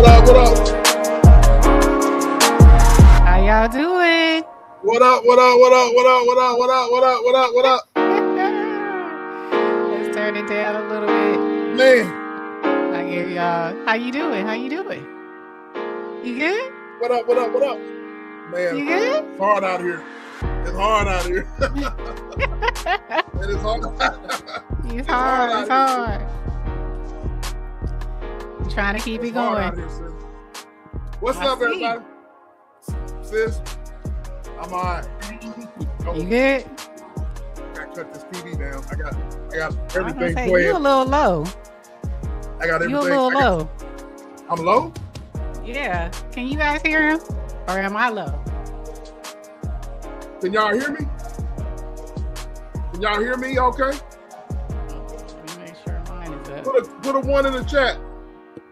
up? What up? How y'all doing? What up? What up? What up? What up? What up? What up? What up? What up? What up? Let's turn it down a little bit. Man. I give y'all. How you doing? How you doing? You good? What up? What up? What up? Man, You good? it's hard out here. It's hard out here. It is hard. It's hard. It's hard. I'm trying to keep it going. Here, sis. What's up, everybody? Sis, I'm all right. You good? I gotta cut this TV down. I got everything say, playing. you a little low. I got everything. You a little low. I'm low? Yeah. Can you guys hear him? Or am I low? Can y'all hear me? Can y'all hear me okay? Let me make sure mine is up. Put a one in the chat.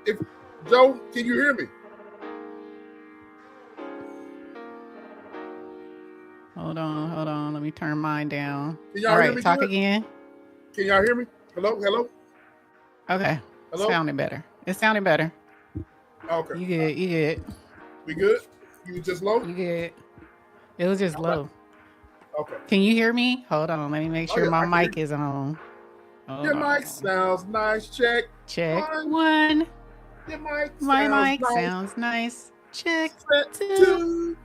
If Joe, can you hear me? Hold on. Let me turn mine down. Can y'all All hear right, me talk good? again. Can y'all hear me? Hello? Okay. Hello? Sounding better. It's sounding better. Okay. You good. We good? You just low? You good. It was just low. Okay. Can you hear me? Hold on. Let me make sure my I mic is on. Your mic sounds nice. Check. Check one. Your mic My mic sounds nice. Check two.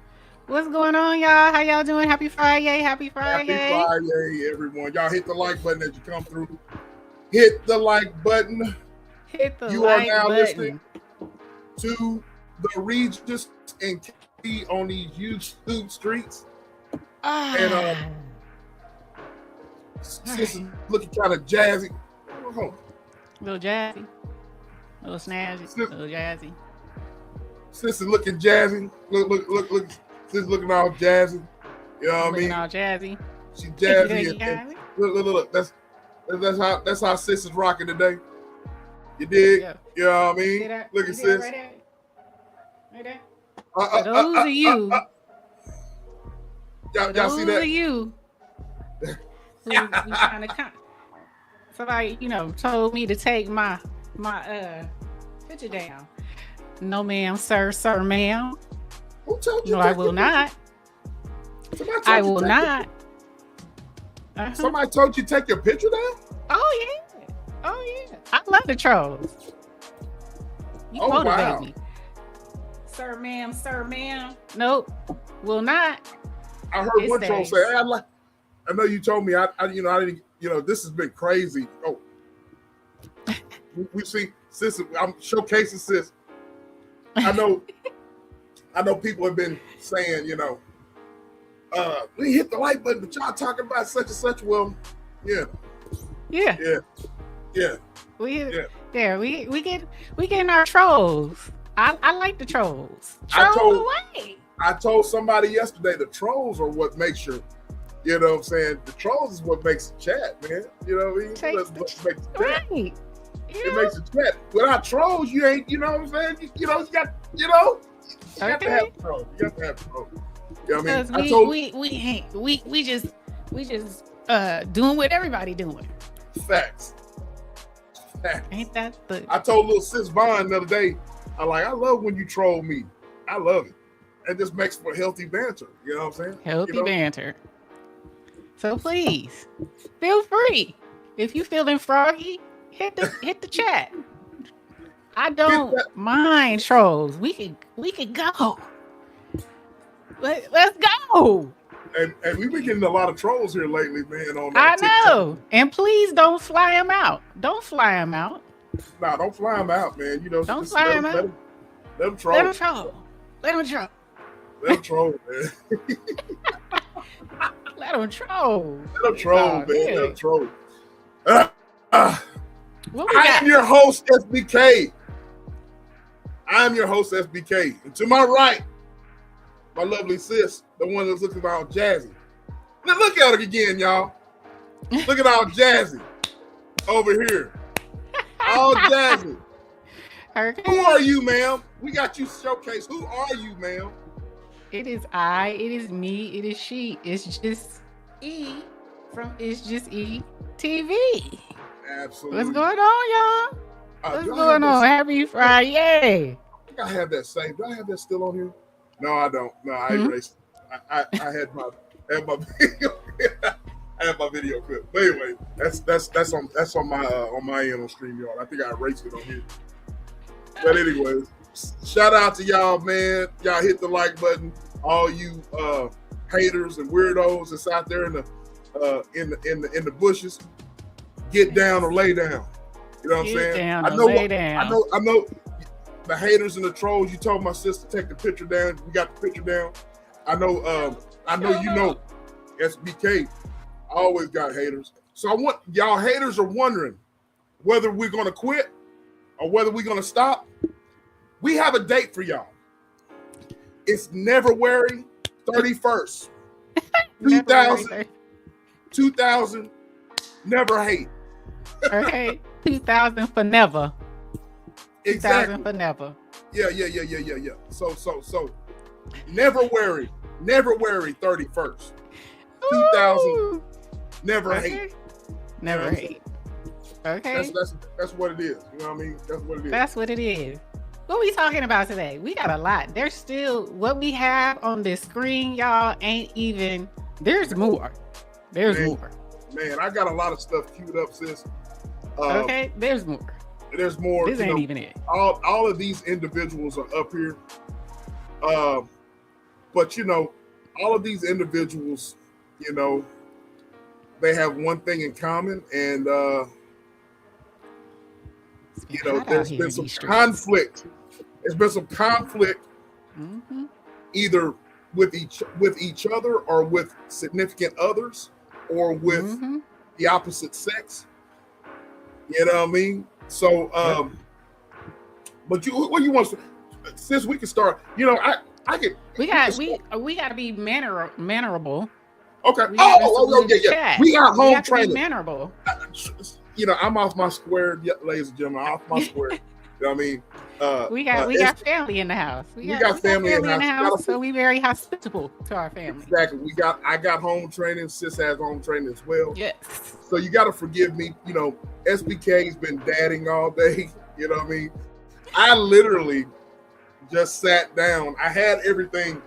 What's going on, y'all? How y'all doing? Happy Friday. Happy Friday. Happy Friday, everyone. Y'all hit the like button as you come through. Hit the like button. Hit the you like are now button. listening to the Regis and Key on these YouTube streets. And sis is looking kind of jazzy. Little jazzy. Little snazzy. Little jazzy. Sis is looking jazzy. Look. Sis looking all jazzy. You know what I mean? Looking all jazzy. She's jazzy. Look. That's how sis is rocking today. You dig? Yeah. You know what I mean? Look at sis. Right there. For those of you. Y'all see that? Of you. Who trying to come. Somebody, told me to take my picture down. No, ma'am, sir, ma'am. Who told you? No, I will not. I will not. Somebody told you to take your picture down? Oh yeah. I love the trolls. You motivate me. Sir, ma'am. Nope. Will not. I heard one troll say, "Hey, I know you told me. I didn't. This has been crazy. Oh, we see sis. I'm showcasing sis. I know people have been saying, we hit the like button, but y'all talking about such and such. Well, yeah. We getting our trolls. I like the trolls. Away. I told somebody yesterday the trolls are what makes your, you know what I'm saying? The trolls is what makes the chat, man. You know what I mean? That's what makes the chat. Right. It makes the chat. Without trolls, you ain't, you know what I'm saying? You got to have trolls. You got to have trolls. You know what I mean? We just doing what everybody doing. Facts. Ain't that the I told little sis Vaughn the other day, I love when you troll me. I love it. It just makes for healthy banter. You know what I'm saying? Healthy banter. So please, feel free. If you feeling froggy, hit the chat. I don't mind trolls. We could go. Let's go. And we've been getting a lot of trolls here lately, man. I know. TikTok. And please don't fly them out. Don't fly them out. Nah, don't fly them out, man. Don't fly them out. Let them troll. Let them troll. Let them troll. Let them troll, man. Let them troll. Let them troll, man. Yeah. Let them troll. I am your host, SBK. I'm your host, SBK. And to my right, my lovely sis, the one that's looking all jazzy. Now look at her again, y'all. Look at all jazzy over here. All jazzy. Who are you, ma'am? We got you showcased. Who are you, ma'am? It is I, it is me, it is she. It's just E from It's Just E TV. Absolutely. What's going on, y'all? What's going on? Happy Friday. think I have that saved. Do I have that still on here? No, I don't. No, I erased it. I had my video. I have my video clip. But anyway, that's on my end on StreamYard. I think I erased it on here. But anyway, shout out to y'all, man. Y'all hit the like button. All you haters and weirdos that's out there in the bushes. Get down or lay down. You know what I'm saying? I know the haters and the trolls. You told my sister to take the picture down. We got the picture down. I know you know SBK always got haters. So I want y'all haters are wondering whether we're gonna quit or whether we're gonna stop. We have a date for y'all. It's February 31st. 2000 never hate. Okay. 2000 for never. Exactly. 2000 for never. Yeah. So February 31st. 2000 never hate. Never hate. Okay. That's what it is. You know what I mean? That's what it is. That's what it is. What we talking about today? We got a lot. There's still what we have on this screen, y'all, ain't even. There's more. There's more. Man, I got a lot of stuff queued up, sis. Okay, there's more. There's more. This ain't even it. All of these individuals are up here. But all of these individuals, they have one thing in common, and there's been some conflict. There's been some conflict, either with each other, or with significant others, or with the opposite sex. You know what I mean? So, but what you want to? Since we can start, I can. We got to be mannerable. Okay. Yeah. We got home training. Mannerable. I'm off my square, ladies and gentlemen. Off my square. You know what I mean? We got family in the house. We got family in the house, so we very hospitable to our family. Exactly. I got home training. Sis has home training as well. Yes. So you got to forgive me. SBK's been dadding all day. You know what I mean? I literally just sat down. I had everything.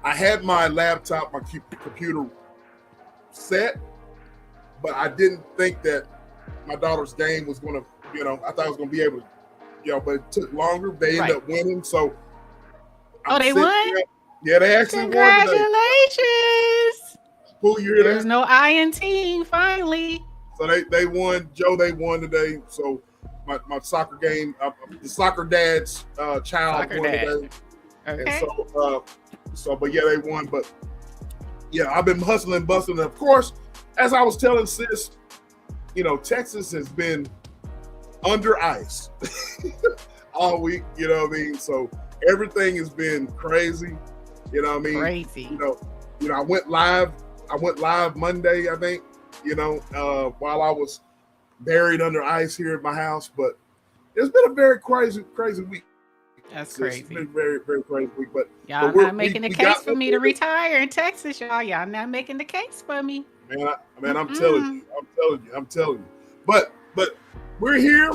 I had my laptop, my computer set, but I didn't think that my daughter's game was going to, I thought I was going to be able to, but it took longer. They ended up winning. So, they won? Yeah, they actually won today. Congratulations. Who you hear? There's no I in team, finally. So they won. Joe, they won today. So my soccer game, the soccer dad's child won today. Okay. And but yeah, they won. But yeah, I've been hustling and bustling. And of course, as I was telling sis, Texas has been under ice all week. You know what I mean? So everything has been crazy. You know what I mean? Crazy. I went live. I went live Monday, I think. While I was buried under ice here at my house, but it's been a very crazy week. That's crazy. It's been a very, very crazy week. But y'all not making the case for me to retire in Texas, y'all. Y'all not making the case for me. Man, I'm telling you. But we're here.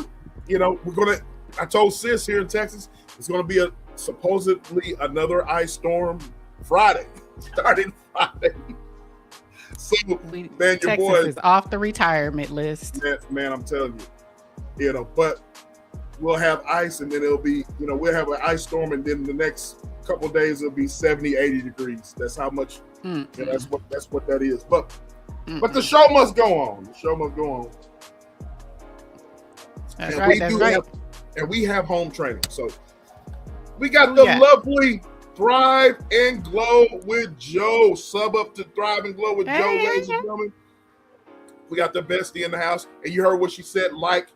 I told sis here in Texas, it's gonna be supposedly another ice storm Friday, starting Friday. So, man, your Texas boy is off the retirement list. Man, I'm telling you, but we'll have ice, and then it'll be, we'll have an ice storm, and then the next couple of days it'll be 70, 80 degrees. That's how much. That's what that is. But the show must go on. The show must go on. That's right. And we have home training. So we got the lovely Thrive and Glow with Joe. Sub up to Thrive and Glow with Joe, ladies and gentlemen. We got the bestie in the house. And you heard what she said: like,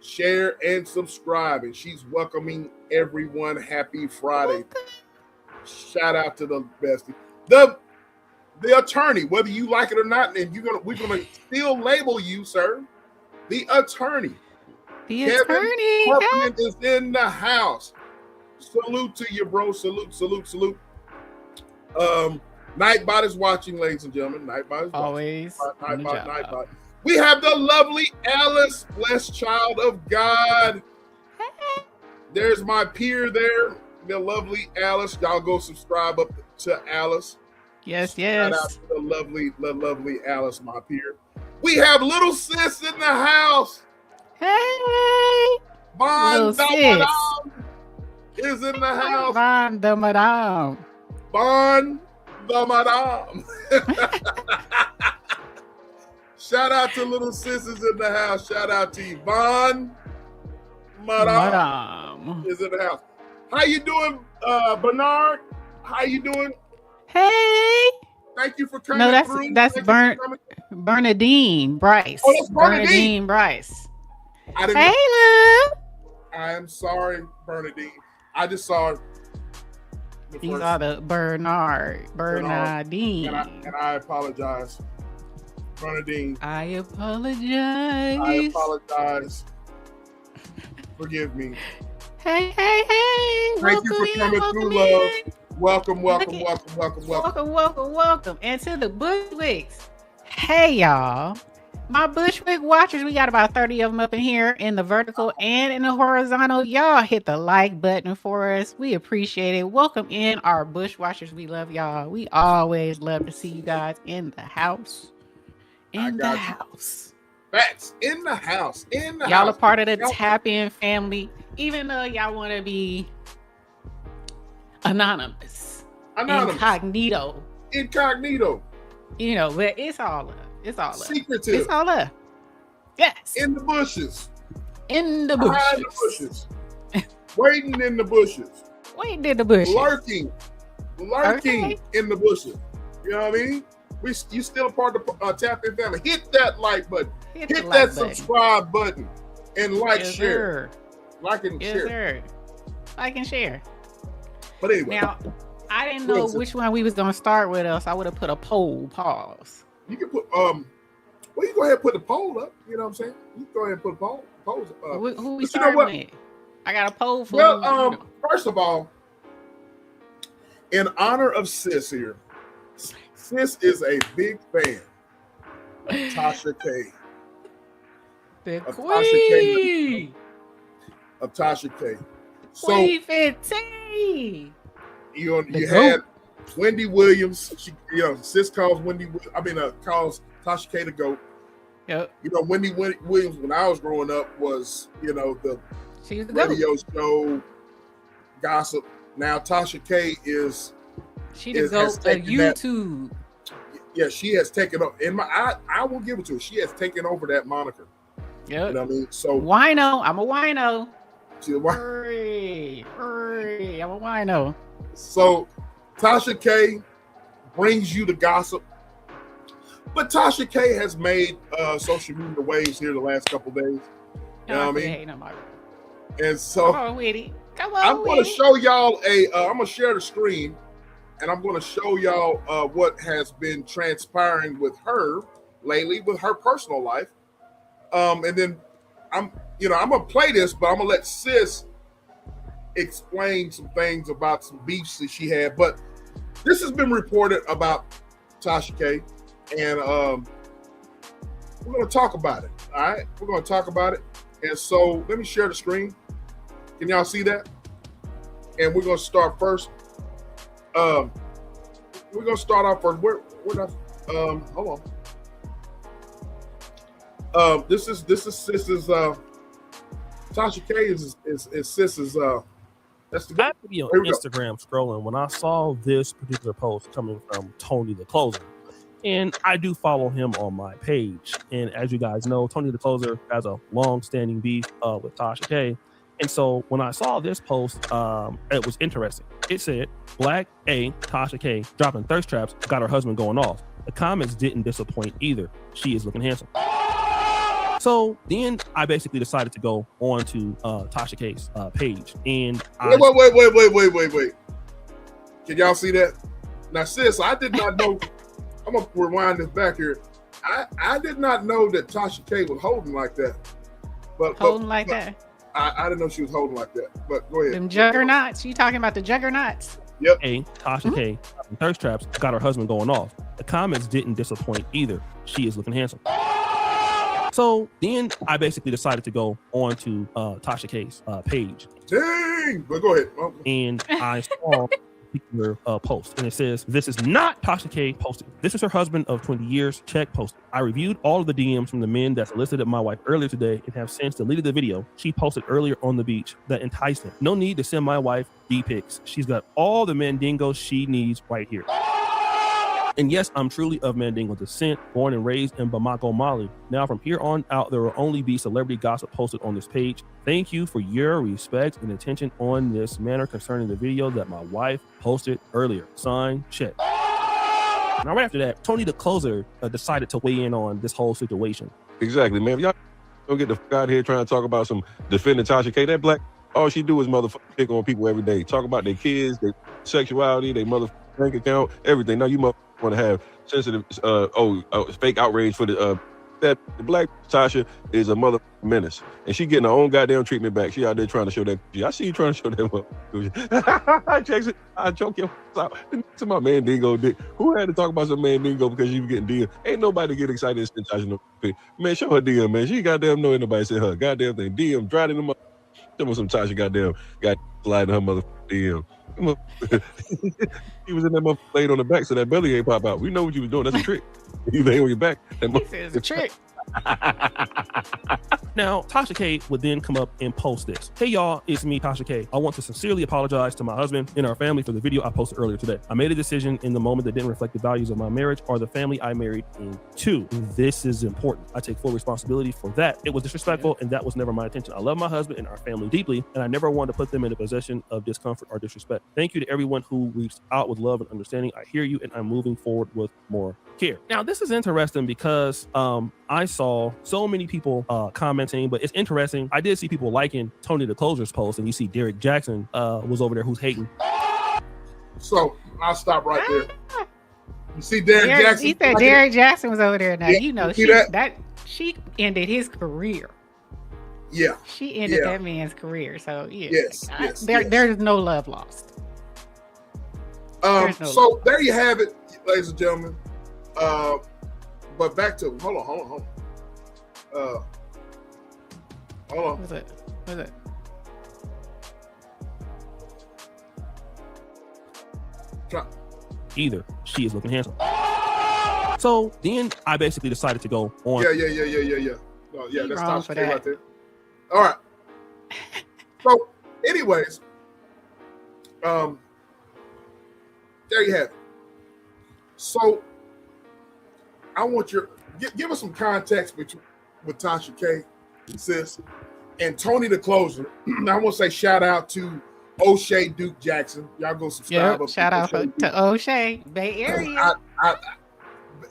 share, and subscribe. And she's welcoming everyone. Happy Friday. Shout out to the bestie. The attorney, whether you like it or not, and we're gonna still label you, sir, the attorney. The Kevin attorney Hartman is in the house. Salute to you, bro. Salute. Nightbot is watching, ladies and gentlemen. Nightbot is always watching. Nightbot. We have the lovely Alice, blessed child of God. There's my peer there, the lovely Alice. Y'all go subscribe up to Alice. Yes. Shout out to the lovely Alice, my peer. We have little sis in the house. Hey, Bon the Madame is in the house. Bon the Madame. Bon the Madame. Shout out to little sisters in the house. Shout out to Yvonne. Madame is in the house. How you doing, Bernard? How you doing? Hey. Thank you for coming. No, that's Bernadine Bryce. Oh, that's Bernadine Bryce. Hey, love. I am sorry, Bernadine. I just saw You saw the Bernadine. And I apologize. Bernadine. I apologize. Forgive me. Hey. Thank you for coming through, love. Welcome. And to the Bushwicks. Hey, y'all. My Bushwick watchers, we got about 30 of them up in here in the vertical and in the horizontal. Y'all hit the like button for us. We appreciate it. Welcome in our Bush watchers. We love y'all. We always love to see you guys in the house. Facts. In the house. Y'all are part of the Tap In family. Even though y'all want to be anonymous. Incognito. You know, but it's all up. Secretive. It's all up. Yes. In the bushes. Behind the bushes. Waiting in the bushes. Lurking okay. In the bushes. You know what I mean? You still a part of the Tap In family. Hit that like button. Hit that subscribe button. And share. Like and share. Like and share. But anyway. Now, I didn't know which one we was going to start with, else I would have put a poll. Pause. You can put, you go ahead and put the poll up. You know what I'm saying? You can go ahead and put polls up. Who we starting with? I got a poll for first of all, in honor of Sis here, Sis is a big fan of Tasha K. The queen. Of Tasha K. So, Queen 15. You had Wendy Williams. Sis calls calls Tasha K the GOAT. Yep. Wendy Williams, when I was growing up, was the radio show gossip. Now Tasha K is the GOAT of YouTube. She has taken up. I will give it to her. She has taken over that moniker. Yep. You know what I mean? So wino. I'm a wino. She's a wino. I'm a wino. So Tasha K brings you the gossip, but Tasha K has made social media waves here the last couple days. You know what I mean? And so come on, I'm going to show y'all I'm going to share the screen, and I'm going to show y'all what has been transpiring with her lately, with her personal life. And then I'm going to play this, but I'm going to let Sis explain some things about some beefs that she had. But this has been reported about Tasha K, and we're going to talk about it. All right, we're going to talk about it. And so let me share the screen. Can y'all see that? And we're going to start first. We're going to start off first. Hold on. This is Sis's. Tasha K is Sis's. That's the. I had to be on Instagram scrolling when I saw this particular post coming from Tony the Closer, and I do follow him on my page. And as you guys know, Tony the Closer has a long-standing beef with Tasha K. And so when I saw this post, it was interesting. It said, "Black A Tasha K dropping thirst traps got her husband going off. The comments didn't disappoint either. She is looking handsome." So then I basically decided to go on to Tasha K's page. And wait. Can y'all see that? Now, Sis, I did not know. I'm going to rewind this back here. I did not know that Tasha K was holding like that. That? I didn't know she was holding like that. But go ahead. Them juggernauts. You talking about the juggernauts? Yep. Tasha K thirst traps got her husband going off. The comments didn't disappoint either. She is looking handsome. So So then I basically decided to go on to Tasha K's page. Dang, but go ahead. And I saw particular post, and it says, "This is not Tasha K posted. This is her husband of 20 years. Check posted. I reviewed all of the DMs from the men that solicited my wife earlier today and have since deleted the video she posted earlier on the beach that enticed him. No need to send my wife D-pics. She's got all the mandingos she needs right here. And yes, I'm truly of Mandingo descent, born and raised in Bamako, Mali. Now, from here on out, there will only be celebrity gossip posted on this page. Thank you for your respect and attention on this matter concerning the video that my wife posted earlier. Sign, check." Now, right after that, Tony the Closer decided to weigh in on this whole situation. Exactly, man. If y'all don't get the fuck out here trying to talk about some defending Tasha K, that black, all she do is motherfucking pick on people every day. Talk about their kids, their sexuality, their motherfucking bank account, everything. Now you motherfuckers want to have sensitive, fake outrage for that the black Tasha is a mother menace, and she getting her own goddamn treatment back. She out there trying to show that. I see you trying to show that. Jackson, I choke your out to my Mandingo dick. Who had to talk about some Mandingo because you getting DM? Ain't nobody get excited to send Tasha no pic. Man, show her DM, man. She goddamn know ain't nobody sent her goddamn thing. DM driving them up. Tell me some Tasha goddamn got sliding her motherfucking DM. He was in that motherfucker laid on the back so that belly ain't pop out. We know what you was doing. That's a trick. You lay on your back. He says a trick. Now, Tasha K would then come up and post this. "Hey y'all, it's me, Tasha K. I want to sincerely apologize to my husband and our family for the video I posted earlier today. I made a decision in the moment that didn't reflect the values of my marriage or the family I married into. This is important. I take full responsibility for that. It was disrespectful and that was never my intention. I love my husband and our family deeply, and I never want to put them in a position of discomfort or disrespect. Thank you to everyone who reached out with love and understanding. I hear you and I'm moving forward with more care." Now, this is interesting because I saw so many people commenting, but it's interesting. I did see people liking Tony the Closer's post, and you see Derek Jackson was over there who's hating. So I'll stop right there. You see Derek Jackson? He said Derek Jackson was over there. Now, you know, that she ended his career. Yeah. She ended that man's career. So, yeah. Yes. There's no love lost. So there you have it, ladies and gentlemen. But back to hold on. What's it? Either she is looking handsome. So then I basically decided to go on. Yeah. No, yeah, that's Tasha K right there. All right. So, anyways, there you have it. So, I want give us some context with Tasha K, sis, and Tony the Closer. I want to say shout out to O'Shea Duke Jackson. Y'all go subscribe. Shout out to O'Shea, Bay Area.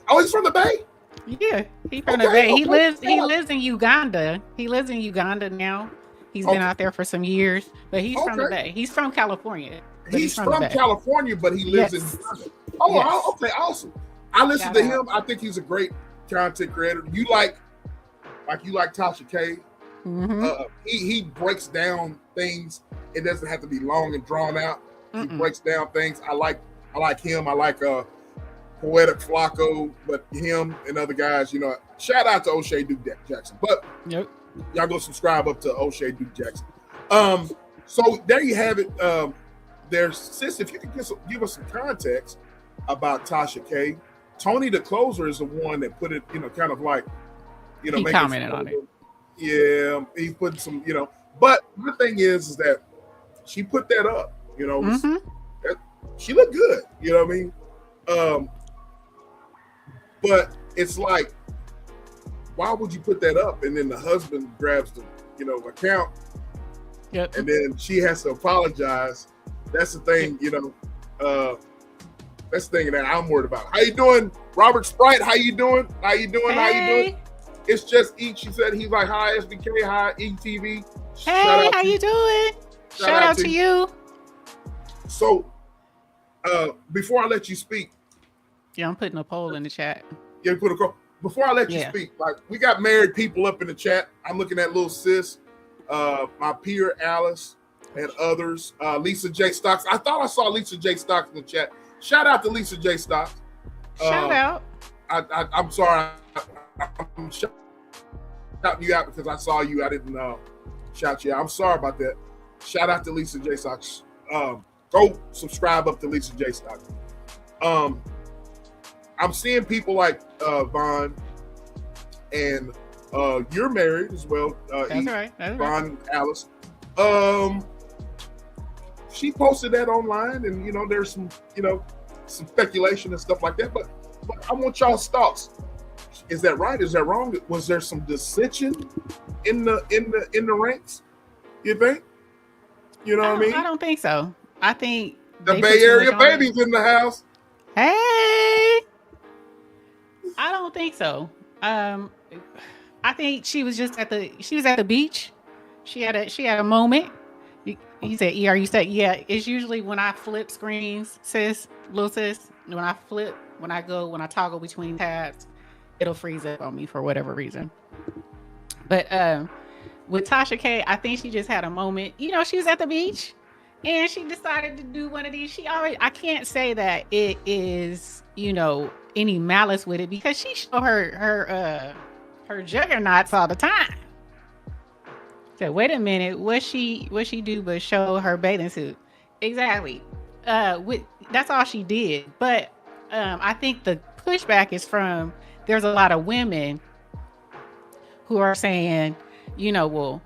He's from the Bay? Yeah, he's from the Bay. He lives in Uganda. He lives in Uganda now. He's been out there for some years, but he's from the Bay. He's from California. He's from California, but he lives in Uganda. Oh, okay, awesome. I listen to him. I think he's a great content creator. You like Tasha K. Mm-hmm. He breaks down things. It doesn't have to be long and drawn out. He breaks down things. I like him. I like Poetic Flacco, but him and other guys, shout out to O'Shea Duke Jackson. But y'all go subscribe up to O'Shea Duke Jackson. So there you have it. Sis, if you could give us some context about Tasha K. Tony the Closer is the one that put it, kind of like, he commented on it. Yeah, he put some, But the thing is that she put that up, she looked good, you know what I mean? But it's like, why would you put that up? And then the husband grabs the, account. Yep. And then she has to apologize. That's the thing, that's the thing that I'm worried about. How you doing, Robert Sprite? How you doing? Hey. It's just E. She said he's like, hi, SBK, hi, ETV. Hey, how you doing? Shout out to you. So, before I let you speak. Yeah, I'm putting a poll in the chat. Yeah, before I let you speak, like, we got married people up in the chat. I'm looking at little sis, my peer Alice, and others. Lisa J. Stocks. I thought I saw Lisa J. Stocks in the chat. Shout out to Lisa J. Stocks. Shout out. I'm sorry. I'm shocked shouting you out because I saw you. I didn't shout you out. I'm sorry about that. Shout out to Lisa J. Stocks. Go subscribe up to Lisa J. Stocks. I'm seeing people like Vaughn, and you're married as well. That's right. That's Vaughn, Alice. She posted that online, and there's some some speculation and stuff like that. But I want y'all's thoughts. Is that right? Is that wrong? Was there some dissension in the ranks? You think? You know what I mean? I don't think so. I think the Bay Area babies in the house. Hey, I don't think so. I think she was just at the beach. She had a moment. He said, "Yeah, you said yeah." It's usually when I flip screens, little sis. When I toggle between tabs, it'll freeze up on me for whatever reason. But with Tasha K, I think she just had a moment. She was at the beach, and she decided to do one of these. I can't say that it is any malice with it because she show her juggernauts all the time. So wait a minute, what she do but show her bathing suit? Exactly. That's all she did. But I think the pushback is from there's a lot of women who are saying, well,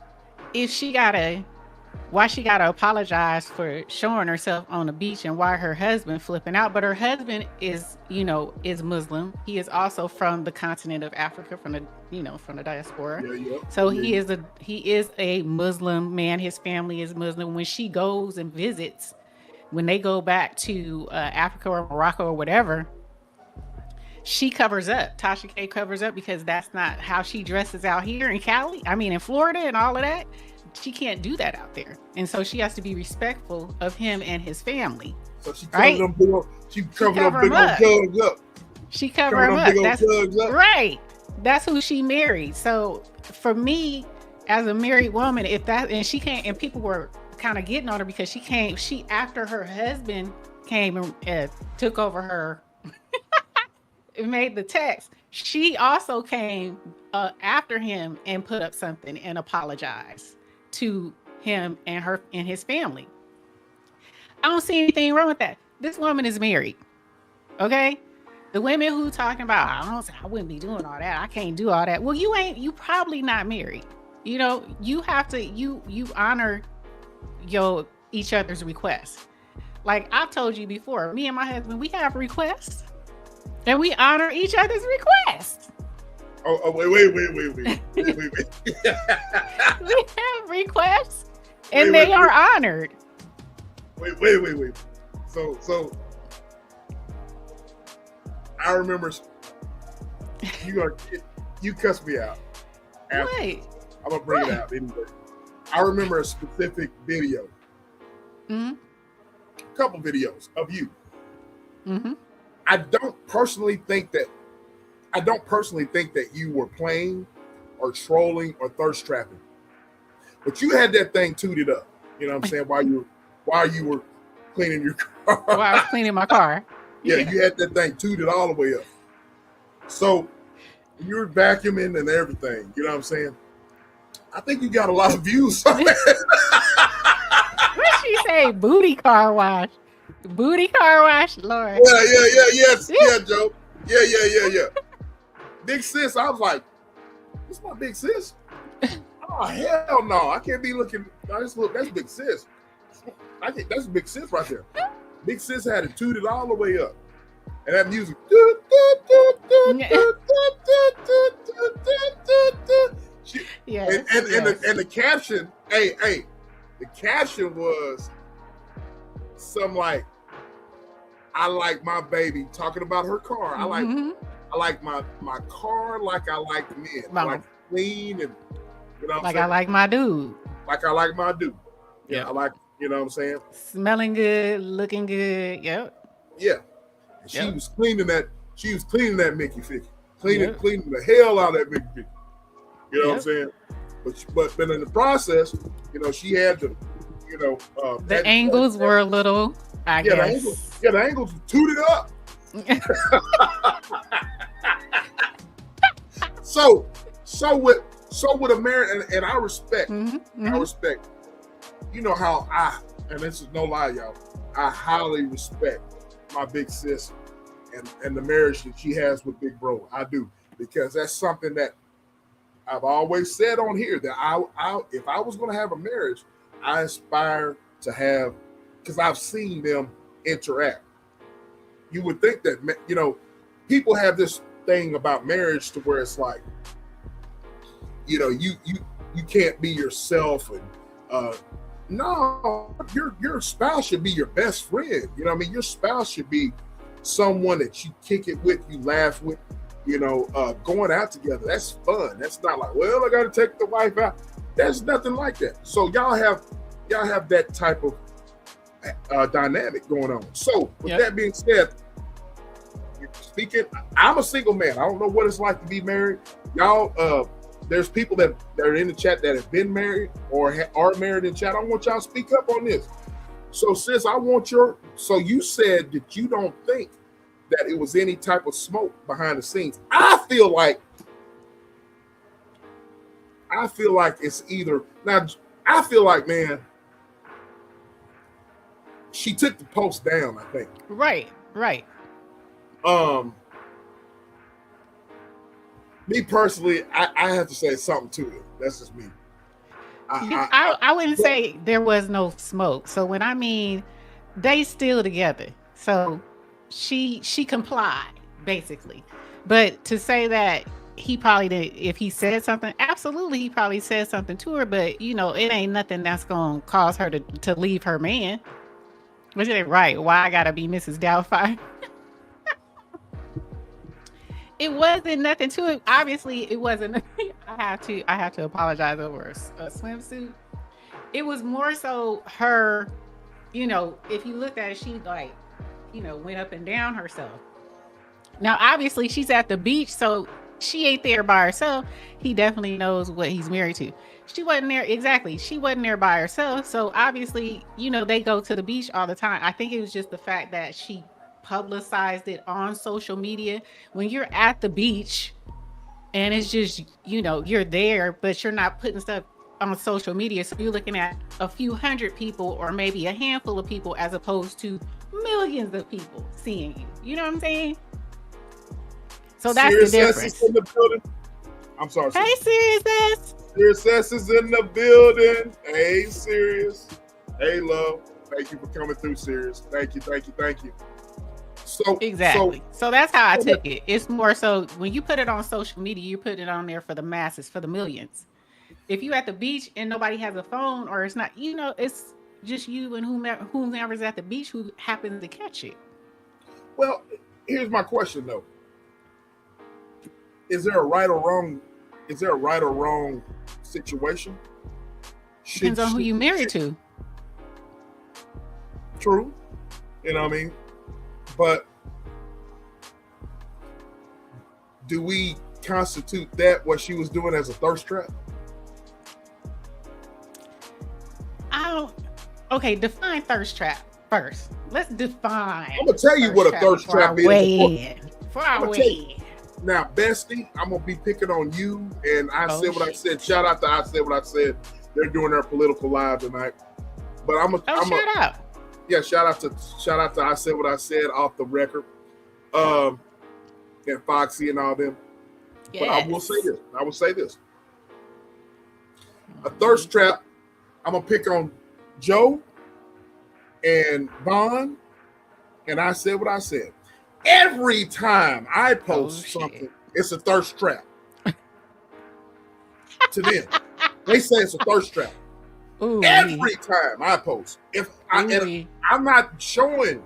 why she gotta apologize for showing herself on the beach and why her husband flipping out. But her husband is Muslim. He is also from the continent of Africa, from the diaspora. So he is a Muslim man. His family is Muslim. When she goes and visits, when they go back to Africa or Morocco or whatever, she covers up. Tasha K covers up because that's not how she dresses out here in Cali. I mean, in Florida and all of that. She can't do that out there. And so she has to be respectful of him and his family. So she covered them big old jugs up. She covered them up. That's right. That's who she married. So for me, as a married woman, she can't, and people were kind of getting on her because she after her husband came and took over her and made the text, she also came after him and put up something and apologized to him and his family. I don't see anything wrong with that. This woman is married. Okay? The women who talking about, I wouldn't be doing all that. I can't do all that. Well, you probably not married. You have to, you honor each other's requests. Like I've told you before, me and my husband, we have requests and we honor each other's requests. Oh, wait. We have requests and they are honored. Wait. So I remember you cussed me out. Wait. I'm gonna bring it out anyway. I remember a specific video. Mm-hmm. A couple videos of you. Mm-hmm. I don't personally think that you were playing or trolling or thirst trapping. But you had that thing tooted up. You know what I'm saying? While you were cleaning your car. While I was cleaning my car. Yeah, you had that thing tooted all the way up. So you were vacuuming and everything. You know what I'm saying? I think you got a lot of views on that. What she say? Booty car wash. Booty car wash, Lord. Yes, Joe. Yeah. Big sis, I was like, this my big sis? Oh, hell no. I can't be looking. That's big sis. That's big sis right there. Big sis had it tooted all the way up. And that music. And the caption, the caption was some like, I like my baby, talking about her car. Mm-hmm. I like my car like I like men. I like clean and like I like my dude. Like I like my dude. Yeah. I like, you know what I'm saying? Smelling good, looking good. Yep. Yeah. And she was cleaning that Mickey Ficky. Cleaning the hell out of that Mickey Ficky. You know what I'm saying? But in the process, she had to, the angles were a little, I guess. The angles tooted up. So So with a marriage, and I respect, I respect. You know how and this is no lie, y'all, I highly respect my big sis and the marriage that she has with Big Bro. I do, because that's something that I've always said on here, that I if I was going to have a marriage, I aspire to have, because I've seen them interact. You would think that, you know, people have this thing about marriage to where it's like, you know, you can't be yourself, and no, your spouse should be your best friend. You know what I mean? Your spouse should be someone that you kick it with, you laugh with, you know, going out together. That's fun. That's not like, well, I got to take the wife out. There's nothing like that. So y'all have that type of dynamic going on. So with that being said, speaking, I'm a single man. I don't know what it's like to be married. Y'all, there's people that are in the chat that have been married or are married in chat. I want y'all to speak up on this. So sis, so you said that you don't think that it was any type of smoke behind the scenes. I feel like it's either, now I feel like, man, she took the post down, I think. Right. Me personally, I have to say something to it. That's just me. I wouldn't say there was no smoke. So when I mean they still together, so she complied basically. But to say that he probably did, if he said something, absolutely he probably said something to her. But you know, it ain't nothing that's gonna cause her to leave her man. Which ain't right. Why I gotta be Mrs. Doubtfire? It wasn't nothing to it. Obviously, it wasn't. I have to apologize over a swimsuit. It was more so her, you know, if you looked at it, she like, you know, went up and down herself. Now, obviously, she's at the beach, so she ain't there by herself. He definitely knows what he's married to. She wasn't there. Exactly. She wasn't there by herself. So obviously, you know, they go to the beach all the time. I think it was just the fact that she publicized it on social media. When you're at the beach and it's just, you know, you're there, but you're not putting stuff on social media. So you're looking at a few hundred people or maybe a handful of people as opposed to millions of people seeing you. You know what I'm saying? So that's Serious the difference. S is in the building. I'm sorry. Hey, Serious S. Serious S is in the building. Hey, Serious. Hey, love. Thank you for coming through, Serious. Thank you. So exactly. So that's how I took it. It's more so when you put it on social media, you put it on there for the masses, for the millions. If you at the beach and nobody has a phone, or it's not, you know, it's just you and whomever's at the beach who happens to catch it. Well, here's my question though. Is there a right or wrong? Is there a right or wrong situation? Depends on who you married to. True. You know what I mean? But do we constitute that what she was doing as a thirst trap? Okay, define thirst trap first. Let's define. I'm gonna tell you what a thirst trap is. Now, Bestie, I'm gonna be picking on you, and I said what I said. Shout out to I Said What I Said. They're doing their political live tonight. But shout out. Yeah, shout out to I Said What I Said off the record. And Foxy and all them. Yes. But I will say this. A thirst trap, I'm gonna pick on Joe and Vaughn, and I Said What I Said. Every time I post something, it's a thirst trap. To them. They say it's a thirst trap. Ooh. Every time I post. And I'm not showing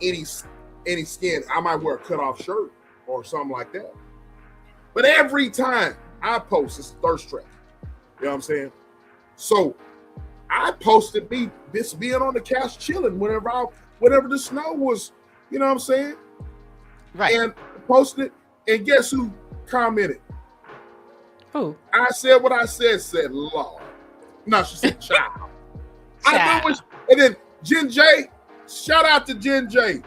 any skin. I might wear a cut-off shirt or something like that. But every time I post, it's a thirst trap. You know what I'm saying? So I posted this being on the couch chilling whenever the snow was, you know what I'm saying? Right. And posted it, and guess who commented? Who? I Said What I said Lord. No, she said child. I know and then Jen J, shout out to Jen J.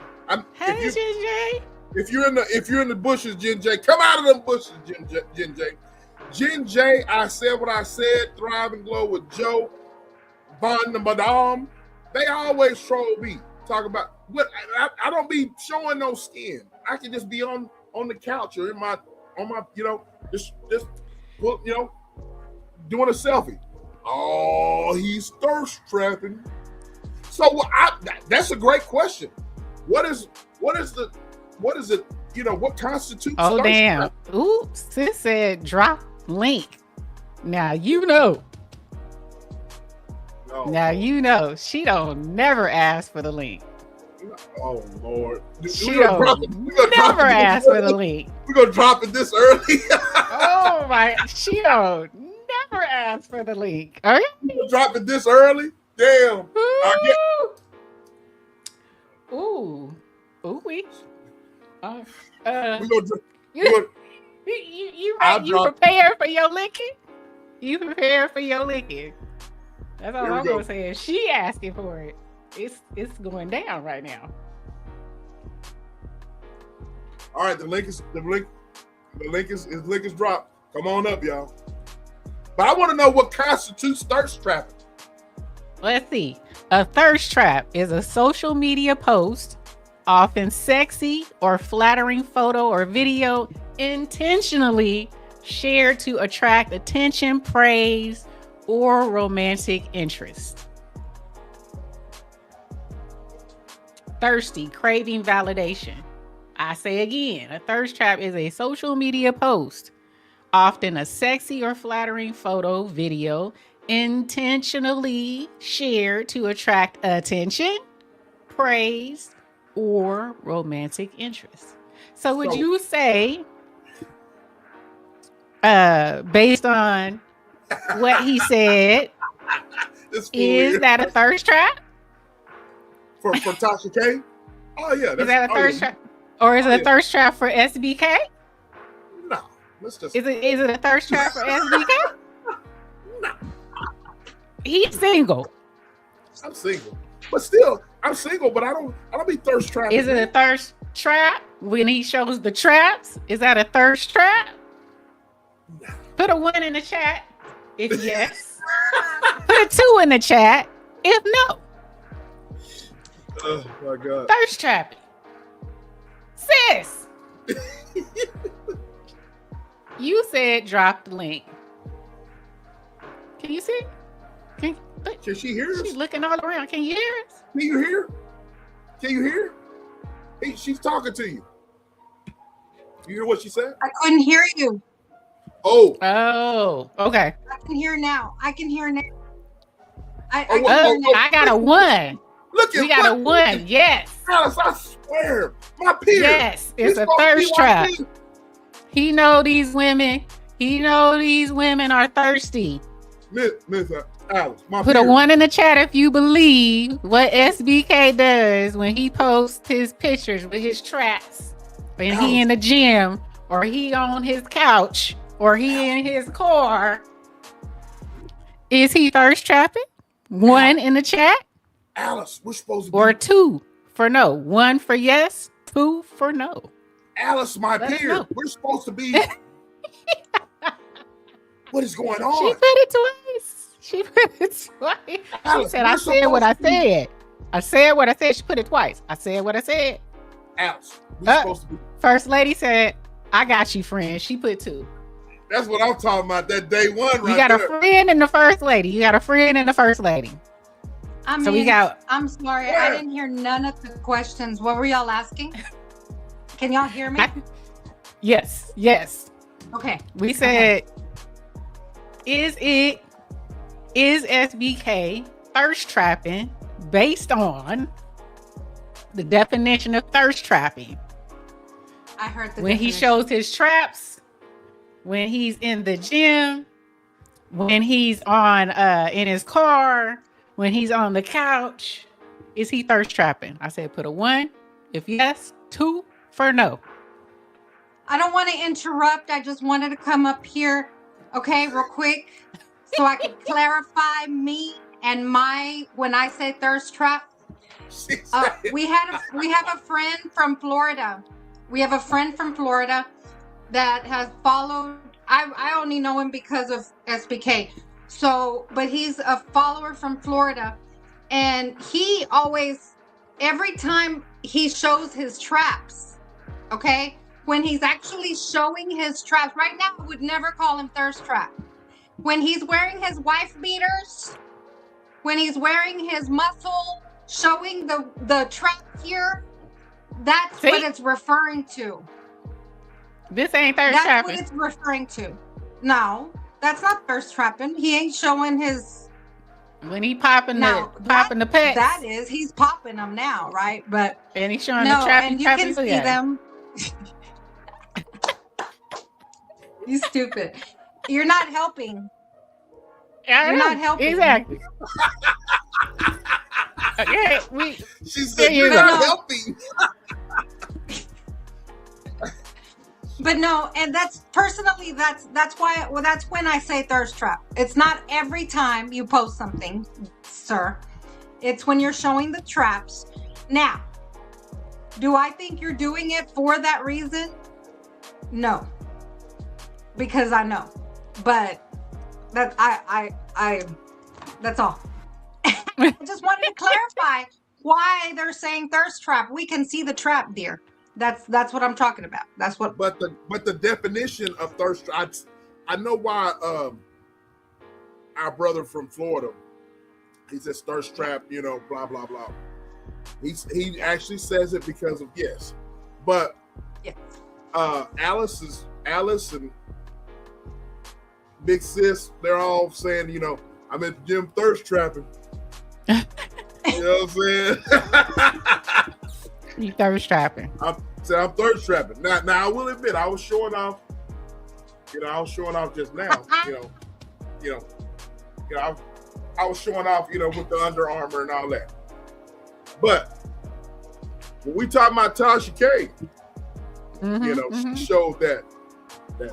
Hey, Jen J. If you're in the bushes, Jen J, come out of them bushes, Jen J. Jen J, I said what I said. Thrive and Glow with Joe, Von the Madame. They always troll me. Talk about what I don't be showing no skin. I can just be on the couch or on my just doing a selfie. Oh, he's thirst trapping. So that's a great question. What is it? What constitutes? Oh thirst damn! trap? Ooh, sis said drop link. Now you know. No. Now you know she don't never ask for the link. Oh Lord, She don't never ask for the link. We're gonna drop it this early. Oh my! She don't never ask for the link. Are you? We're gonna drop it this early? Damn. Ooh, we. You prepared for your licking? You prepared for your licking? That's all I'm gonna say. She asking for it. It's going down right now. All right, the link is dropped. Come on up, y'all. But I want to know what constitutes thirst trapping. Let's see. A thirst trap is a social media post, often sexy or flattering photo or video, intentionally shared to attract attention, praise, or romantic interest. Thirsty, craving validation. I say again, a thirst trap is a social media post, often a sexy or flattering photo, video, intentionally shared to attract attention, praise, or romantic interest. So would you say, based on what he said, is that a thirst trap? For Tasha K? Oh yeah. Is that a thirst trap? Or is it a thirst trap for SBK? No. Let's just Is it a thirst trap for SBK? No. He's single. I'm single. But still, I'm single, but I don't be thirst trapping. Is it a thirst trap when he shows the traps? Is that a thirst trap? No. Put a 1 in the chat if yes. Put a 2 in the chat if no. Oh my God. Thirst trapping. Sis. You said drop the link. Can you see? Can she hear us? She's looking all around. Can you hear us? Can you hear? Can you hear? Hey, she's talking to you. You hear what she said? I couldn't hear you. Oh, okay. I can hear now. I got a 1. Look at we got a 1. Yes. Alice, I swear, my peer. Yes, it's a thirst trap. He know these women. He know these women are thirsty. Miss Alice, my Put peer. a 1 in the chat if you believe what SBK does when he posts his pictures with his traps. When he in the gym, or he on his couch, or he in his car. Is he thirst trapping? 1 in the chat? Alice, we're supposed to be. Or 2 for no. 1 for yes, 2 for no. Alice, my peer, we're supposed to be. What is going on? She put it twice. Alice, she said, I said what I said. I said what I said. She put it twice. I said what I said. Alice, we're supposed to be. First lady said, I got you, friend. She put 2. That's what I'm talking about. That day 1 right there. You got a friend and the first lady. I'm sorry. I didn't hear none of the questions. What were y'all asking? Can y'all hear me? Yes. Okay. We said, is SBK thirst trapping based on the definition of thirst trapping? I heard when he shows his traps, when he's in the gym, when he's on in his car, when he's on the couch, is he thirst trapping? I said put a 1 if yes, 2 for no. I don't want to interrupt. I just wanted to come up here, okay, real quick, so I could clarify me and when I say thirst trap. We have a friend from Florida. We have a friend from Florida that has followed I only know him because of SBK. So, but he's a follower from Florida, and he always, every time he shows his traps, okay, when he's actually showing his traps, right now I would never call him thirst trap. When he's wearing his wife beaters, when he's wearing his muscle, showing the trap here, that's what it's referring to. This ain't thirst trapping. That's what it's referring to. No, that's not thirst trapping. He ain't showing his. When he popping the pecs. That is, he's popping them now, right? But and he's showing the trappy. And you can see them. You stupid. You're not helping. You're not helping. Exactly. Okay, she said you're not helping. But no, and that's personally, that's why. Well, that's when I say thirst trap. It's not every time you post something, sir. It's when you're showing the traps. Now, do I think you're doing it for that reason? No, because I know. But that I that's all. I just wanted to clarify why they're saying thirst trap. We can see the trap, dear. That's what I'm talking about. That's what. But the definition of thirst trap, I know why. Our brother from Florida, he says thirst trap. You know, blah blah blah. He actually says it because of yes, but yes. Alice and Big Sis, they're all saying, you know, I'm at the gym thirst trapping. You know what I'm saying? You thirst trapping. I'm thirst trapping. Now I will admit I was showing off. You know, I was showing off just now. I was showing off. You know, with the Under Armour and all that. But when we talk about Tasha K, she showed that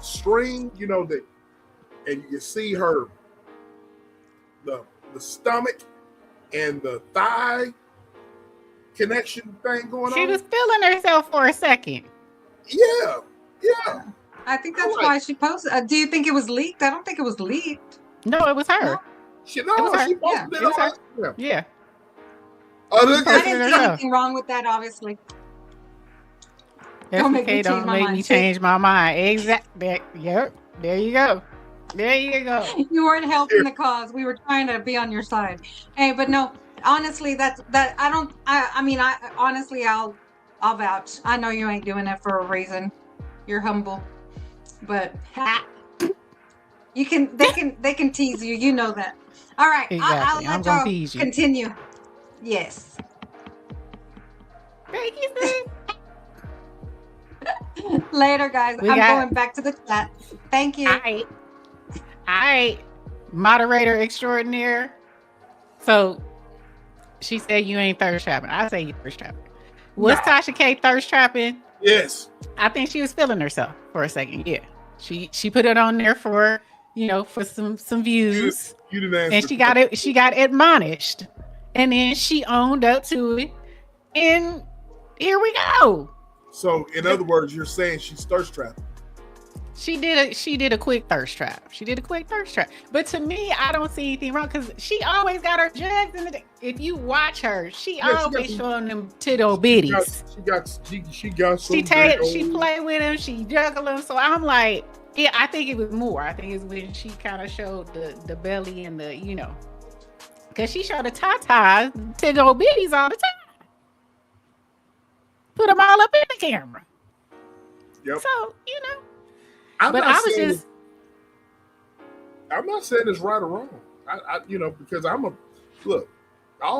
string. You know that, and you see her the stomach and the thigh connection thing going on. She was feeling herself for a second. Yeah. I think that's why she posted. Do you think it was leaked? I don't think it was leaked. No, it was her. No. She posted it on Instagram. Yeah. I didn't see anything wrong with that, obviously. Don't make me change my mind. Exactly. Yep. There you go. You weren't helping the cause. We were trying to be on your side. Hey, but no, honestly, I'll vouch. I know you ain't doing it for a reason. You're humble, but they can tease you. You know that. All right. Exactly. I'll let y'all continue. Yes. Thank you, sis. Later, guys. I'm going back to the chat. Thank you. All right. Moderator extraordinaire. So she said you ain't thirst trapping. I say you thirst trapping. Was Tasha K thirst trapping? Yes. I think she was feeling herself for a second. Yeah. She put it on there for some views. You didn't answer. And she got admonished. And then she owned up to it. And here we go. So in other words, you're saying she's thirst trapping. She did a quick thirst trap. But to me, I don't see anything wrong because she always got her jugs in the. If you watch her, she always showing them tittle bitties. She got some. She play with them. She juggle them. So I'm like, yeah, I think it was more. I think it's when she kind of showed the belly and the because she showed the tatas, tittle bitties all the time. Put them all up in the camera. Yep. So I'm not saying it's right or wrong. Because all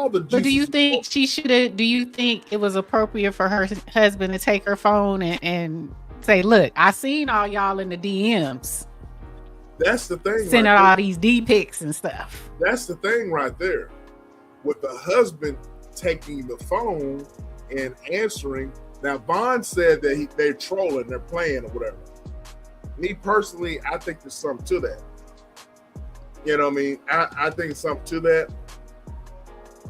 the. But do you think she should have? Do you think it was appropriate for her husband to take her phone and say, "Look, I seen all y'all in the DMs." That's the thing. Sending out all these D pics and stuff. That's the thing right there. With the husband taking the phone and answering. Now, Vaughn said that they're trolling, they're playing or whatever. Me personally, I think there's something to that. You know what I mean? I think there's something to that.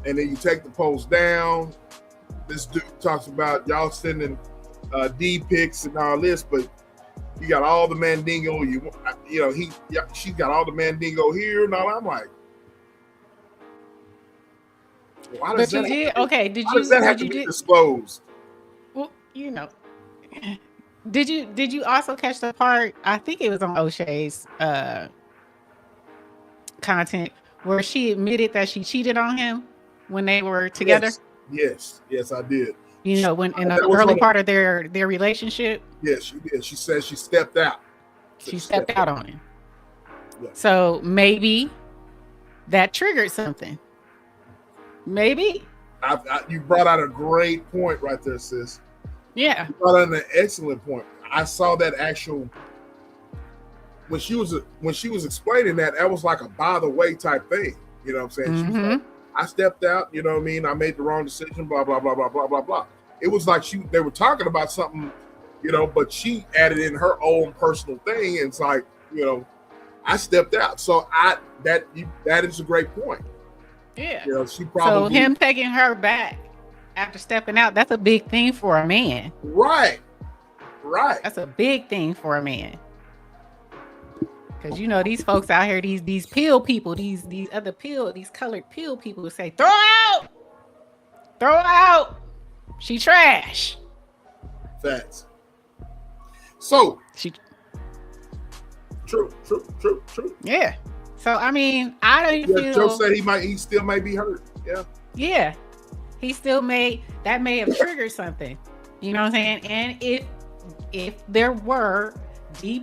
And then you take the post down. This dude talks about y'all sending D pics and all this, but you got all the mandingo. she's got all the Mandingo here and all. I'm like, why does that have to be disclosed? Well, did you also catch the part? I think it was on O'Shea's content where she admitted that she cheated on him when they were together. Yes, I did. When in the early part of their relationship. Yes, she did. She said she stepped out. She stepped out on him. Yeah. So maybe that triggered something. Maybe. You brought out a great point right there, sis. Yeah. You brought out an excellent point. I saw that actual when she was explaining that was like a by the way type thing. You know what I'm saying? Mm-hmm. She was like, I stepped out, you know what I mean? I made the wrong decision, blah, blah, blah, blah, blah, blah, blah. It was like they were talking about something, but she added in her own personal thing. And it's like, I stepped out. So that is a great point. Yeah. She probably. So him taking her back after stepping out, that's a big thing for a man. Right. That's a big thing for a man. Because these folks out here, these pill people, these colored pill people who say, throw out, she trash. Facts. So she true. Yeah. So I mean, I don't even feel. Joe said he still may be hurt. Yeah. Yeah. He still may have triggered something. You know what I'm saying? And if there were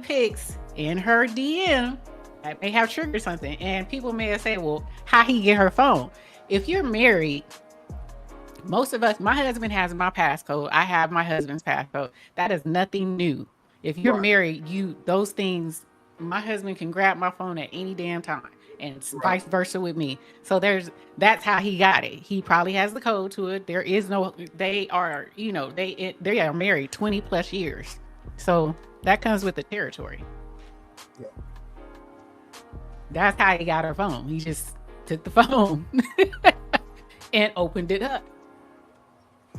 pics in her DM, that may have triggered something. And people may have said, well, how he get her phone? If you're married, most of us, my husband has my passcode. I have my husband's passcode. That is nothing new. If you're married, those things, my husband can grab my phone at any damn time, and it's vice versa with me. So that's how he got it. He probably has the code to it. There is no, they are married 20 plus years. So that comes with the territory. Yeah. That's how he got her phone. He just took the phone and opened it up.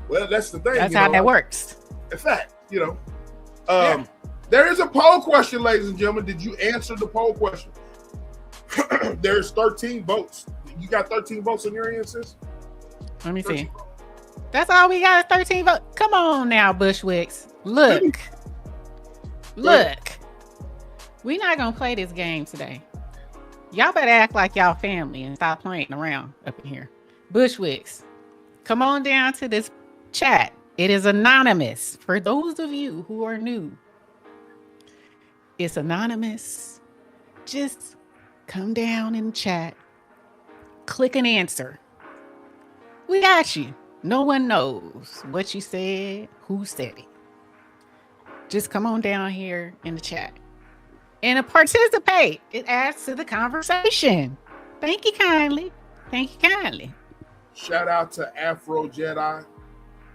Well, that's the thing. That's how that works. In fact, there is a poll question, ladies and gentlemen. Did you answer the poll question? There's 13 votes. You got 13 votes on your end, sis? Let me see. That's all we got is 13 votes. Come on now, Bushwicks. Look. We're not going to play this game today. Y'all better act like y'all family and stop playing around up in here. Bushwicks, come on down to this chat. It is anonymous. For those of you who are new, it's anonymous. Just come down in the chat. Click an answer. We got you. No one knows what you said, who said it. Just come on down here in the chat and participate. It adds to the conversation. Thank you kindly. Shout out to Afro Jedi.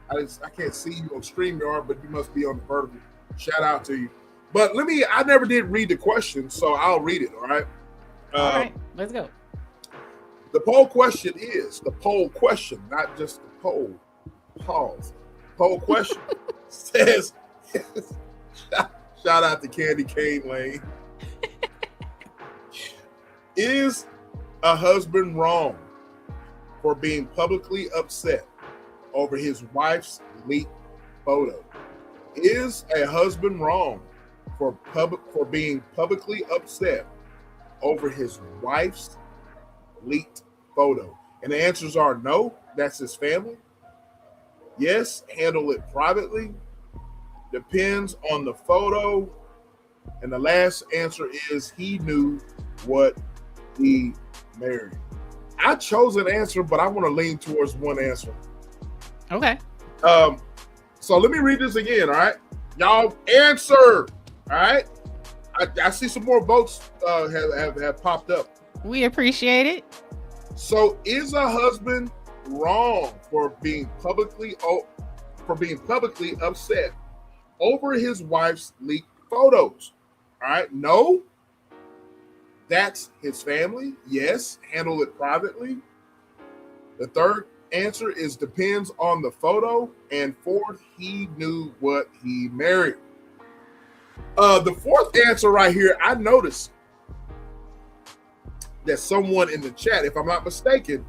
I can't see you on StreamYard, but you must be on the vertical. Shout out to you. But I never did read the question, so I'll read it, all right? All right, let's go. The poll question, not just the poll. Pause. Poll question says, shout out to Candy Cane Lane. Is a husband wrong for being publicly upset over his wife's leaked photo? Is a husband wrong for being publicly upset over his wife's leaked photo? And the answers are no, that's his family. Yes, handle it privately. Depends on the photo. And the last answer is he knew what he married. I chose an answer, but I want to lean towards one answer. Okay. So let me read this again, all right? Y'all answer, all right? I see some more votes have popped up. We appreciate it. So is a husband wrong for being publicly upset over his wife's leaked photos? All right, no. That's his family. Yes, handle it privately. The third answer is depends on the photo. And fourth, he knew what he married. The fourth answer right here, I noticed that someone in the chat, if I'm not mistaken,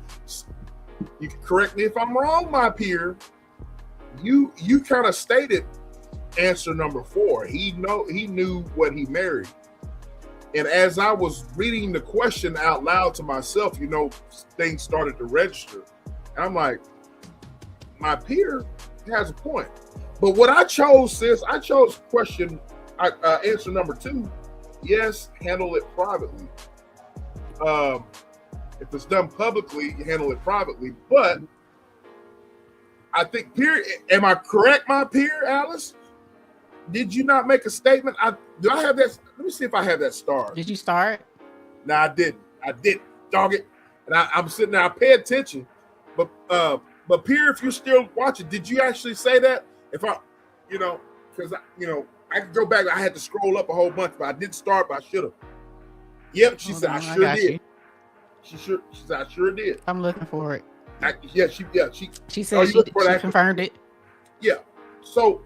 you can correct me if I'm wrong, my peer. You kind of stated answer number 4. He knew what he married. And as I was reading the question out loud to myself, things started to register. And I'm like, my peer has a point. But what I chose, sis, I chose answer number 2. Yes, handle it privately. If it's done publicly, you handle it privately. But I think, peer, am I correct, my peer, Alice? Did you not make a statement? Do I have that? Let me see if I have that star. Did you start? No, I didn't. Dog it. And I'm sitting there. I pay attention. But peer, if you're still watching, did you actually say that? If I, because I could go back. I had to scroll up a whole bunch, but I didn't start. But I should have. Yep, she said I sure did. She said I sure did. I'm looking for it. She said she confirmed it. Yeah. So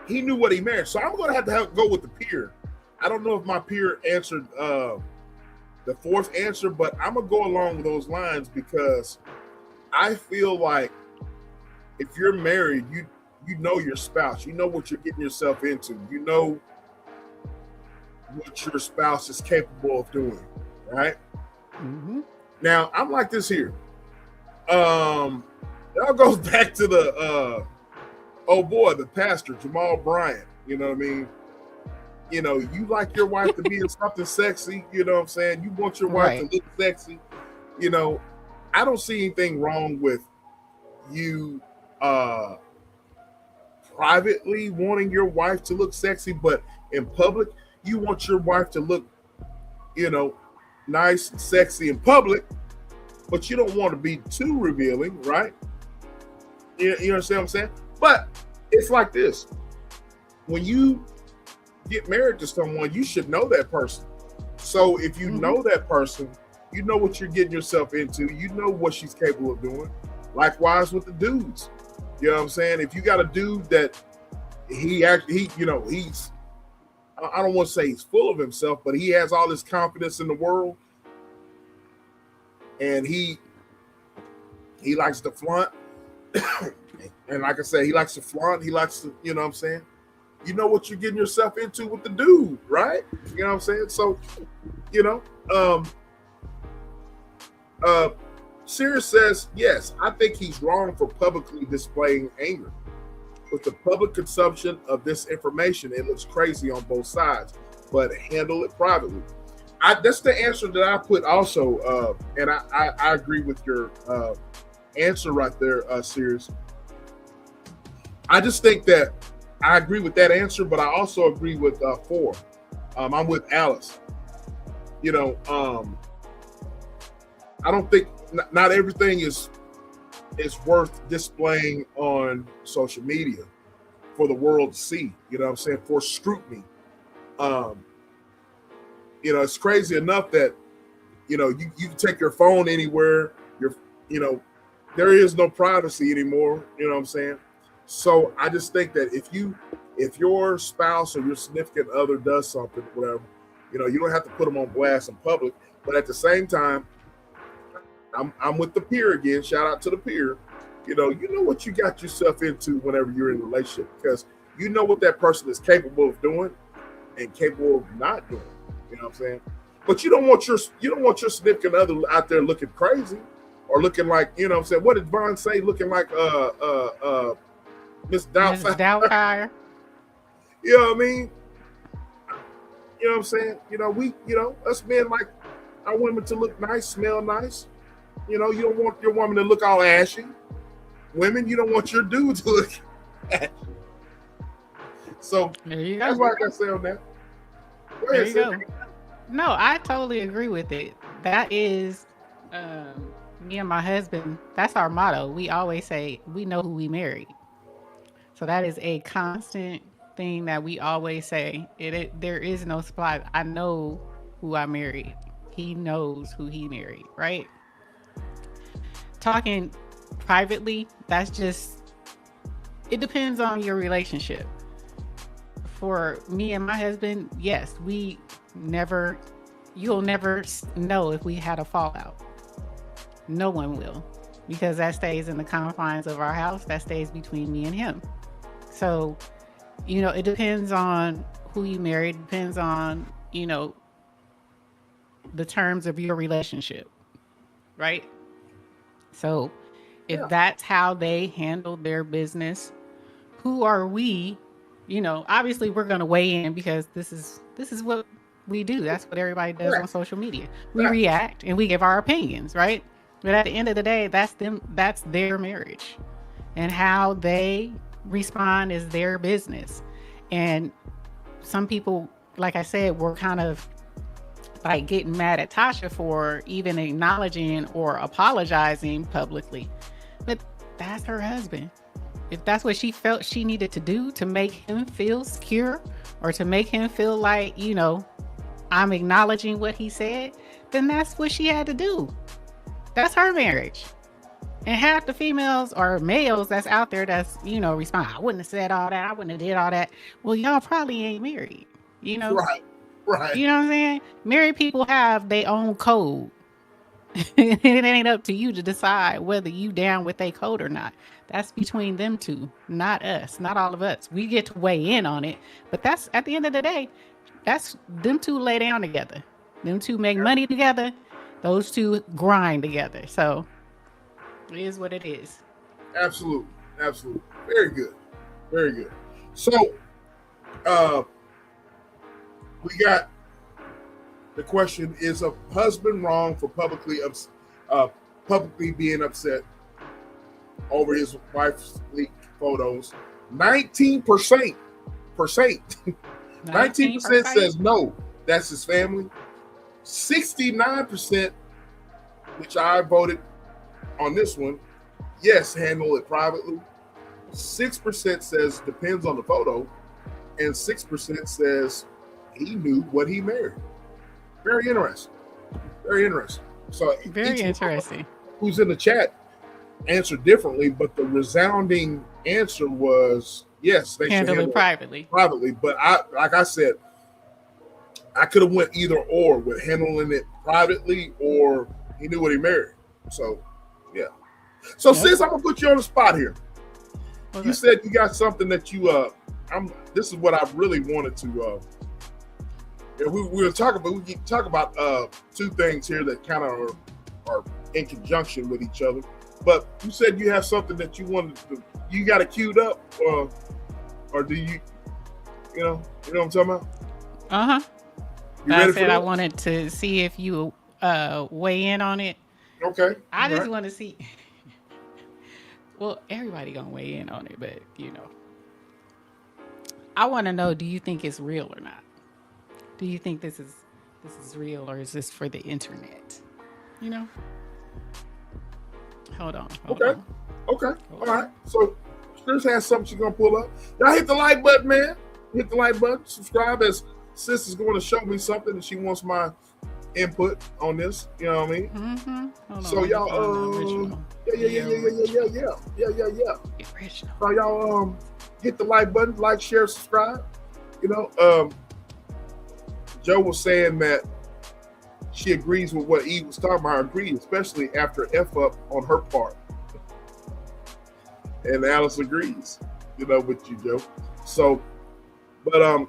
he knew what he married. So I'm going to have to go with the peer. I don't know if my peer answered the fourth answer, but I'm going to go along with those lines because I feel like if you're married, you know your spouse. You know what you're getting yourself into. You know what your spouse is capable of doing, right? Mm-hmm. Now, I'm like this here. That goes back to the the pastor, Jamal Bryant. You know what I mean? You like your wife to be in something sexy, you know what I'm saying? You want your wife to look sexy. I don't see anything wrong with you privately wanting your wife to look sexy, but in public, you want your wife to look, nice and sexy in public, but you don't want to be too revealing, right? You understand what I'm saying? But it's like this. When you get married to someone, you should know that person. So if you know that person, you know what you're getting yourself into. You know what she's capable of doing. Likewise with the dudes. You know what I'm saying? If you got a dude that he's, I don't want to say he's full of himself, but he has all this confidence in the world, and he likes to flaunt. And like I said, he likes to flaunt. He likes to, you know what I'm saying? You know what you're getting yourself into with the dude, right? You know what I'm saying? So, Sirius says, yes, I think he's wrong for publicly displaying anger. With the public consumption of this information, it looks crazy on both sides, but handle it privately. That's the answer that I put also, and I agree with your answer right there, Sirius. I just think that I agree with that answer, but I also agree with 4. I'm with Alice. I don't think not everything is worth displaying on social media for the world to see. You know what I'm saying? For scrutiny. It's crazy enough that you can take your phone anywhere. There is no privacy anymore. You know what I'm saying? So I just think that if your spouse or your significant other does something, whatever, you don't have to put them on blast in public. But at the same time, I'm with the peer again. Shout out to the peer. You know what you got yourself into whenever you're in a relationship, because you know what that person is capable of doing and capable of not doing. You know what I'm saying? But you don't want your significant other out there looking crazy or looking like, you know what I'm saying? What did Vaughn say? Looking like Miss Doubtfire. You know what I mean? You know what I'm saying? Us men like our women to look nice, smell nice. You don't want your woman to look all ashy. Women, you don't want your dude to look ashy. So that's what I got to say on that. There you go. No, I totally agree with it. That is me and my husband. That's our motto. We always say we know who we married. So that is a constant thing that we always say. There is no surprise. I know who I married. He knows who he married, right? Talking privately, that's just, it depends on your relationship. for me and my husband, yes, you'll never know if we had a fallout. No one will, because that stays in the confines of our house. That stays between me and him. So, it depends on who you marry. It depends on, the terms of your relationship, right? So if that's how they handle their business, who are we? Obviously we're going to weigh in because this is what we do. That's what everybody does on social media. We react and we give our opinions, right? But at the end of the day, that's their marriage, and how they respond is their business. And some people, like I said, were kind of like getting mad at Tasha for even acknowledging or apologizing publicly. But that's her husband. If that's what she felt she needed to do to make him feel secure, or to make him feel like, I'm acknowledging what he said, then that's what she had to do. That's her marriage. And half the females or males that's out there that's, respond, I wouldn't have said all that. I wouldn't have did all that. Well, y'all probably ain't married, Right. You know what I'm saying? Married people have their own code. It ain't up to you to decide whether you down with their code or not. That's between them two, not us, not all of us. We get to weigh in on it, but that's, at the end of the day, that's them two lay down together. Them two make money together. Those two grind together. So it is what it is. Absolutely. Very good. So we got the question: is a husband wrong for publicly being upset over his wife's leaked photos? 19% says no, that's his family. 69%, which I voted on this one, yes, handle it privately. 6% says depends on the photo, and 6% says he knew what he married. Very interesting. So very interesting. Who's in the chat answered differently, but the resounding answer was yes, they handle should handle it privately. But like I said, I could have went either or with handling it privately, or he knew what he married. So yeah. So sis, I'm gonna put you on the spot here. You said you got something that you this is what I really wanted to we were talking about. We can talk about two things here that kind of are in conjunction with each other. But you said you have something that you wanted to. You got it queued up, or do you? You know what I'm talking about? I said I wanted to see if you weigh in on it. Okay. I just want to see. Well, everybody gonna weigh in on it, but I want to know: do you think it's real or not? Do you think this is real, or is this for the internet? Hold on. Okay. All right. So Chris has something she's gonna pull up. Y'all hit the like button, man. Hit the like button. Subscribe, as sis is going to show me something, and she wants my input on this. You know what I mean? Mm-hmm. So y'all, yeah. So y'all, hit the like button, like, share, subscribe. Joe was saying that she agrees with what Eve was talking about. I agree, especially after F up on her part. And Alice agrees, with you, Joe. So, but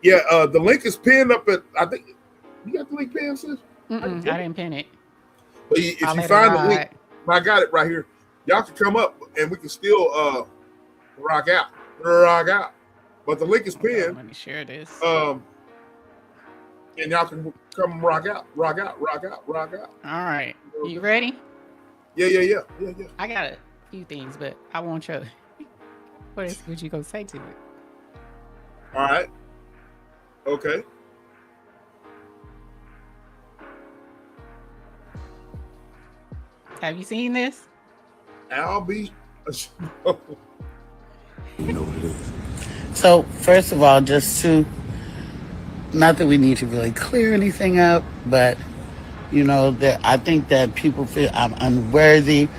the link is pinned up at, I think, you got the link pinned, sis? I didn't pin it. But if you find the link, I got it right here. Y'all can come up and we can still rock out. But the link is pinned. Let me share this. And y'all can come rock out. All right. You ready? Yeah. I got a few things, but I want your. What you gonna say to it? All right. Okay. Have you seen this? I'll be. So, first of all, not that we need to really clear anything up, but, that I think that people feel I'm unworthy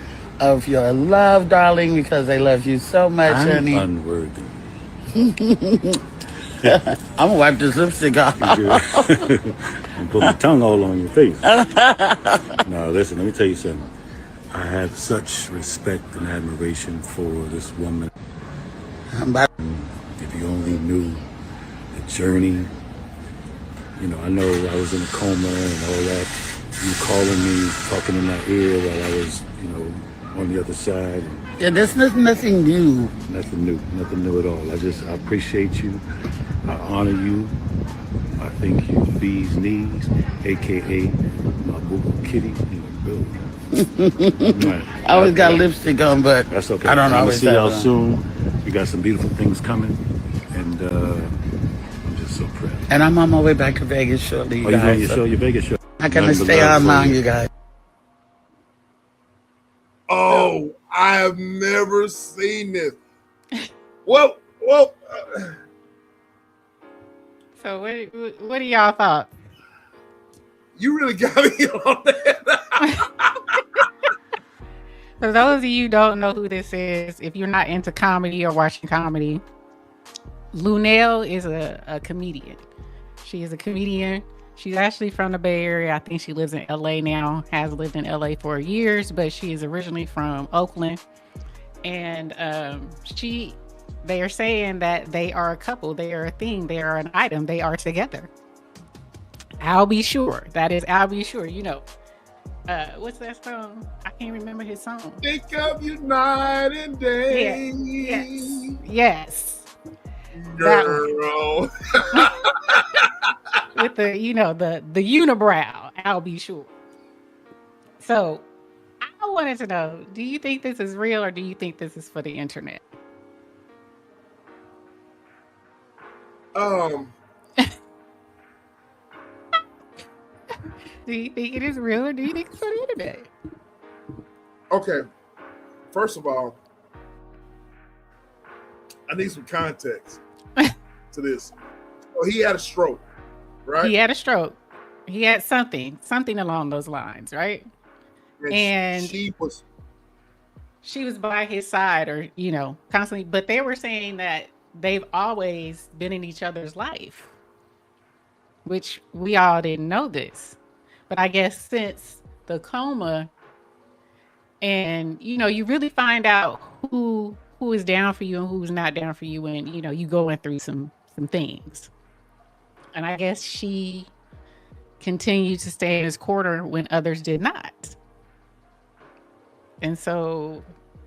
of your love, darling, because they love you so much, honey. Unworthy. I'm gonna wipe this lipstick off. And put my tongue all on your face. No, listen, let me tell you something. I have such respect and admiration for this woman. If you only knew the journey, you know, I know I was in a coma and all that. You calling me, talking in my ear while I was, you know, on the other side. Yeah, there's nothing new. Nothing new at all. I appreciate you. I honor you. I think you bees knees, aka my boo kitty in the building. I always got lipstick on, but that's okay. I don't know. I'll see y'all soon. We got some beautiful things coming, and I'm just so proud. And I'm on my way back to Vegas shortly. You doing your Vegas show? I can stay on long, you guys. Oh, I have never seen this. Well. So what do y'all thought? You really got me on that. For those of you who don't know who this is, if you're not into comedy or watching comedy, Lunel is a comedian. She is a comedian. She's actually from the Bay Area. I think she lives in LA now, has lived in LA for years, but she is originally from Oakland. And they are saying that they are a couple, they are a thing, they are an item, they are together. I'll Be Sure. That is I'll Be Sure. You know, what's that song? I can't remember his song. Think of you night and day. Yes. Girl. With the, you know, the unibrow, I'll Be Sure. So I wanted to know, do you think this is real or do you think this is for the internet? Do you think it is real or do you think it's for the internet? Okay. First of all, I need some context to this. Well, he had a stroke, right? He had a stroke. He had something along those lines, right? And she was by his side, or, you know, constantly. But they were saying that they've always been in each other's life, which we all didn't know this. But I guess since the coma, and, you know, you really find out who is down for you and who's not down for you when, you know, you going through some things. And I guess she continued to stay in his corner when others did not. And so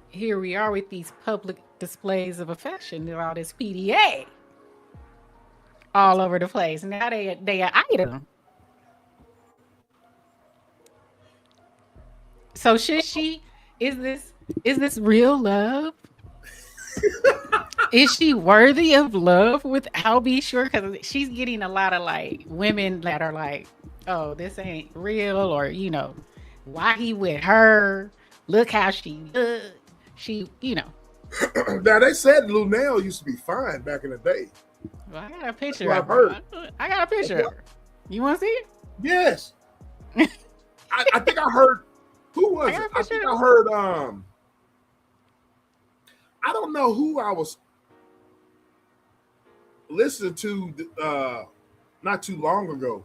here we are with these public displays of affection and all this PDA all over the place. Now they an item. So is this real love? Is she worthy of love with I'll Be Sure? Because she's getting a lot of like women that are like, oh, this ain't real, or, you know, why he with her? Look how she look. She, you know. Now they said Lunel used to be fine back in the day. Well, I got a picture of her. I got a picture of her. You want to see it? Yes. I think I heard. Who was it? I think I heard. I don't know who I was listening to not too long ago,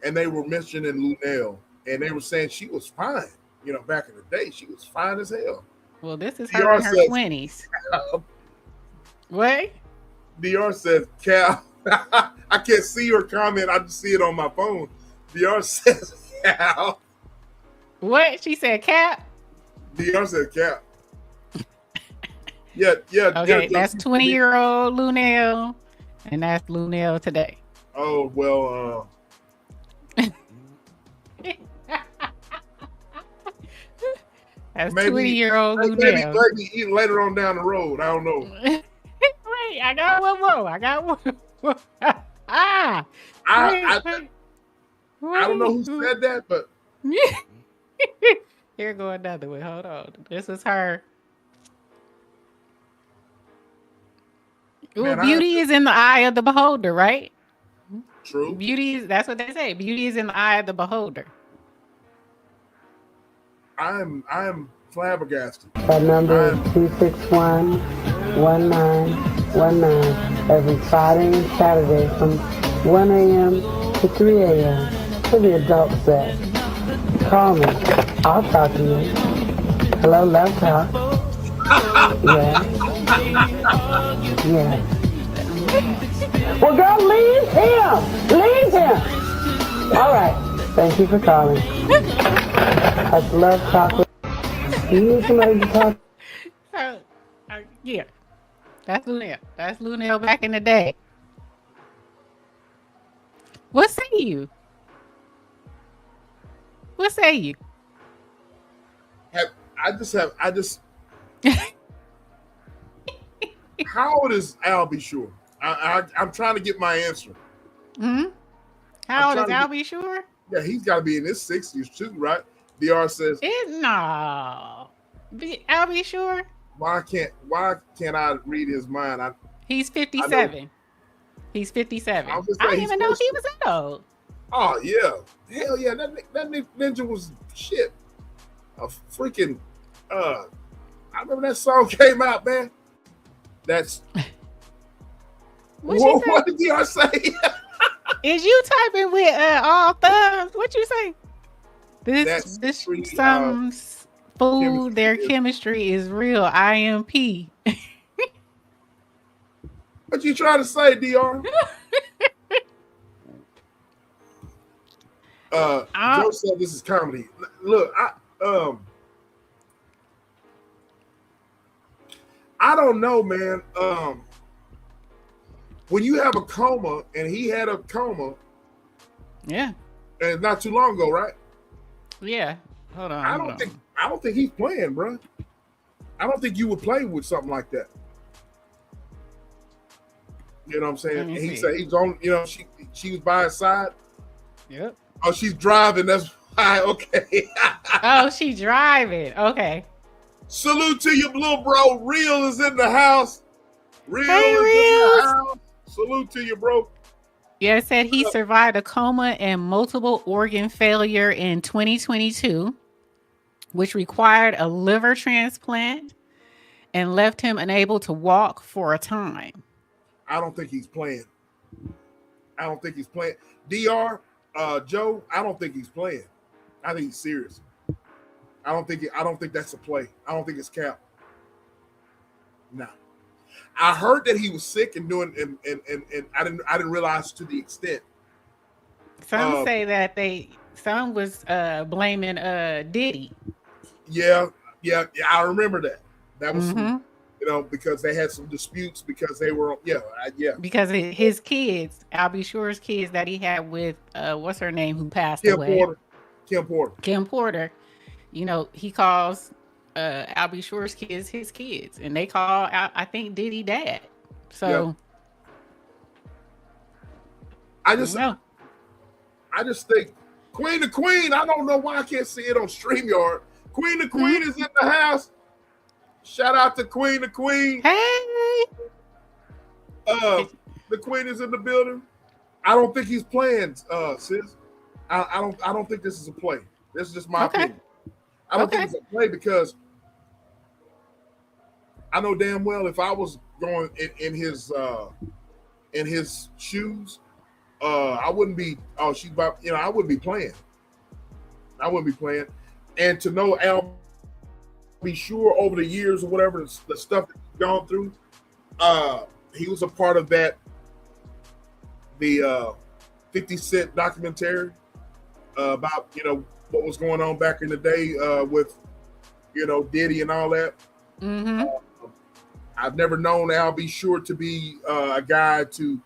and they were mentioning Lunel, and they were saying she was fine. You know, back in the day, she was fine as hell. Well, this is her in her 20s. What? DR says, Cal. I can't see her comment. I just see it on my phone. DR says, Cal. What? She said, Cap? DR said, Cap. Yeah. Okay, that's 20-year-old Lunel, and that's Lunel today. Oh, well, that's 20-year-old Lunel. Maybe later on down the road. I don't know. Wait, I got one more. I don't know who said that, but here go another one. Hold on. This is her. Well, beauty is in the eye of the beholder, right? True. That's what they say. Beauty is in the eye of the beholder. I'm flabbergasted. That number is 261-19 every Friday and Saturday from 1 a.m. to 3 a.m. for the adult set. Call me. I'll talk to you. Hello, Love Talk. Yeah. Yeah. Well, girl, leave him. Leave him. All right. Thank you for calling. That's Love Talk. You need somebody to talk. So, yeah, that's Lunel. That's Lunel back in the day. What say you? What say you? I just. How old is Al B. Sure? I'm trying to get my answer. Hmm. How old is Al B. Sure? Yeah, he's got to be in his 60s too, right? DR says. No. Al B. Sure? Why can't I read his mind? He's 57. He's 57. I didn't even know he was that old. Oh yeah, hell yeah! That ninja was shit. A freaking. I remember that song came out, man. That's. What did DR say? Is you typing with all thumbs? What you say? This some fool. Their chemistry is real. IMP. What you trying to say, DR? Joe said this is comedy. Look, I don't know, man. When you have a coma, and he had a coma, yeah, and not too long ago, right? Yeah. Hold on. I don't think he's playing, bro. I don't think you would play with something like that. You know what I'm saying? And he said he's on. You know, she was by his side. Yep. Oh, she's driving. That's why. Okay. Oh, she's driving. Okay. Salute to you, little bro. Real is in the house. Real is in the house. Salute to you, bro. Yeah, it said he survived a coma and multiple organ failure in 2022, which required a liver transplant and left him unable to walk for a time. I don't think he's playing. DR, Joe, I don't think he's playing. I think he's serious. I don't think that's a play. I don't think it's cap. No. I heard that he was sick and doing and I didn't realize to the extent. Some say that some was blaming Diddy. Yeah, I remember that. That was some, because they had some disputes because they were because his kids, Al B. Sure's kids that he had with what's her name who passed away, Kim Porter. You know, he calls Al B. Sure's kids his kids, and they call I think Diddy dad. So I just think Queen the Queen. I don't know why I can't see it on StreamYard. Queen the Queen is in the house. Shout out to Queen the Queen. Hey. The Queen is in the building. I don't think he's playing, sis. I don't think this is a play. This is just my opinion. I don't think it's a play because I know damn well if I was going in his shoes, I wouldn't be. Oh, she's about. I wouldn't be playing. And to know Al B. Sure over the years or whatever the stuff that he's gone through, he was a part of that. The 50 Cent documentary about what was going on back in the day with Diddy and all that. Mm-hmm. I've never known Al B. Sure to be a guy to.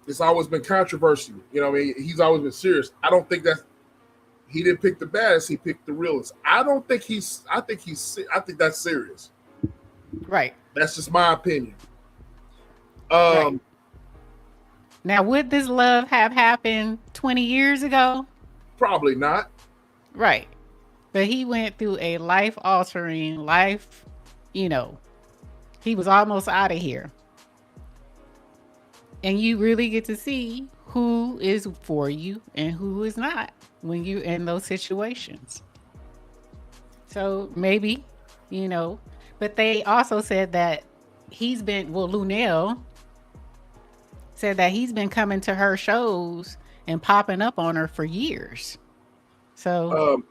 It's always been controversial. He's always been serious. I don't think he didn't pick the baddest. He picked the realest. I think that's serious. Right. That's just my opinion. Right. Now, would this love have happened 20 years ago? Probably not. Right. But he went through a life-altering life, he was almost out of here. And you really get to see who is for you and who is not when you're in those situations. So maybe, But they also said that Lunel said that he's been coming to her shows and popping up on her for years. So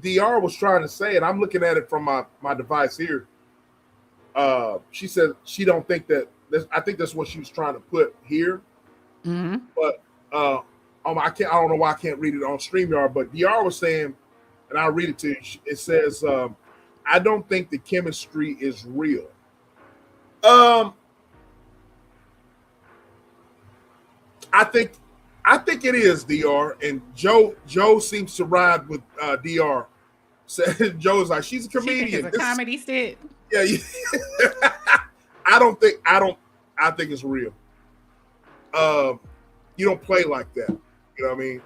DR was trying to say, and I'm looking at it from my device here. She said she don't think that. I think that's what she was trying to put here. Mm-hmm. But I don't know why I can't read it on StreamYard. But DR was saying, and I'll read it to you. It says, "I don't think the chemistry is real." I think it is, DR, and Joe seems to ride with DR. So Joe's like, she's a comedian. It's a comedy stick. Yeah. I think it's real. You don't play like that. You know what I mean?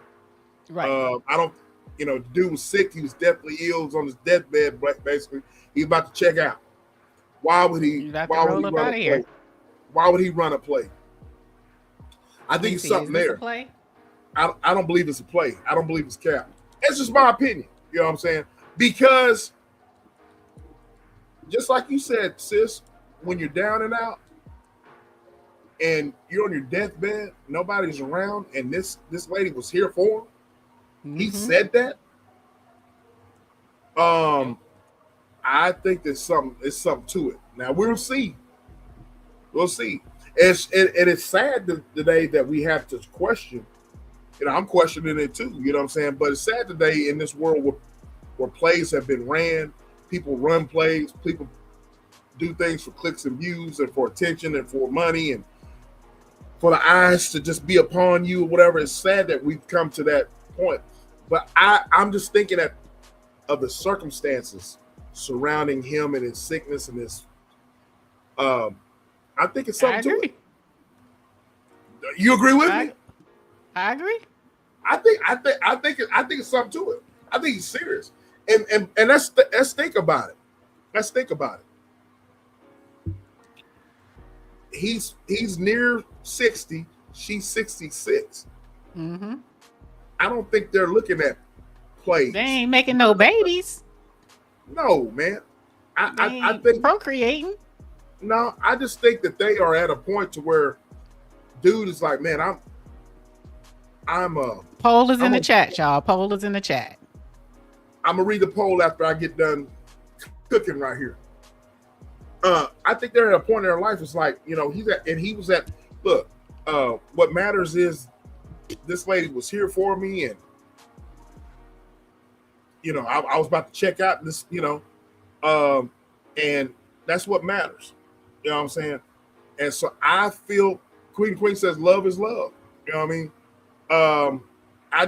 Right. I don't. The dude was sick. He was deathly ill. He was on his deathbed. Basically, he's about to check out. Why would he? Why would he run a play? Why would he run a play? I think it's something there. Play? I don't believe it's a play. I don't believe it's cap. It's just my opinion. You know what I'm saying? Because just like you said, sis, when you're down and out and you're on your deathbed, nobody's around, and this lady was here for him. Mm-hmm. He said that. I think there's something to it. Now we'll see. We'll see. It's sad today that we have to question. I'm questioning it too. You know what I'm saying? But it's sad today in this world where plays have been ran. People run plays. People do things for clicks and views and for attention and for money and for the eyes to just be upon you or whatever. It's sad that we've come to that point. But I'm just thinking of the circumstances surrounding him and his sickness and his. I think it's something to it. You agree with me? I agree. I think it's something to it. I think he's serious. And let's think about it. Let's think about it. He's near 60. She's 66. Mm-hmm. I don't think they're looking at plays. They ain't making no babies. No, man. I think procreating. No, I just think that they are at a point to where dude is like, man, I'm poll is in the chat, y'all. Poll is in the chat. I'm gonna read the poll after I get done cooking right here. I think they're at a point in their life. It's like, he was at. Look, what matters is this lady was here for me, and I was about to check out this, and that's what matters. You know what I'm saying? And so I feel Queen says love is love. You know what I mean? I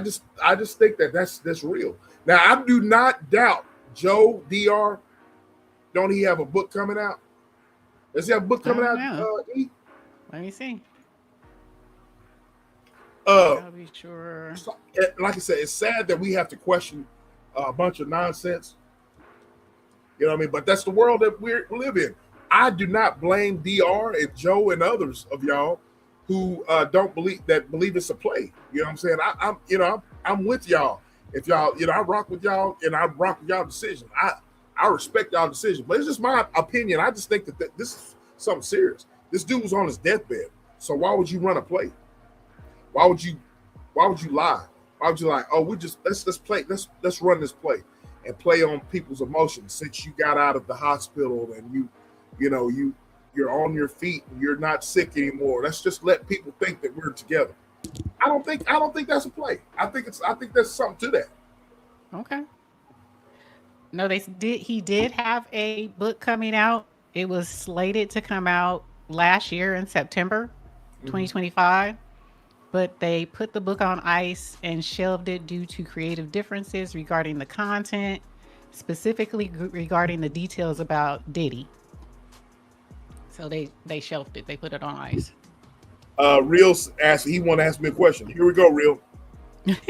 just think that's real. Now I do not doubt Joe DR. Don't he have a book coming out? Does he have a book coming out? Let me see. I'll be sure. So, like I said, it's sad that we have to question a bunch of nonsense. You know what I mean? But that's the world that we live in. I do not blame DR and Joe and others of y'all who don't believe it's a play. You know what I'm saying? I'm with y'all. If y'all, I rock with y'all and I rock with y'all decision. I respect y'all decision, but it's just my opinion. I just think that this is something serious. This dude was on his deathbed, so why would you run a play? Why would you lie? Why would you like, oh, let's run this play and play on people's emotions since you got out of the hospital and you're on your feet and you're not sick anymore. Let's just let people think that we're together. I don't think that's a play. I think there's something to that. Okay. No, he did have a book coming out. It was slated to come out last year in September 2025. But they put the book on ice and shelved it due to creative differences regarding the content, specifically regarding the details about Diddy. So they shelved it. They put it on ice. Real asked, he want to ask me a question. Here we go, Real.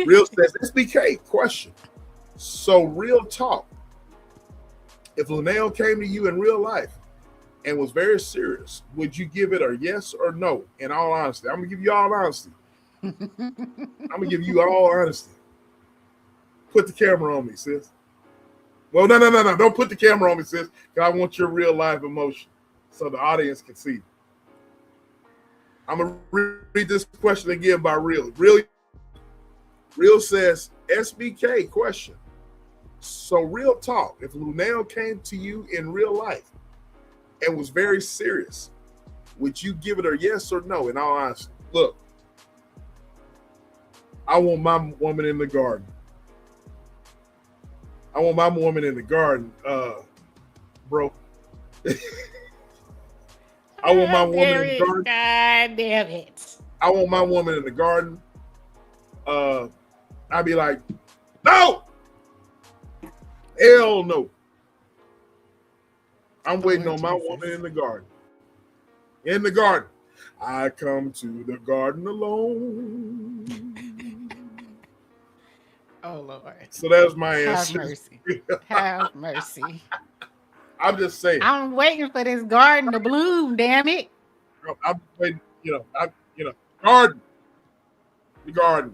Real says, SBK, question. So real talk. If Linnell came to you in real life and was very serious, would you give it a yes or no? In all honesty, I'm going to give you all honesty. I'm going to give you all honesty. Put the camera on me, sis. Well, no. Don't put the camera on me, sis. Because I want your real life emotion so the audience can see. I'm going to read this question again by Real. Real says, SBK question. So real talk, if Luenell came to you in real life and was very serious, would you give it a yes or no? In all honesty, look, I want my woman in the garden. I want my woman in the garden, bro. I want my woman in the garden. God damn it. I want my woman in the garden. I'd be like, no! Hell no. I'm waiting on my woman in the garden. In the garden. I come to the garden alone. Oh, Lord. So that's my answer. Have mercy. Have mercy. I'm just saying. I'm waiting for this garden to bloom, damn it. I'm waiting, garden. The garden.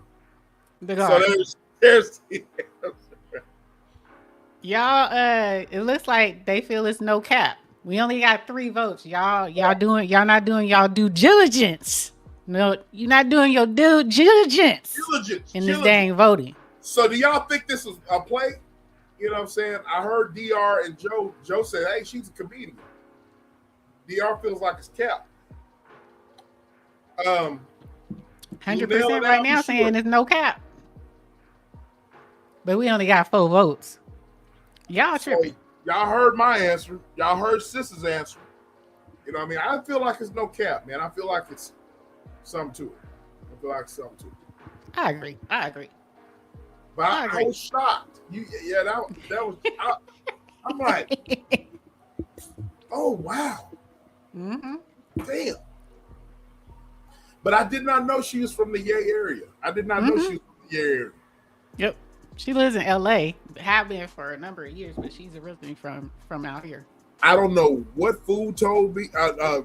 The garden. So there's y'all, it looks like they feel it's no cap. We only got 3 votes. Y'all not doing y'all due diligence. No, you're not doing your due diligence in this dang voting. So do y'all think this is a play? You know what I'm saying? I heard DR and Joe said, hey, she's a comedian. DR feels like it's cap. 100% right now saying it's no cap. But we only got 4 votes. Y'all tripping. So y'all heard my answer. Y'all heard Sis's answer. You know what I mean? I feel like it's no cap, man. I feel like it's something to it. I feel like it's something to it. I agree. But I was shocked. That was. I'm like, oh wow, damn. But I did not know she was from the Yay area. I did not know she was from the Yay area. Yep, she lives in LA. Have been for a number of years, but she's originally from out here. I don't know what food told me. I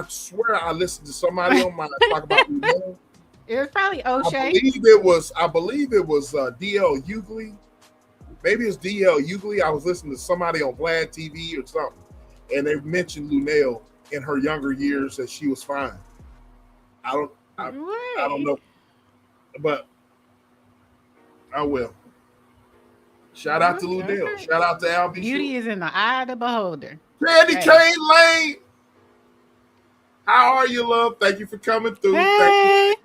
swear I listened to somebody on my talk about. It was probably O'Shea. I believe it was DL Hughley. Maybe it's DL Hughley. I was listening to somebody on Vlad TV or something, and they mentioned Luenell in her younger years that she was fine. I don't know, but I will. Shout out to Luenell. Shout out to Albie. Beauty is in the eye of the beholder. Candy Cane Lane. How are you, love? Thank you for coming through. Hey.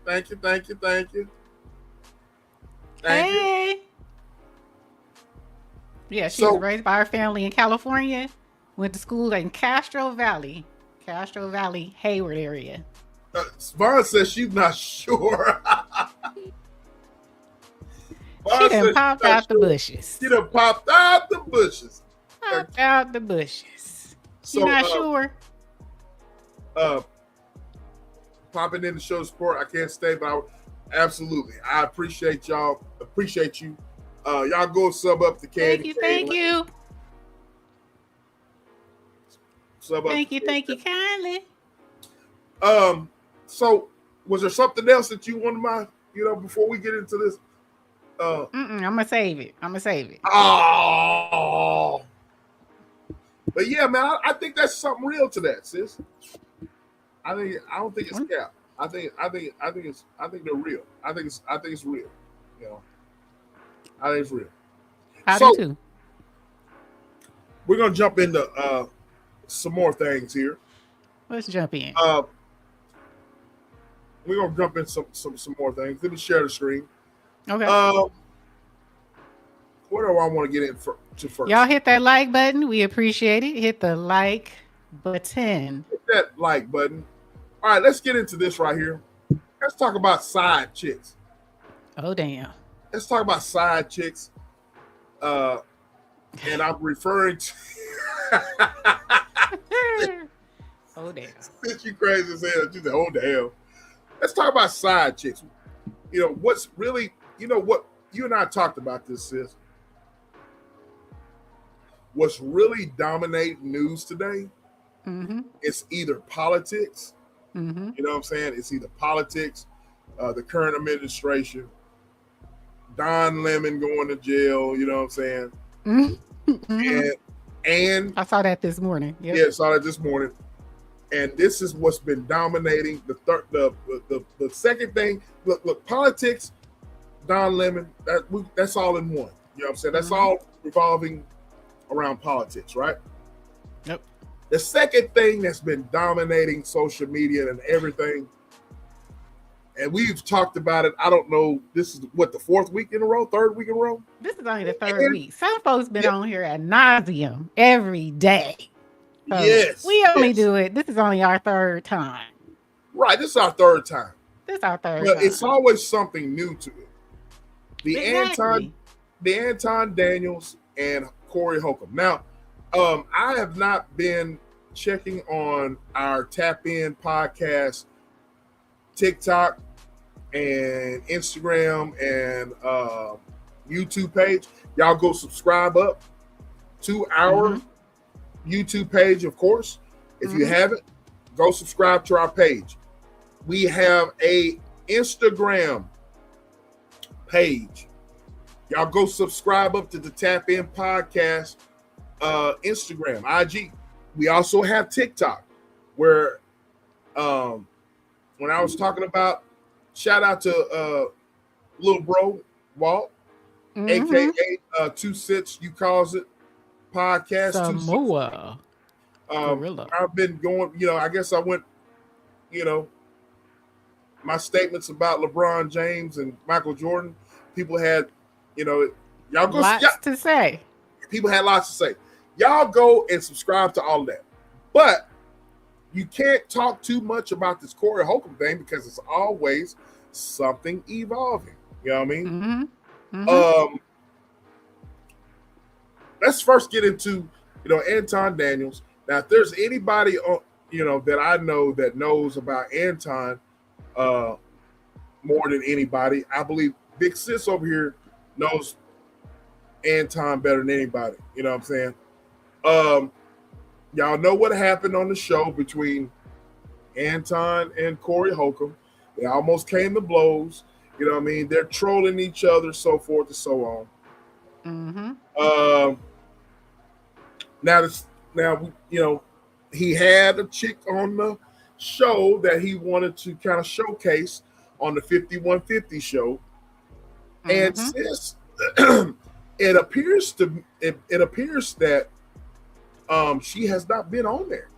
Thank you. Hey. Yeah, she was raised by her family in California. Went to school in Castro Valley, Hayward area. Vaughn says she's not sure. She done popped out the bushes. She done popped out the bushes. Popped out the bushes. She's not sure. Popping in the show support. I can't stay, but absolutely. I appreciate y'all. Appreciate you. Y'all go sub up to Candy. Thank you. Sub up. Thank you kindly. So was there something else that you wanted before we get into this? I'm gonna save it. Oh, but yeah, man, I think that's something real to that, sis. I don't think it's cap. I think they're real. I think it's real. You know, I think it's real. I do too. We're gonna jump into some more things here. Let's jump in. We're gonna jump in some more things. Let me share the screen. Okay. What do I want to get in to first? Y'all hit that like button. We appreciate it. Hit the like button. Hit that like button. All right, let's get into this right here. Let's talk about side chicks. Oh, damn. Let's talk about side chicks. And I'm referring to... Oh, damn. You crazy as hell. You said, oh, damn. Let's talk about side chicks. You know, what's really... You know what? You and I talked about this, sis. What's really dominating news today is either politics. You know what I'm saying? It's either politics, the current administration, Don Lemon going to jail, you know what I'm saying? Mm-hmm. And I saw that this morning. Yep. Yeah, saw that this morning. And this is what's been dominating the second thing. Look, politics, Don Lemon, that's all in one. You know what I'm saying? That's all revolving around politics, right? Yep. The second thing that's been dominating social media and everything, and we've talked about it, I don't know, this is what, the third week in a row? This is only the third week. Some folks been on here ad nauseum every day. So yes. We only do it. This is only our third time. Right. This is our third time. But it's always something new to it. Exactly. The Anton Daniels and Corey Holcomb. Now, I have not been checking on our Tap In podcast, TikTok, and Instagram and YouTube page. Y'all go subscribe up to our YouTube page, of course. If you haven't, go subscribe to our page. We have a Instagram page. Y'all go subscribe up to the Tap In podcast Instagram, IG. We also have TikTok, where when I was talking about, shout out to little bro Walt, aka 2 Sits You Calls It podcast. Samoa. I've been going, I guess I went, my statements about LeBron James and Michael Jordan, people had, y'all go lots to say. People had lots to say. Y'all go and subscribe to all of that. But you can't talk too much about this Corey Holcomb thing because it's always something evolving. You know what I mean? Let's first get into, Anton Daniels. Now, if there's anybody, that I know that knows about Anton more than anybody, I believe Big Sis over here knows Anton better than anybody. You know what I'm saying? Y'all know what happened on the show between Anton and Corey Holcomb. They almost came to blows. You know what I mean? They're trolling each other, so forth and so on. Now, he had a chick on the show that he wanted to kind of showcase on the 5150 show. And since it appears that she has not been on there,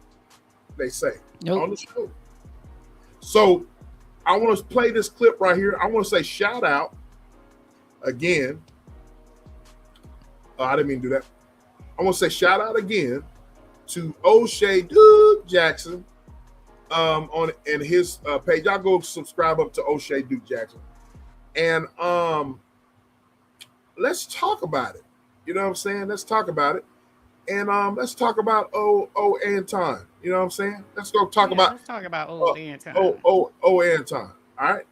they say, on the show. So I want to play this clip right here. I want to say shout out again. I didn't mean to do that. I want to say shout out again to O'Shea Duke Jackson on his page. Y'all go subscribe up to O'Shea Duke Jackson. And let's talk about it. You know what I'm saying? Let's talk about it. And let's talk about Anton. You know what I'm saying? Let's talk about Anton. Anton. All right.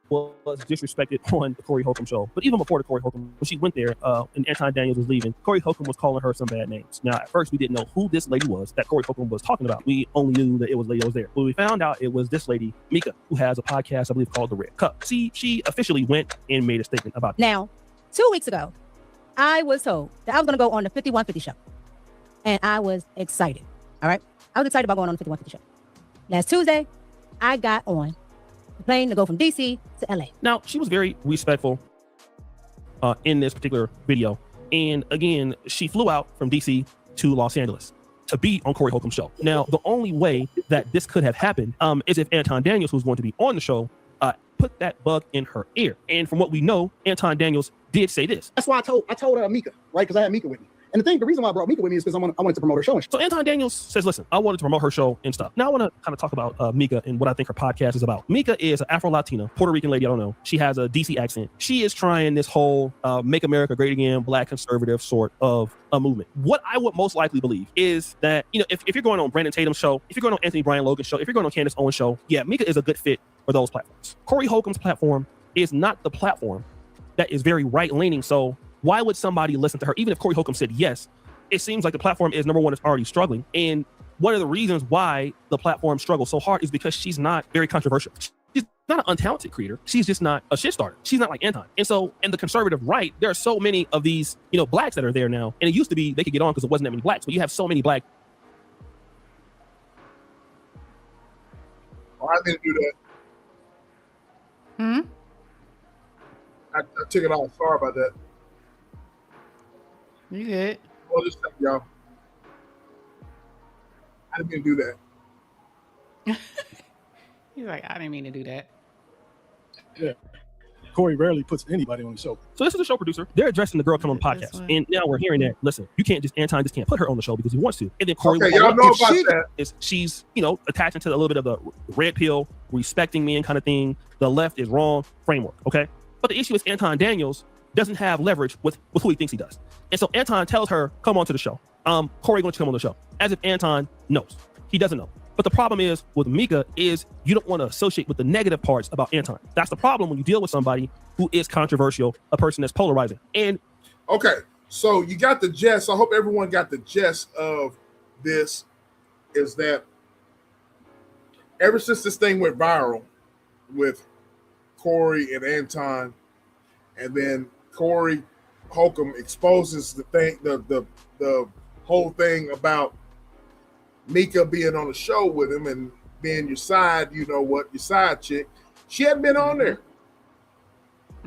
Was disrespected on the Corey Holcomb show. But even before the Corey Holcomb, when she went there and Anton Daniels was leaving, Corey Holcomb was calling her some bad names. Now, at first, we didn't know who this lady was that Corey Holcomb was talking about. We only knew that it was lady that was there. But we found out it was this lady, Mika, who has a podcast, I believe, called The Red Cup. See, she officially went and made a statement about it. Now, 2 weeks ago, I was told that I was going to go on the 5150 show. And I was excited. All right? I was excited about going on the 5150 show. Last Tuesday, I got on the plane to go from DC to LA. Now, she was very respectful in this particular video. And again, she flew out from DC to Los Angeles to be on Corey Holcomb's show. Now, the only way that this could have happened is if Anton Daniels, who's going to be on the show, put that bug in her ear. And from what we know, Anton Daniels did say this. That's why I told Mika, right? Because I had Mika with me. And the reason why I brought Mika with me is because I wanted to promote her show. So Anton Daniels says, listen, I wanted to promote her show and stuff. Now I want to kind of talk about Mika and what I think her podcast is about. Mika is an Afro-Latina, Puerto Rican lady, I don't know. She has a DC accent. She is trying this whole Make America Great Again, Black conservative sort of a movement. What I would most likely believe is that, if you're going on Brandon Tatum's show, if you're going on Anthony Brian Logan's show, if you're going on Candace Owens' show, yeah, Mika is a good fit for those platforms. Corey Holcomb's platform is not the platform that is very right-leaning. So why would somebody listen to her? Even if Corey Holcomb said yes, it seems like the platform is, number one, it's already struggling. And one of the reasons why the platform struggles so hard is because she's not very controversial. She's not an untalented creator. She's just not a shit starter. She's not like Anton. And so in the conservative right, there are so many of these, blacks that are there now. And it used to be they could get on because there wasn't that many blacks, but you have so many black. Oh, I didn't do that. I took it off. Sorry about that. You good? Well, just thank y'all. I didn't mean to do that. He's like, I didn't mean to do that. Yeah. Corey rarely puts anybody on the show. So this is a show producer. They're addressing the girl coming on the podcast. And now we're hearing that, listen, Anton just can't put her on the show because he wants to. And then Corey, y'all know about that. She's, attaching to a little bit of the red pill, respecting men kind of thing. The left is wrong framework, okay? But the issue is Anton Daniels doesn't have leverage with who he thinks he does. And so Anton tells her, come on to the show. Corey going to come on the show. As if Anton knows. He doesn't know. But the problem is with Mika is you don't want to associate with the negative parts about Anton. That's the problem when you deal with somebody who is controversial, a person that's polarizing. And okay, so you got the gist. I hope everyone got the gist of this. Is that ever since this thing went viral with Corey and Anton, and then Corey Holcomb exposes the thing, the whole thing about Mika being on the show with him and being your side, your side chick. She hadn't been on there.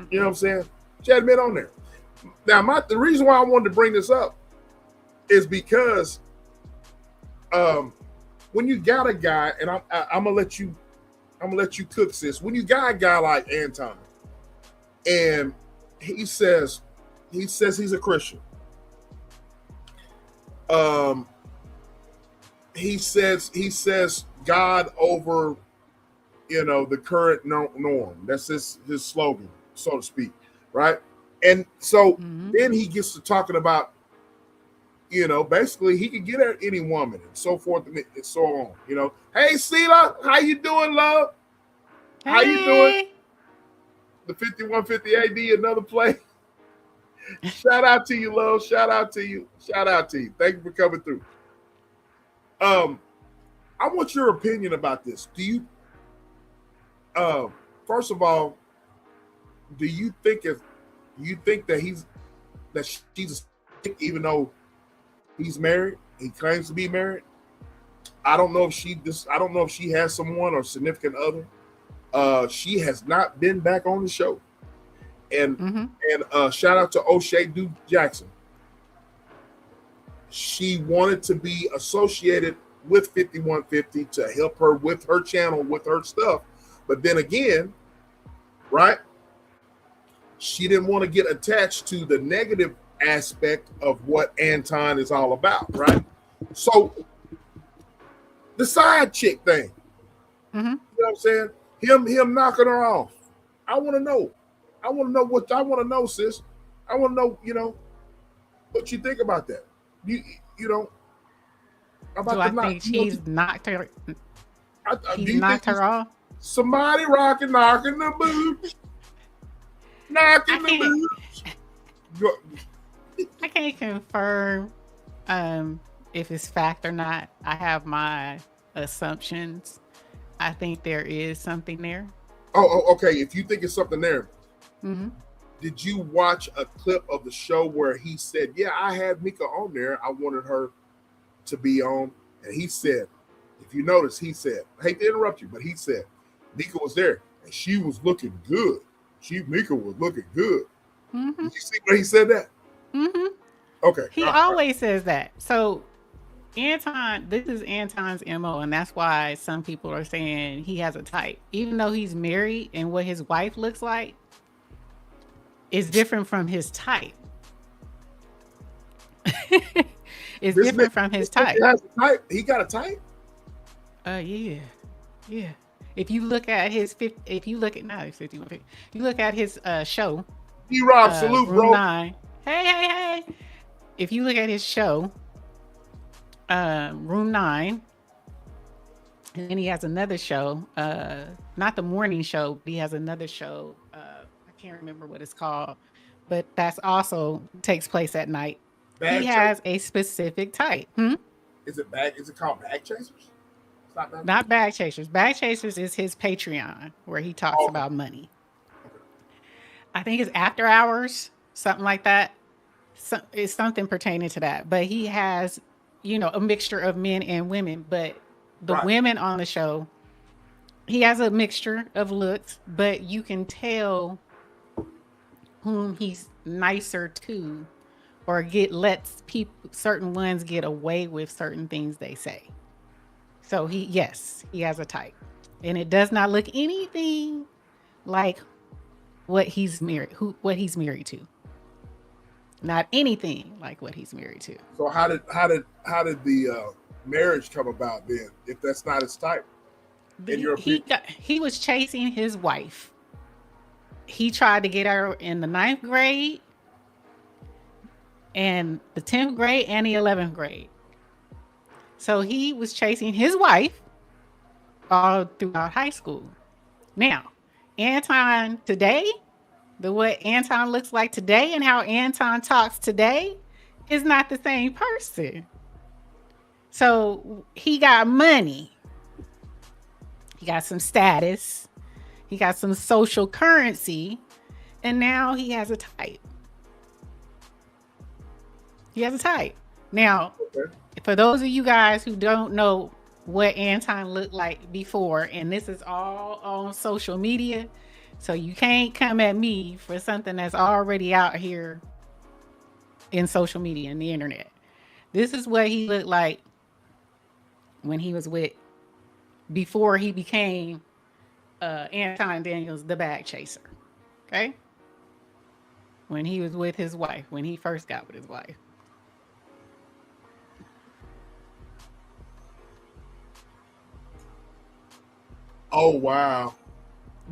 You know what I'm saying? She hadn't been on there. Now, the reason why I wanted to bring this up is because when you got a guy, and I'm gonna let you cook, sis. When you got a guy like Anton, and he says he's a Christian. He says God over, the current norm. That's his slogan, so to speak, right? And so then he gets to talking about, basically he could get at any woman and so forth and so on. Hey, Sela, how you doing, love? Hey. How you doing? The 5150 AD, another play. Shout out to you, love. Shout out to you. Shout out to you. Thank you for coming through. I want your opinion about this. Do you, first of all, do you think that she's even though he's married, he claims to be married? I don't know if she has someone or significant other. She has not been back on the show. And shout out to O'Shea Duke Jackson. She wanted to be associated with 5150 to help her with her channel, with her stuff. But then again, right, she didn't want to get attached to the negative aspect of what Anton is all about, right? So the side chick thing, you know what I'm saying? Him knocking her off. I want to know. I want to know, sis. I want to know, what you think about that. About do I think she's knocked her? He's knocked her off. Somebody knocking the boots, knocking the boots. I can't confirm if it's fact or not. I have my assumptions. I think there is something there. Oh, okay. If you think it's something there, did you watch a clip of the show where he said, "Yeah, I had Mika on there. I wanted her to be on," and he said, if you notice, he said, I hate to interrupt you, but he said Mika was there and she was looking good. Mika was looking good. Did you see where he said that? Okay. He always says that. So Anton, this is Anton's MO, and that's why some people are saying he has a type. Even though he's married and what his wife looks like is different from his type. It's different from his type. He got a type? Yeah. If you look at his 5150, you look at his show. D-Rob, salute, Room bro. 9. Hey. If you look at his show, Room 9, and then he has another show, not the morning show, but he has another show. I can't remember what it's called, but that's also takes place at night. He has a specific type. Is it called Bag Chasers? Not Bag Chasers. Bag Chasers is his Patreon where he talks about money. I think it's After Hours, something like that. It's something pertaining to that. But he has, a mixture of men and women. But the women on the show, he has a mixture of looks, but you can tell whom he's nicer to, or lets certain ones get away with certain things they say. So he has a type, and it does not look anything like what he's married to. Not anything like what he's married to. So how did the marriage come about then? If that's not his type, he was chasing his wife. He tried to get her in the 9th grade, and the 10th grade, and the 11th grade. So he was chasing his wife all throughout high school. Now, Anton today, what Anton looks like today and how Anton talks today is not the same person. So he got money. He got some status. He got some social currency. And now he has a type. He has a type. Now, for those of you guys who don't know what Anton looked like before, and this is all on social media, so you can't come at me for something that's already out here in social media and the internet. This is what he looked like when he was before he became Anton Daniels, the bag chaser. Okay? When he was with his wife, when he first got with his wife. Oh, wow.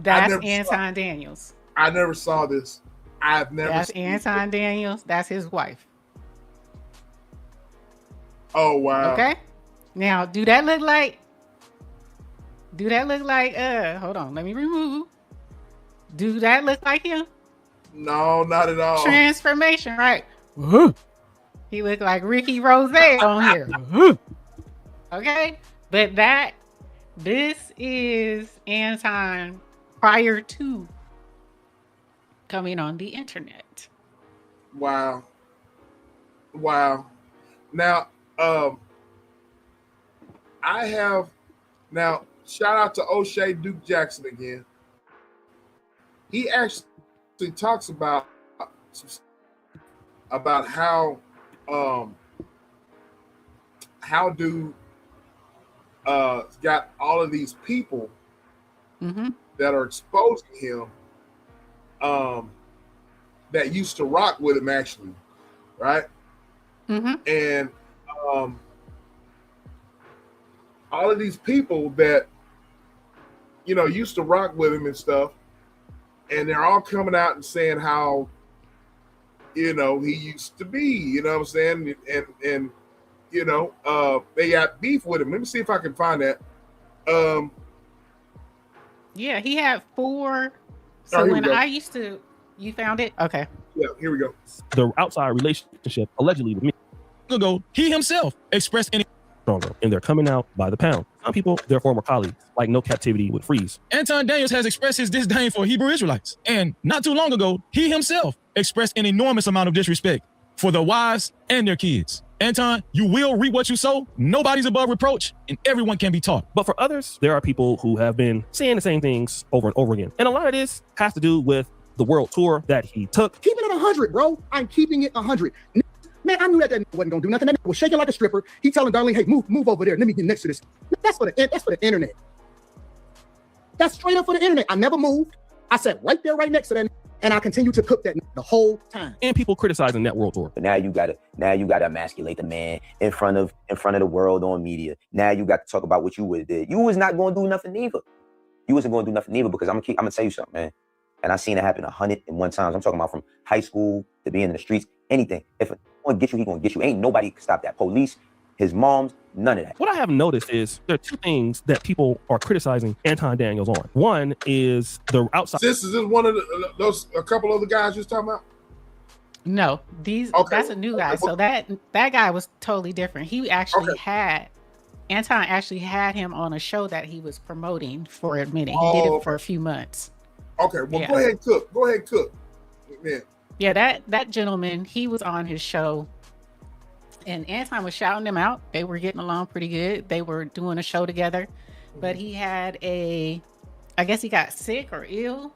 That's Anton Daniels. I never saw this. That's Anton Daniels. That's his wife. Oh, wow. Okay. Now, do that look like, hold on, let me remove. Do that look like him? No, not at all. Transformation, right? He looked like Ricky Rose on here. Okay. But this is Anton prior to coming on the internet. Wow. Now, shout out to O'Shea Duke Jackson again. He actually talks about how dude got all of these people that are exposing him that used to rock with him actually, right? And all of these people that used to rock with him and stuff, and they're all coming out and saying how he used to be, you know what I'm saying, and they got beef with him. Let me see if I can find that. Yeah, he had 4. So you found it? Okay. Yeah, here we go. The outside relationship allegedly with me ago, he himself expressed any stronger, and they're coming out by the pound. Some people, their former colleagues, like no captivity would freeze. Anton Daniels has expressed his disdain for Hebrew Israelites, and not too long ago, he himself expressed an enormous amount of disrespect for their wives and their kids. Anton, you will reap what you sow. Nobody's above reproach, and everyone can be taught. But for others, there are people who have been saying the same things over and over again. And a lot of this has to do with the world tour that he took. Keep it at 100, bro. I'm keeping it 100. Man, I knew that wasn't gonna do nothing. That was shaking like a stripper. He telling Darlene, "Hey, move over there. Let me get next to this." That's for the internet. That's straight up for the internet. I never moved. I sat right there, right next to that, and I continued to cook that the whole time. And people criticizing that world tour. But now you gotta emasculate the man in front of the world on media. Now you got to talk about what you would have did. You was not gonna do nothing either. You wasn't gonna do nothing either because I'm gonna tell you something, man. And I seen it happen 101 times. I'm talking about from high school to being in the streets, anything. If he's gonna get you, he gonna get you. Ain't nobody can stop that. Police, his moms, none of that. What I have noticed is there are 2 things that people are criticizing Anton Daniels on. One is the outside. Is this one of a couple of the guys you're talking about? No, that's a new guy. So that guy was totally different. He actually had Anton actually had him on a show that he was promoting for a minute. He did it for a few months. Okay, well, go ahead and cook. Go ahead and cook. Yeah. Yeah, that gentleman, he was on his show, and Anton was shouting them out. They were getting along pretty good. They were doing a show together, but he had I guess he got sick or ill,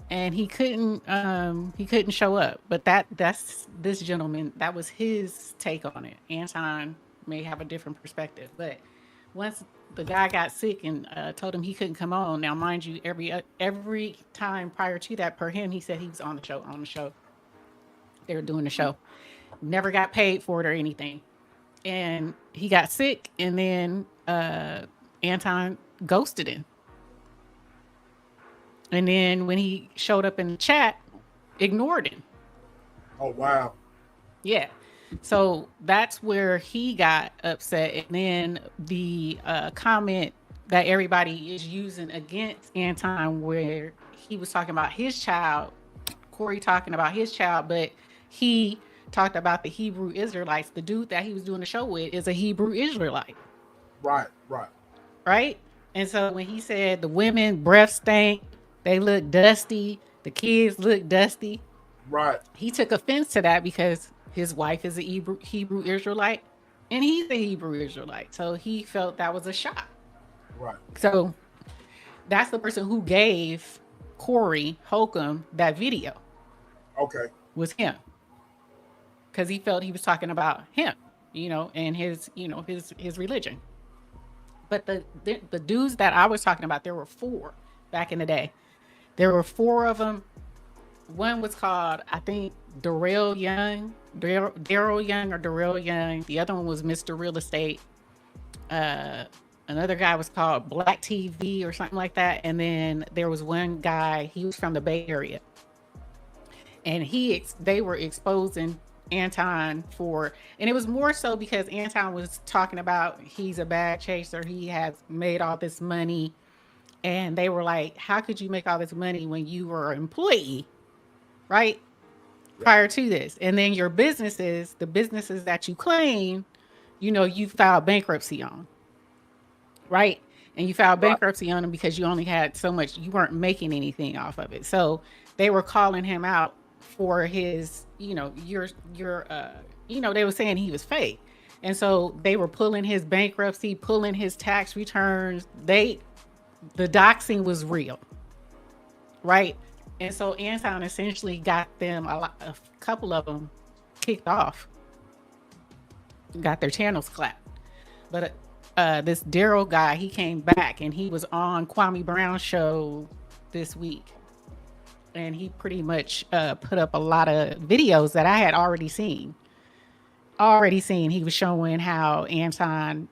and he couldn't show up. But that's this gentleman. That was his take on it. Anton may have a different perspective, but once the guy got sick and told him he couldn't come on. Now, mind you, every time prior to that, per him, he said he was on the show. They were doing the show. Never got paid for it or anything. And he got sick, and then Anton ghosted him. And then when he showed up in the chat, ignored him. Oh, wow. Yeah. So that's where he got upset. And then the comment that everybody is using against Anton, where he was talking about his child, Corey talking about his child, but he talked about the Hebrew Israelites. The dude that he was doing the show with is a Hebrew Israelite. Right. And so when he said the women breath stank, they look dusty, the kids look dusty. Right. He took offense to that because his wife is a Hebrew Israelite and he's a Hebrew Israelite. So he felt that was a shot. Right. So that's the person who gave Corey Holcomb that video. Okay. Was him. Because he felt he was talking about him, and his religion. But the dudes that I was talking about, there were 4 back in the day. There were 4 of them. One was called, I think, Darrell Young. The other one was Mr. Real Estate. Another guy was called Black TV or something like that. And then there was one guy, he was from the Bay Area. And they were exposing Anton and it was more so because Anton was talking about he's a bag chaser. He has made all this money. And they were like, how could you make all this money when you were an employee? Right? Prior to this. And then your businesses, the businesses that you claim, you filed bankruptcy on. Right? And you filed bankruptcy on them because you only had so much, you weren't making anything off of it. So they were calling him out for his, they were saying he was fake. And so they were pulling his bankruptcy, pulling his tax returns. The doxing was real. Right? And so Anton essentially got them, a couple of them kicked off, got their channels clapped. But this Daryl guy, he came back and he was on Kwame Brown's show this week. And he pretty much put up a lot of videos that I had already seen. He was showing how Anton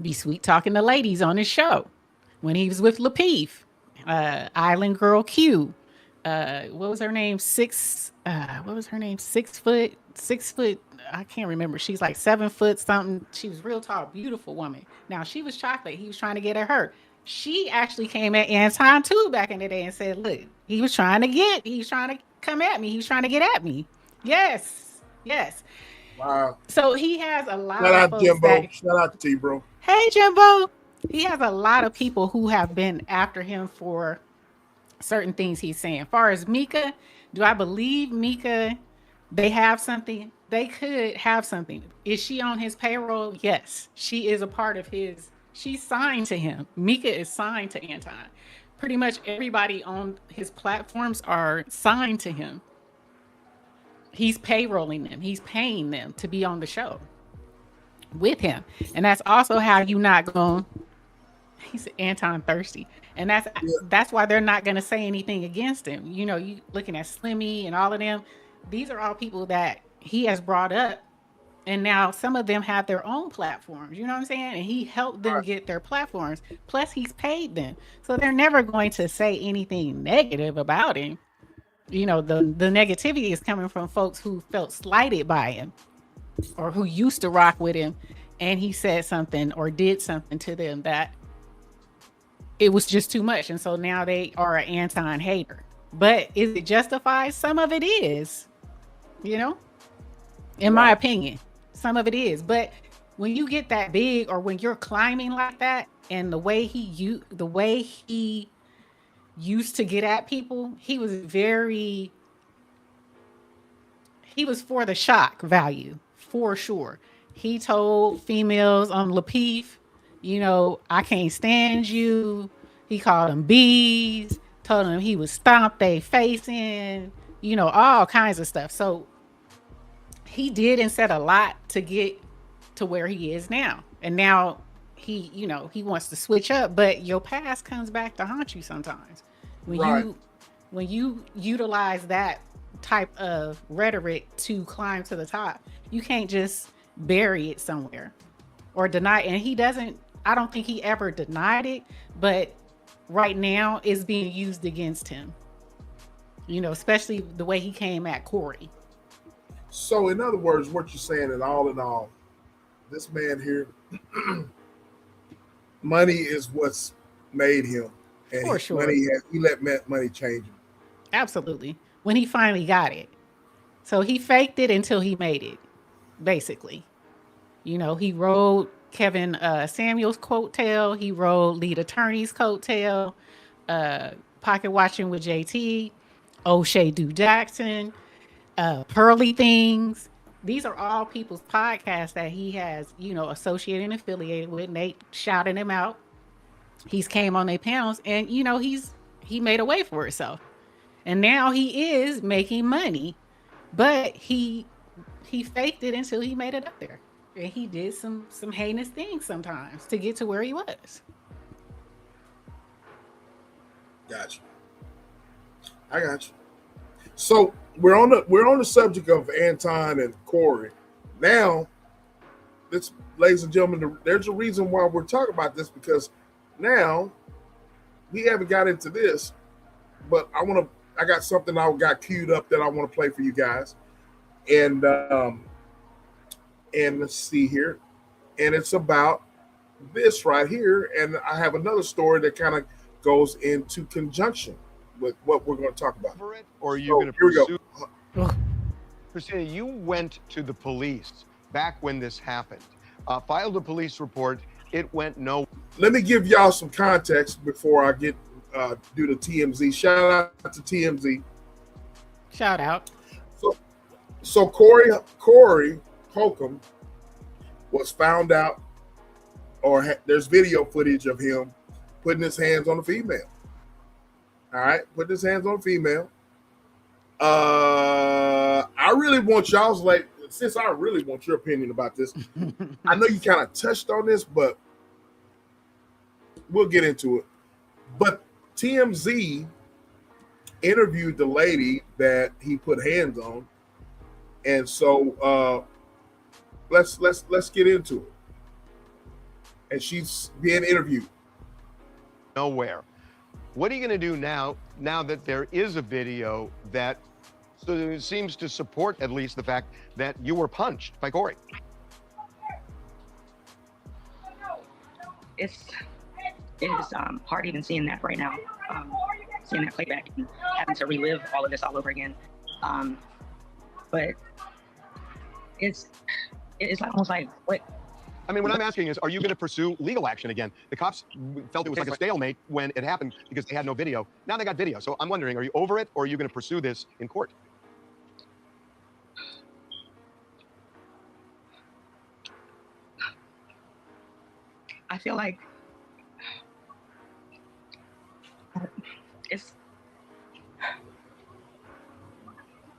be sweet talking to ladies on his show. When he was with Lapeef, Island Girl Q, what was her name? 6 foot, I can't remember. She's like 7 foot something. She was real tall, beautiful woman. Now she was chocolate. He was trying to get at her. She actually came at Anton too back in the day and said, look, he was trying to come at me. He was trying to get at me. Yes. Wow. So he has a lot Shout of out folks Jimbo. Shout out to T, bro. Hey, Jimbo. He has a lot of people who have been after him for certain things he's saying. As far as Mika, do I believe Mika, they have something? They could have something. Is she on his payroll? Yes. She is a part of his. She's signed to him. Mika is signed to Anton. Pretty much everybody on his platforms are signed to him. He's payrolling them. He's paying them to be on the show with him. And that's also how you not going. He's Anton thirsty. And that's why they're not going to say anything against him. You looking at Slimmy and all of them. These are all people that he has brought up. And now some of them have their own platforms. You know what I'm saying? And he helped them get their platforms. Plus, he's paid them. So they're never going to say anything negative about him. The negativity is coming from folks who felt slighted by him or who used to rock with him. And he said something or did something to them that it was just too much. And so now they are an Anton hater. But is it justified? Some of it is, in my opinion. Some of it is, but when you get that big, or when you're climbing like that, and the way he used to get at people, he was for the shock value, for sure. He told females on Lapeef, I can't stand you. He called them bees, told them he would stomp their face in, all kinds of stuff. So he did and said a lot to get to where he is now. And now he wants to switch up, but your past comes back to haunt you sometimes. When you utilize that type of rhetoric to climb to the top, you can't just bury it somewhere or deny it. And I don't think he ever denied it, but right now it's being used against him, especially the way he came at Corey. So in other words, what you're saying is, all in all, this man here, money is what's made him. And for sure. He let money change him. Absolutely. When he finally got it. So he faked it until he made it, basically. He rode Kevin Samuels' coattail. He rode lead attorney's coattail, pocket watching with JT, O'Shea Do Jackson, Pearly Things. These are all people's podcasts that he has, associated and affiliated with. And they shouting him out. He's came on their panels, and he made a way for himself. And now he is making money, but he faked it until he made it up there. And he did some heinous things sometimes to get to where he was. Gotcha. I got you. So we're on the subject of Anton and Corey. Now, ladies and gentlemen, there's a reason why we're talking about this, because now we haven't got into this, but I got something I got queued up that I want to play for you guys. And let's see here. And it's about this right here. And I have another story that kind of goes into conjunction with what we're going to talk about. Or are you going to pursue? Christina, you went to the police back when this happened, filed a police report. It went nowhere. Let me give y'all some context before I get do the TMZ. Shout out to TMZ. Shout out. So Corey Holcomb was found out, or there's video footage of him putting his hands on a female. All right, putting his hands on a female. I really want y'all's since I really want your opinion about this. I know you kind of touched on this, but we'll get into it. But TMZ interviewed the lady that he put hands on, and so let's get into it. And she's being interviewed. Nowhere. What are you going to do now that there is a video that seems to support at least the fact that you were punched by Corey? It is hard even seeing that right now, seeing that playback and having to relive all of this all over again. But it's almost like what. I mean, what I'm asking is, are you going to pursue legal action again? The cops felt it was like a stalemate when it happened because they had no video. Now they got video. So I'm wondering, are you over it, or are you going to pursue this in court? I feel like it's.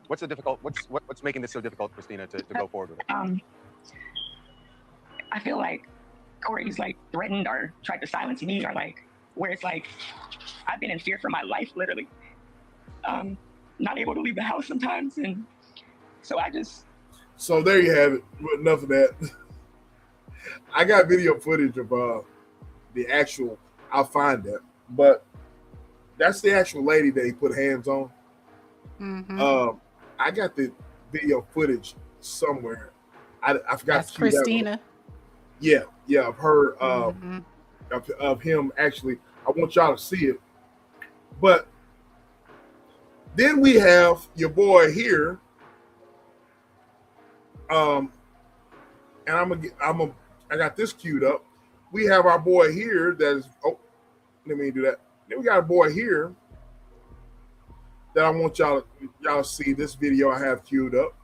What's making this so difficult, Christina, to go forward with it? I feel like Corey's threatened or tried to silence me, or where it's I've been in fear for my life, literally. Not able to leave the house sometimes, and so I just. So there you have it. But enough of that. I got video footage of the actual. I'll find that, but that's the actual lady that he put hands on. Mm-hmm. I got the video footage somewhere. I forgot. That's Christina. Yeah, of her, of him actually. I want y'all to see it. But then we have your boy here, and I'm gonna I got this queued up. We have our boy here that is, oh, let me do that. Then we got a boy here that I want y'all to see. This video I have queued up.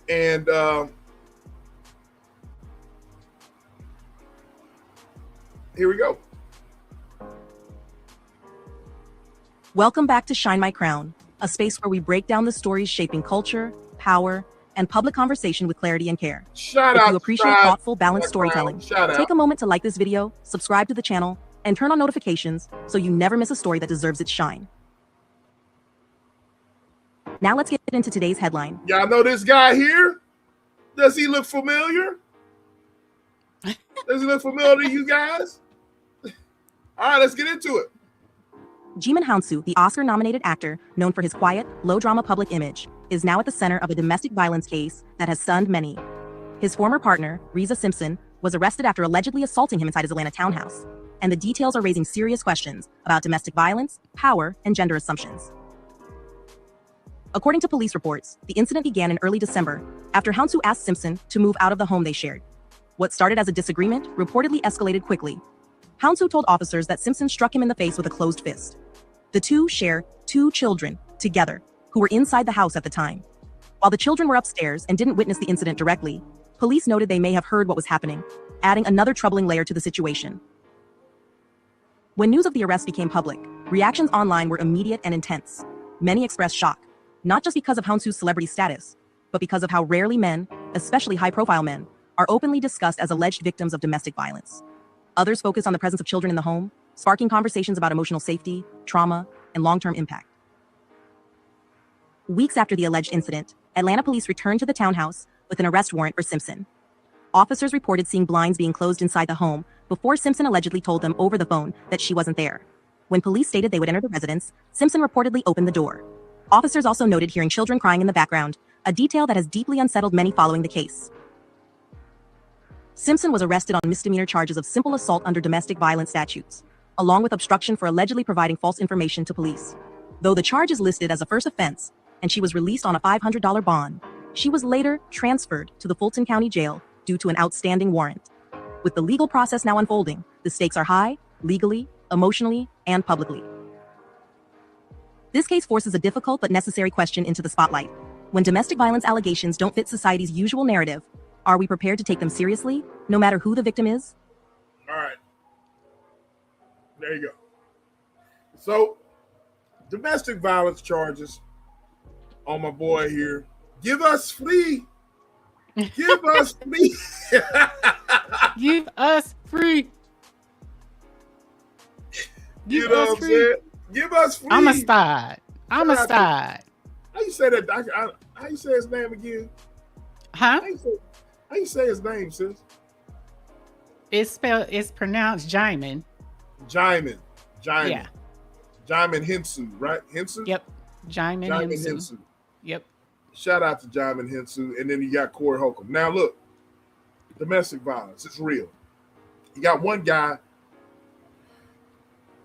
And here we go. Welcome back to Shine My Crown, a space where we break down the stories shaping culture, power, and public conversation with clarity and care. If you appreciate thoughtful, balanced storytelling, take a moment to like this video, subscribe to the channel, and turn on notifications so you never miss a story that deserves its shine. Now let's get into today's headline. Y'all know this guy here? Does he look familiar? Does he look familiar to you guys? All right, let's get into it. Djimon Hounsou, the Oscar-nominated actor known for his quiet, low-drama public image, is now at the center of a domestic violence case that has stunned many. His former partner, Reza Simpson, was arrested after allegedly assaulting him inside his Atlanta townhouse, and the details are raising serious questions about domestic violence, power, and gender assumptions. According to police reports, the incident began in early December after Hounsou asked Simpson to move out of the home they shared. What started as a disagreement reportedly escalated quickly. Hounsou told officers that Simpson struck him in the face with a closed fist. The two share 2 children together who were inside the house at the time. While the children were upstairs and didn't witness the incident directly, police noted they may have heard what was happening, adding another troubling layer to the situation. When news of the arrest became public, reactions online were immediate and intense. Many expressed shock, not just because of Hounsou's celebrity status, but because of how rarely men, especially high-profile men, are openly discussed as alleged victims of domestic violence. Others focus on the presence of children in the home, sparking conversations about emotional safety, trauma, and long-term impact. Weeks after the alleged incident, Atlanta police returned to the townhouse with an arrest warrant for Simpson. Officers reported seeing blinds being closed inside the home before Simpson allegedly told them over the phone that she wasn't there. When police stated they would enter the residence, Simpson reportedly opened the door. Officers also noted hearing children crying in the background, a detail that has deeply unsettled many following the case. Simpson was arrested on misdemeanor charges of simple assault under domestic violence statutes, along with obstruction for allegedly providing false information to police. Though the charge is listed as a first offense, and she was released on a $500 bond, she was later transferred to the Fulton County Jail due to an outstanding warrant. With the legal process now unfolding, the stakes are high, legally, emotionally, and publicly. This case forces a difficult but necessary question into the spotlight. When domestic violence allegations don't fit society's usual narrative, are we prepared to take them seriously, no matter who the victim is? All right. There you go. So, domestic violence charges on my boy here. Give us free. Give us free. Give us free. You know what I'm saying? Give us free. I'm a stud. I'm a stud. How you say that? How you say his name again? Huh? How you say his name, sis? It's pronounced Djimon. Djimon. Yeah. Djimon Hounsou, right? Hounsou? Yep. Djimon Hounsou. Yep. Shout out to Djimon Hounsou. And then you got Corey Holcomb. Now look, domestic violence, it's real. You got one guy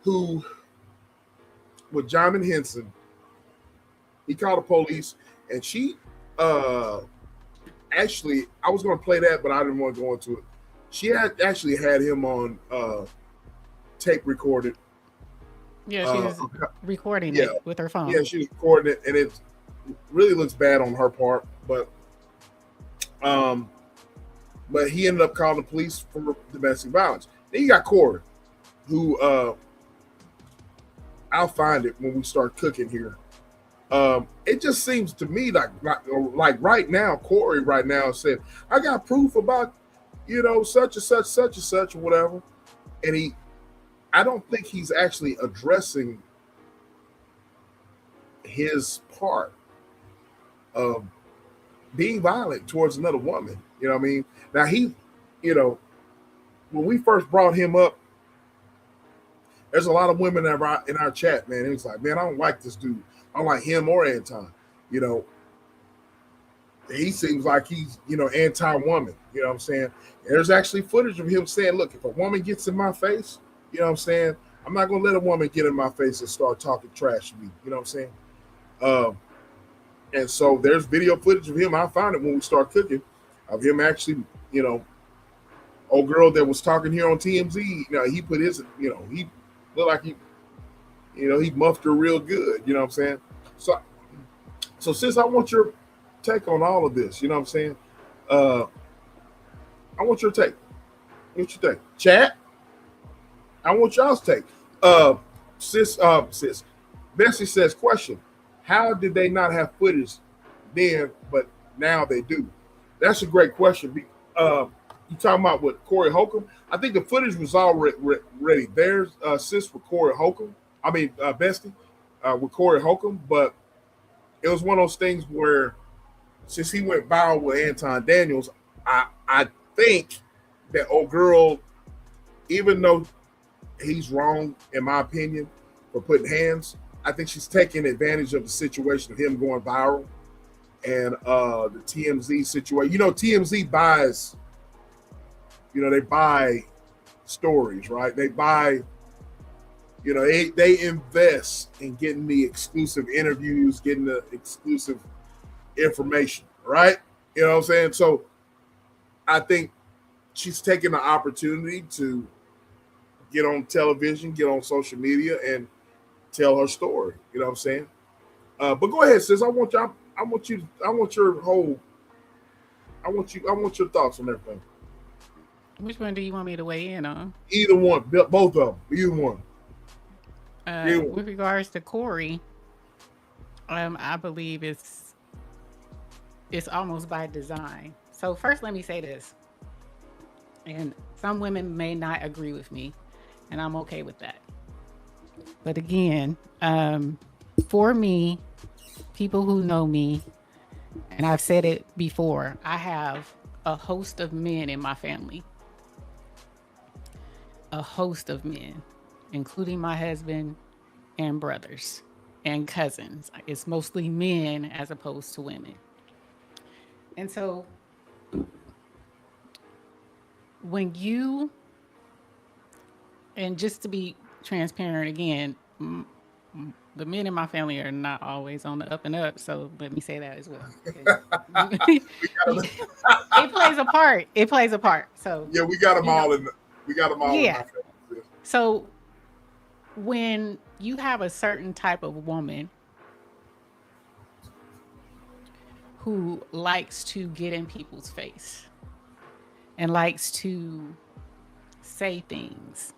who, with Djimon Hounsou, he called the police, and she actually, I was going to play that, but I didn't want to go into it. She had actually had him on tape recorded. Yeah, she was recording it with her phone. Yeah, she was recording it, and it really looks bad on her part. But he ended up calling the police for domestic violence. Then you got Corey, who I'll find it when we start cooking here. It just seems to me like right now, Corey right now said, I got proof about, such and such, or whatever. And I don't think he's actually addressing his part of being violent towards another woman. You know what I mean? Now when we first brought him up, there's a lot of women in our chat, man. It was like, man, I don't like this dude. I don't like him or Anton. He seems like he's, anti-woman. You know what I'm saying? There's actually footage of him saying, look, if a woman gets in my face, you know what I'm saying? I'm not going to let a woman get in my face and start talking trash to me. You know what I'm saying? And so there's video footage of him. I'll find it when we start cooking, of him actually you know, old girl that was talking here on TMZ, you know, he put his, you know, he looked like he, you know, he muffed her real good. You know what I'm saying? So sis, I want your take on all of this. You know what I'm saying? I want your take. What you think? Chat? I want y'all's take. Sis, Bessie says, question, how did they not have footage then, but now they do? That's a great question. You talking about what, Corey Holcomb? I think the footage was already there, sis, with Corey Holcomb. I mean, Bestie, with Corey Holcomb, but it was one of those things where since he went viral with Anton Daniels, I think that old girl, even though he's wrong, in my opinion, for putting hands, I think she's taking advantage of the situation of him going viral and the TMZ situation. You know, TMZ buys, you know, they buy stories, right? They buy, you know, they invest in getting the exclusive interviews, getting the exclusive information, right? You know what I'm saying? So I think she's taking the opportunity to get on television, get on social media, and tell her story. You know what I'm saying? But go ahead, sis. I want your thoughts on everything. Which one do you want me to weigh in on? Either one, both of them. Either one. With regards to Corey, I believe it's almost by design. So first, let me say this, and some women may not agree with me, and I'm okay with that. But again, for me, people who know me, and I've said it before, I have a host of men in my family. A host of men, including my husband and brothers and cousins. It's mostly men as opposed to women. And so when you, and just to be transparent again, the men in my family are not always on the up and up. So let me say that as well. It plays a part. It plays a part. So yeah, we got them all in. We got them all. Yeah. So when you have a certain type of woman who likes to get in people's face and likes to say things.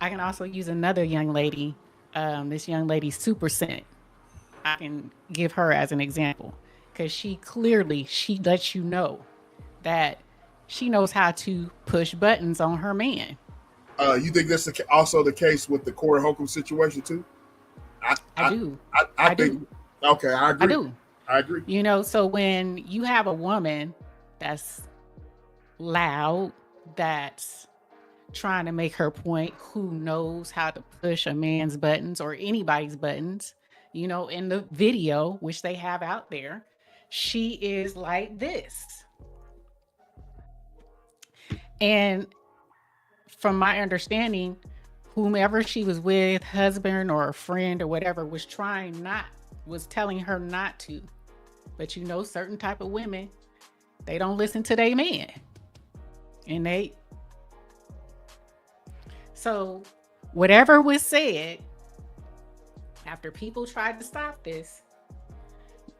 I can also use another young lady, this young lady, Super Scent. I can give her as an example because she lets you know that she knows how to push buttons on her man. You think that's also the case with the Corey Holcomb situation too? I do. I think. Do. Okay, I agree. I do. I agree. You know, so when you have a woman that's loud, that's trying to make her point, who knows how to push a man's buttons or anybody's buttons, you know, in the video, which they have out there, she is like this. And from my understanding, whomever she was with, husband or a friend or whatever, was telling her not to. But you know, certain type of women, they don't listen to their man. And so whatever was said, after people tried to stop this,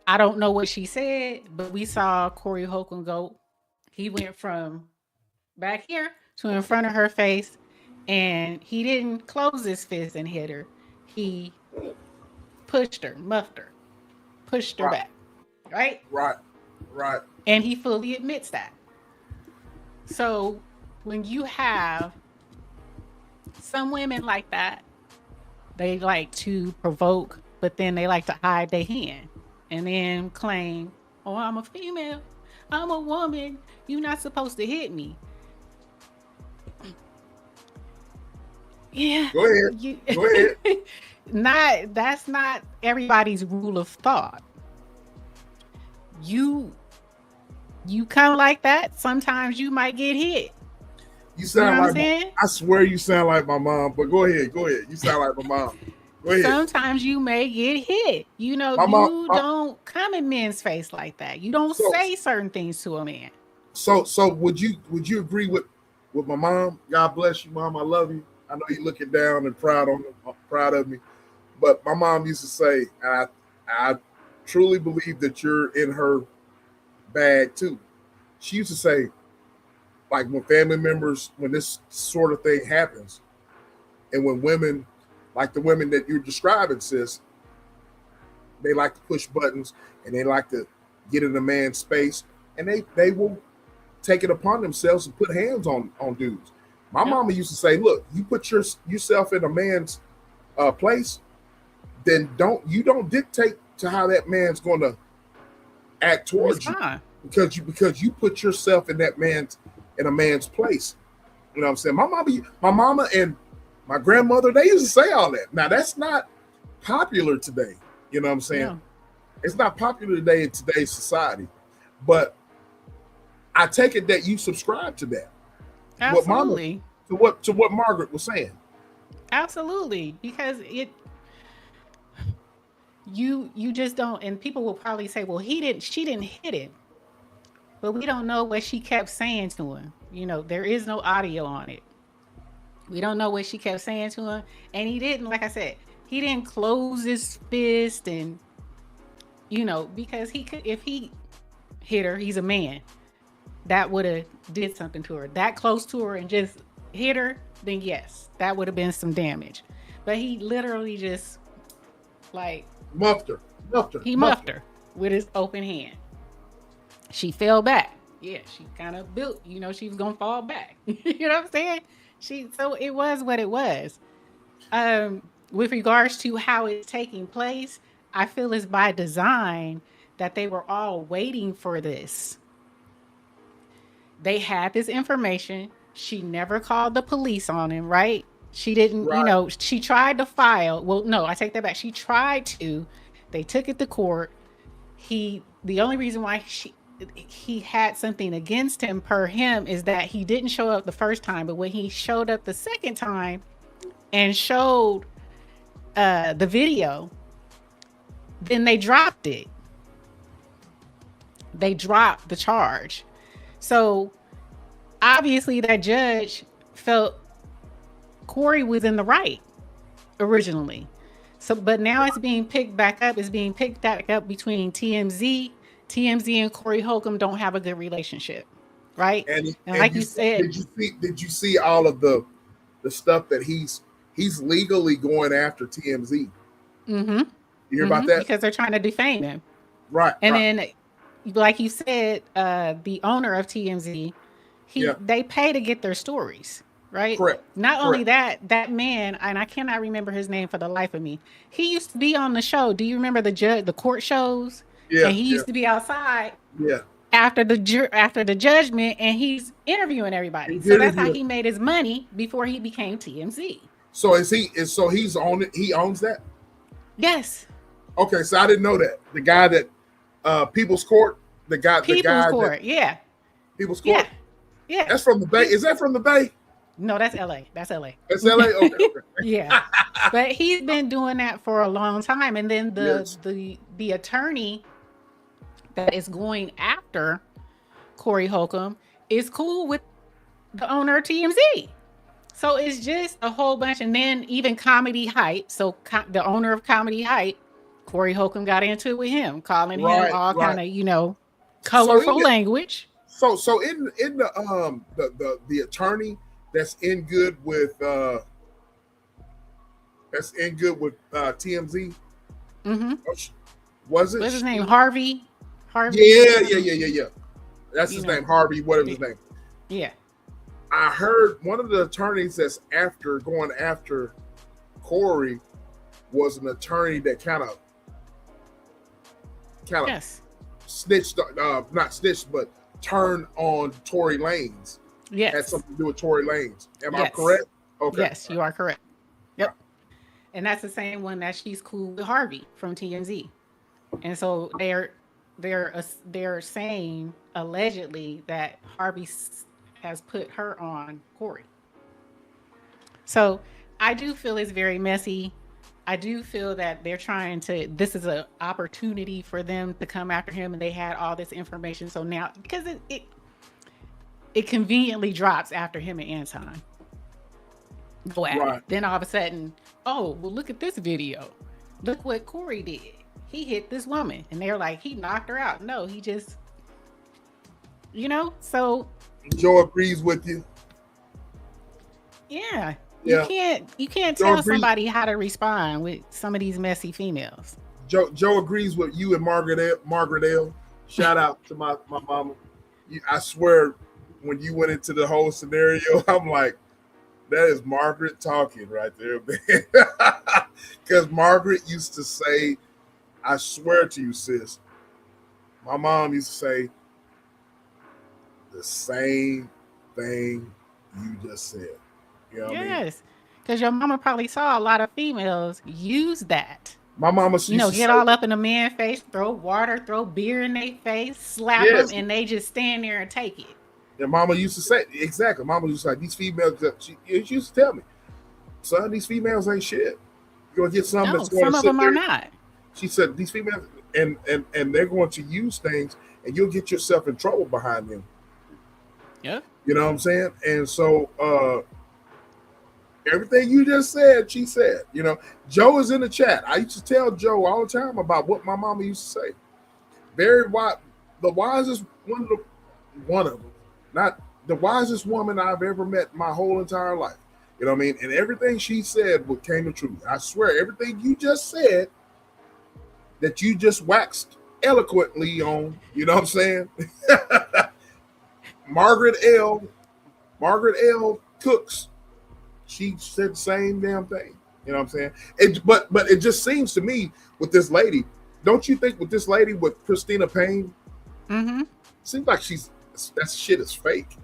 I don't know what she said, but we saw Corey Holcomb go. He went from back here to in front of her face, and he didn't close his fist and hit her. He pushed her, muffed her, pushed her back. Right? Right. And he fully admits that. So when you have some women like that, they like to provoke, but then they like to hide their hand and then claim, oh, I'm a female, I'm a woman, you're not supposed to hit me. Yeah. Go ahead. That's not everybody's rule of thought. You come like that, sometimes you might get hit. You sound like I swear you sound like my mom, but go ahead. You sound like my mom. Go ahead. Sometimes you may get hit. You know, don't come in men's face like that. You don't say certain things to a man. So would you agree with my mom? God bless you, Mom. I love you. I know you're looking down and proud of me. But my mom used to say, and I truly believe that you're in her bag too. She used to say, like when family members, when this sort of thing happens, and when women, like the women that you're describing, sis, they like to push buttons and they like to get in a man's space, and they will take it upon themselves to put hands on dudes. My mama used to say, look, you put yourself in a man's place, then don't dictate to how that man's going to act towards you, because you put yourself in a man's place. You know what I'm saying? My mama and my grandmother, they used to say all that. Now that's not popular today. You know what I'm saying? Yeah. It's not popular today in today's society, but I take it that you subscribe to that. Absolutely. To what Margaret was saying. Absolutely, because you just don't, and people will probably say, well, she didn't hit him, but we don't know what she kept saying to him. You know, there is no audio on it. We don't know what she kept saying to him, and he didn't, like I said, he didn't close his fist, and you know, because he could, if he hit her, he's a man, that would have did something to her, that close to her, and just hit her, then yes, that would have been some damage. But he literally just like muffed her. He muffed her with his open hand. She fell back. Yeah, she kind of built, you know, she was gonna fall back. You know what I'm saying? So it was what it was. With regards to how it's taking place, I feel it's by design that they were all waiting for this. They had this information. She never called the police on him, right? She didn't, right. You know, she tried to file. Well, no, I take that back. She tried to. They took it to court. The only reason why he had something against him per him is that he didn't show up the first time, but when he showed up the second time and showed the video, then they dropped it. They dropped the charge. So obviously that judge felt Corey was in the right originally. So, but now it's being picked back up. It's being picked back up between TMZ. TMZ and Corey Holcomb don't have a good relationship, right? And like you said, did you see all of the stuff that he's legally going after TMZ? Mm-hmm. You hear about that? Because they're trying to defame him, right? And then, like you said, the owner of TMZ, they pay to get their stories, right? Correct. Not only that man, and I cannot remember his name for the life of me. He used to be on the show. Do you remember the court shows? Yeah. And he used to be outside. Yeah. After the judgment, and he's interviewing everybody. So that's how he made his money before he became TMZ. So he's on it. He owns that. Yes. Okay, so I didn't know that. The guy that People's Court, People's Court. People's Court. Yeah. That's from the Bay. Is that from the Bay? No, that's LA. That's LA. That's LA. Okay. Yeah. But he's been doing that for a long time, and then the attorney that is going after Corey Holcomb is cool with the owner of TMZ. So it's just a whole bunch. And then even Comedy Hype. So the owner of Comedy Hype, Corey Holcomb got into it with him, calling him all kind of, colorful language. So in the attorney that's in good with TMZ. Mm-hmm. Was it? What's his name? Harvey. Yeah. That's his name, Harvey, whatever his name. Yeah. I heard one of the attorneys that's going after Corey was an attorney that kind of snitched, not snitched, but turned on Tory Lanez. Yes. Had something to do with Tory Lanez. Am I correct? Okay. Yes, you are correct. Yep. Right. And that's the same one that she's cool with Harvey from TMZ. And so they're saying allegedly that Harvey has put her on Corey. So I do feel it's very messy. I do feel that they're trying to, this is an opportunity for them to come after him, and they had all this information. So now, because it conveniently drops after him and Anton go at it. Then all of a sudden, oh, well, look at this video. Look what Corey did. He hit this woman. And they're like, he knocked her out. No, he just, so. Joe agrees with you. Yeah. You can't tell somebody how to respond with some of these messy females. Joe agrees with you and Margaret L. Shout out to my mama. I swear, when you went into the whole scenario, I'm like, that is Margaret talking right there, man. Because Margaret used to say, I swear to you, sis, my mom used to say the same thing you just said. You know what I mean? Because your mama probably saw a lot of females use that. My mama used to get all up in a man's face, throw water, throw beer in their face, slap them, and they just stand there and take it. And mama used to say, exactly. Mama used to say, these females, she used to tell me, son, these females ain't shit. You're going to get some that's going to some of them are not. She said, these females, and they're going to use things, and you'll get yourself in trouble behind them. Yeah. You know what I'm saying? And so, everything you just said, she said. Joe is in the chat. I used to tell Joe all the time about what my mama used to say. Very wise, the wisest one of them, not the wisest woman I've ever met my whole entire life. You know what I mean? And everything she said came to truth. I swear, everything you just said that you just waxed eloquently on, you know what I'm saying? Margaret L. Cooks. She said the same damn thing. You know what I'm saying? But it just seems to me with this lady, don't you think with this lady, with Christina Payne, seems like that shit is fake.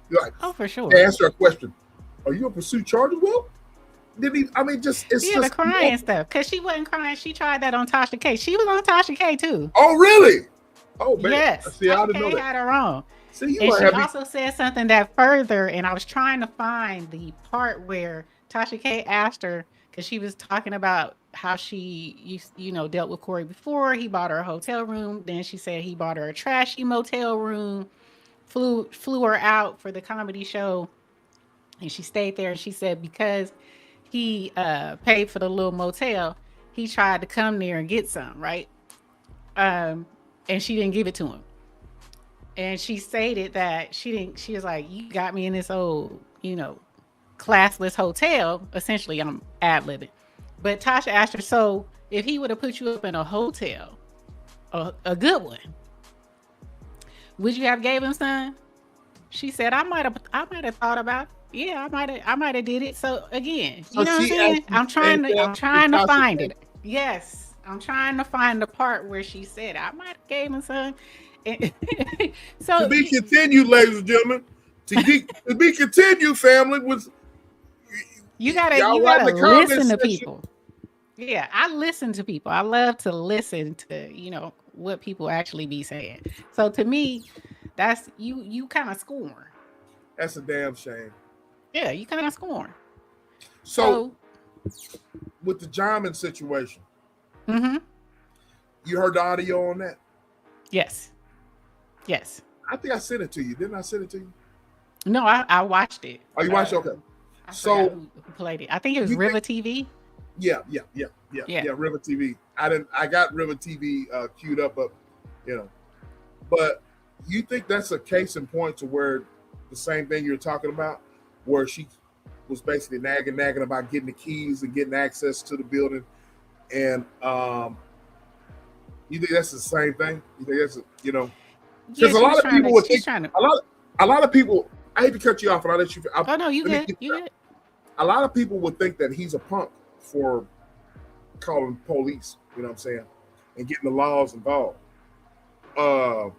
You're like, oh, for sure. They asked her a question. Are you going to pursue charges? Well, it's just the crying stuff. Because she wasn't crying. She tried that on Tasha K. She was on Tasha K too. Oh, really? Oh, man. Yes. See, I didn't know that. Had her on. See, and she also said something that further, and I was trying to find the part where Tasha K asked her, because she was talking about how she dealt with Corey before. He bought her a hotel room. Then she said he bought her a trashy motel room, flew her out for the comedy show, and she stayed there. And she said because he paid for the little motel, he tried to come there and get some, right? And she didn't give it to him. And she stated that she was like, you got me in this old, classless hotel. Essentially, I'm ad-libbing. But Tasha asked her, so if he would have put you up in a hotel, a good one, would you have gave him some? She said, I might have thought about it. Yeah, I might have did it. So again, you know what I'm saying? I'm trying to find it. Yes. I'm trying to find the part where she said, I might have gave him some. So to be continued, ladies and gentlemen. To be continued, family. With you gotta listen to people. Yeah, I listen to people. I love to listen to what people actually be saying. So to me, that's you kind of scorn. That's a damn shame. Yeah, you kind of scorn. So with the Djimon situation, you heard the audio on that? Yes. I think I sent it to you. Didn't I send it to you? No, I watched it. Oh, you watched it? Okay. So who played it? I think it was River TV. Yeah, River TV. I got River TV queued up, but you think that's a case in point to where the same thing you're talking about, where she was basically nagging about getting the keys and getting access to the building, and you think that's the same thing? You think that's because a lot of people would think a lot of people. I hate to cut you off, and I'll let you. Oh no, you good. You good. A lot of people would think that he's a punk for calling police. You know what I'm saying, and getting the laws involved. I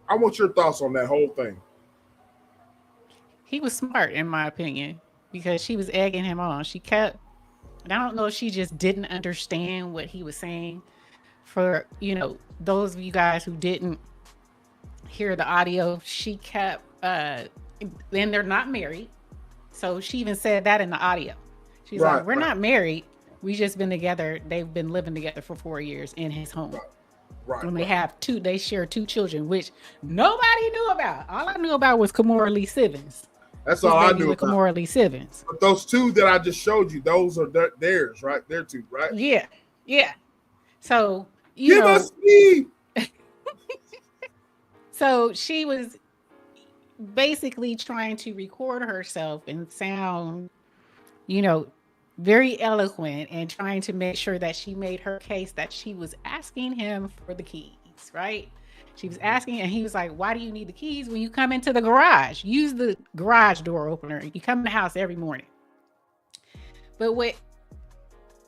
want your thoughts on that whole thing. He was smart, in my opinion, because she was egging him on. She kept, and I don't know if she just didn't understand what he was saying. For those of you guys who didn't hear the audio, she kept, and they're not married. So she even said that in the audio. She's like, we're not married. We just been together. They've been living together for 4 years in his home. Right. And they share 2 children, which nobody knew about. All I knew about was Kimora Lee Sivens. That's all I knew about. Kimora Lee Sivens. But those 2 that I just showed you, those are theirs, right? Their 2, right? Yeah. Yeah. So, Give us me. So she was basically trying to record herself and sound, very eloquent and trying to make sure that she made her case that she was asking him for the keys, right? She was asking, and he was like, why do you need the keys when you come into the garage? Use the garage door opener. You come in the house every morning. But what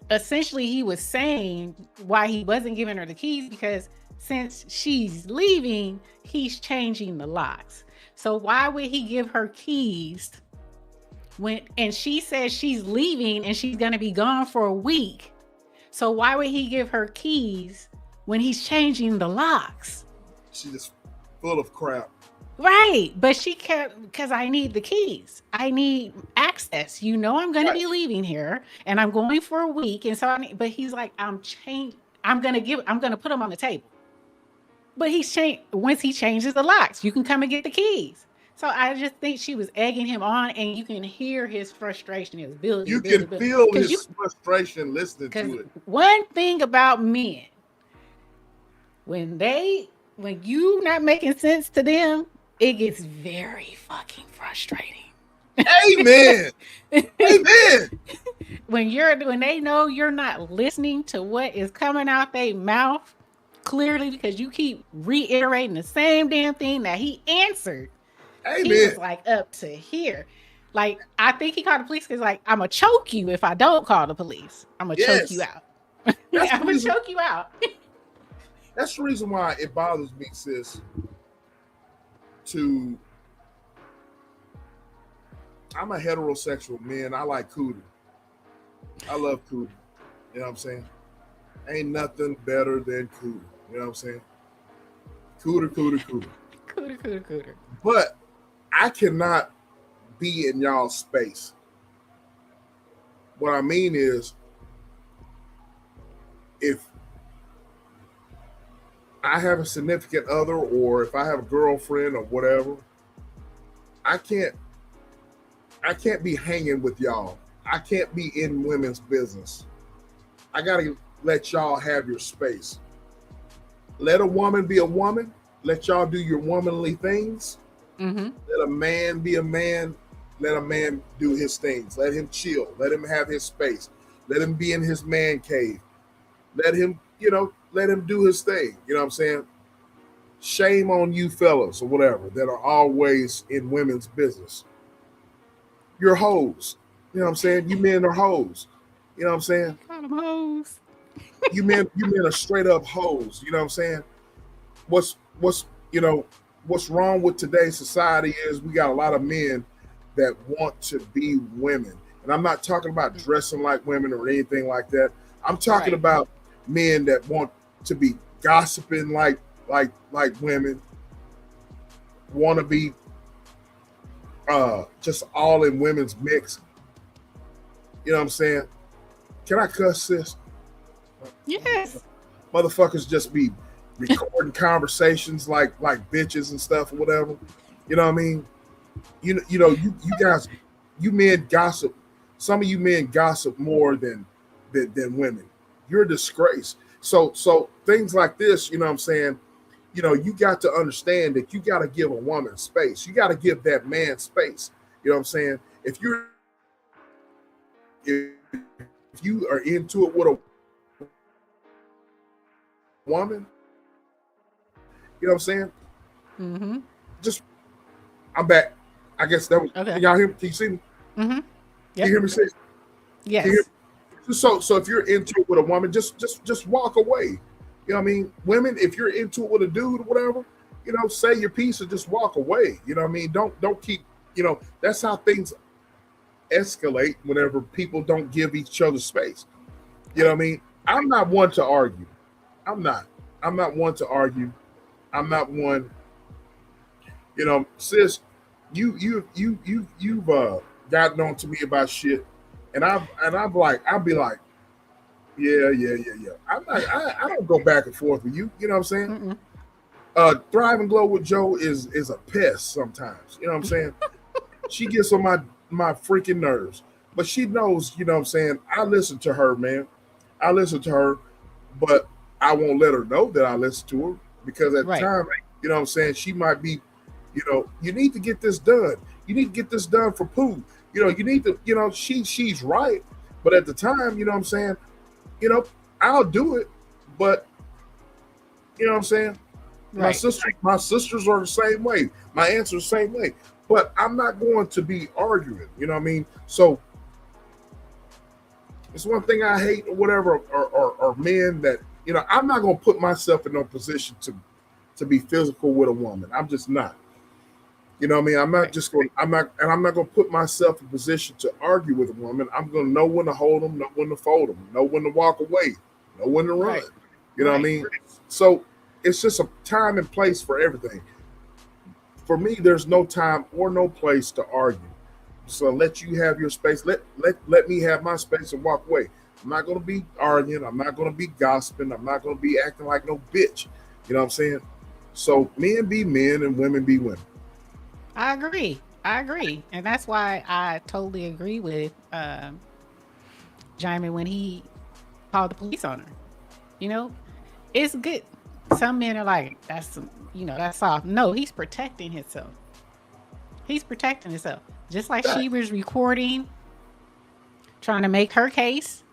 essentially he was saying why he wasn't giving her the keys, because since she's leaving, he's changing the locks. So why would he give her keys and she says she's leaving and she's going to be gone for a week? So why would he give her keys when he's changing the locks? She's just full of crap. Right. But she kept, because I need the keys. I need access. I'm going to be leaving here and I'm going for a week. And so but he's like, I'm going to put them on the table. But once he changes the locks, you can come and get the keys. So I just think she was egging him on, and you can hear his frustration. It was building. You can feel his frustration listening to it. One thing about men, when you not making sense to them, it gets very fucking frustrating. Amen. Amen. When they know you're not listening to what is coming out their mouth clearly, because you keep reiterating the same damn thing that he answered. Amen. He was like up to here. Like, I think he called the police because like, I'm gonna choke you if I don't call the police. I'm gonna choke you out. I'm gonna choke you out. That's the reason why it bothers me, sis. I'm a heterosexual man. I like cooter. I love cooter. You know what I'm saying? Ain't nothing better than cooter. You know what I'm saying? Cooter. Cooter. But I cannot be in y'all's space. What I mean is, if I have a significant other or if I have a girlfriend or whatever, I can't be hanging with y'all. I can't be in women's business. I gotta let y'all have your space. Let a woman be a woman. Let y'all do your womanly things. Mm-hmm. Let a man be a man. Let a man do his things. Let him chill. Let him have his space. Let him be in his man cave. Let him, let him do his thing. You know what I'm saying? Shame on you fellas or whatever that are always in women's business. You're hoes. You know what I'm saying? You men are hoes. You know what I'm saying? Call them hoes. You men are straight up hoes. You know what I'm saying? What's wrong with today's society is we got a lot of men that want to be women. And I'm not talking about dressing like women or anything like that. I'm talking about men that want to be gossiping like women, want to be just all in women's mix. You know what I'm saying? Can I cuss, sis? Yes. Motherfuckers just be recording conversations like bitches and stuff or whatever. You know what I mean? You guys, you men gossip. Some of you men gossip more than women. You're a disgrace. So things like this, you know what I'm saying? You got to understand that you got to give a woman space. You got to give that man space. You know what I'm saying? If you are into it with a woman, you know what I'm saying? Mm-hmm. I'm back. I guess that was okay. Y'all hear me? Can you see me? Mm-hmm. Yep. Can you hear me say? Yes. So if you're into it with a woman, just walk away. You know what I mean? Women, if you're into it with a dude or whatever, say your piece and just walk away. You know what I mean? Don't keep, that's how things escalate whenever people don't give each other space. You know what I mean? I'm not one to argue. I'm not one to argue. I'm not one, sis, you've gotten on to me about shit. And I'll be like, Yeah. I don't go back and forth with you. You know what I'm saying? Thrive and Glow with Joe is a pest sometimes. You know what I'm saying? She gets on my freaking nerves. But she knows, you know what I'm saying? I listen to her, man. I listen to her, but I won't let her know that I listen to her because at the time, you know what I'm saying, she might be, you know, you need to get this done. You need to get this done for Pooh. You know, you need to, you know, she's right. But at the time, you know what I'm saying, you know, I'll do it. But you know what I'm saying? My sisters are the same way. My aunts are the same way. But I'm not going to be arguing. You know what I mean? So it's one thing I hate or whatever are men that, you know, I'm not going to put myself in no position to be physical with a woman. I'm just not. You know what I mean? I'm not going to put myself in position to argue with a woman. I'm going to know when to hold them, know when to fold them, know when to walk away, know when to run. You know what I mean? So it's just a time and place for everything. For me, there's no time or no place to argue. So let you have your space. Let me have my space and walk away. I'm not going to be arguing. I'm not going to be gossiping. I'm not going to be acting like no bitch. You know what I'm saying? So men be men and women be women. I agree. And that's why I totally agree with Djimon when he called the police on her. You know, it's good. Some men are like, that's soft. No, he's protecting himself. Just like she was recording, trying to make her case,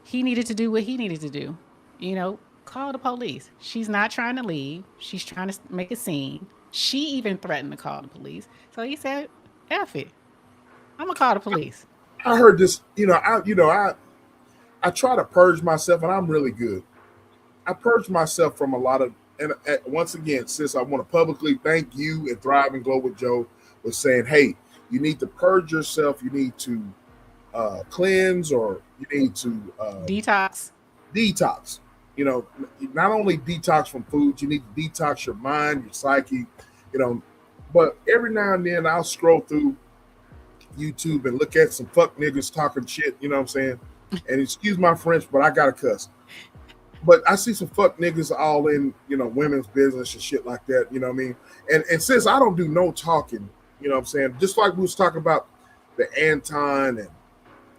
he needed to do what he needed to do. You know, call the police. She's not trying to leave. She's trying to make a scene. She even threatened to call the police. So he said, F it. I'm gonna call the police. I heard this, I try to purge myself, and I'm really good. I purge myself from a lot of, and once again, sis, I want to publicly thank you and Thrive and Glow with Joe with saying, hey, you need to purge yourself. You need to cleanse, or you need to detox. You know, not only detox from food, you need to detox your mind, your psyche, you know. But every now and then I'll scroll through YouTube and look at some fuck niggas talking shit, you know what I'm saying? And excuse my French, but I gotta cuss. But I see some fuck niggas all in, you know, women's business and shit like that, you know what I mean? And since I don't do no talking, you know what I'm saying? Just like we was talking about the Anton and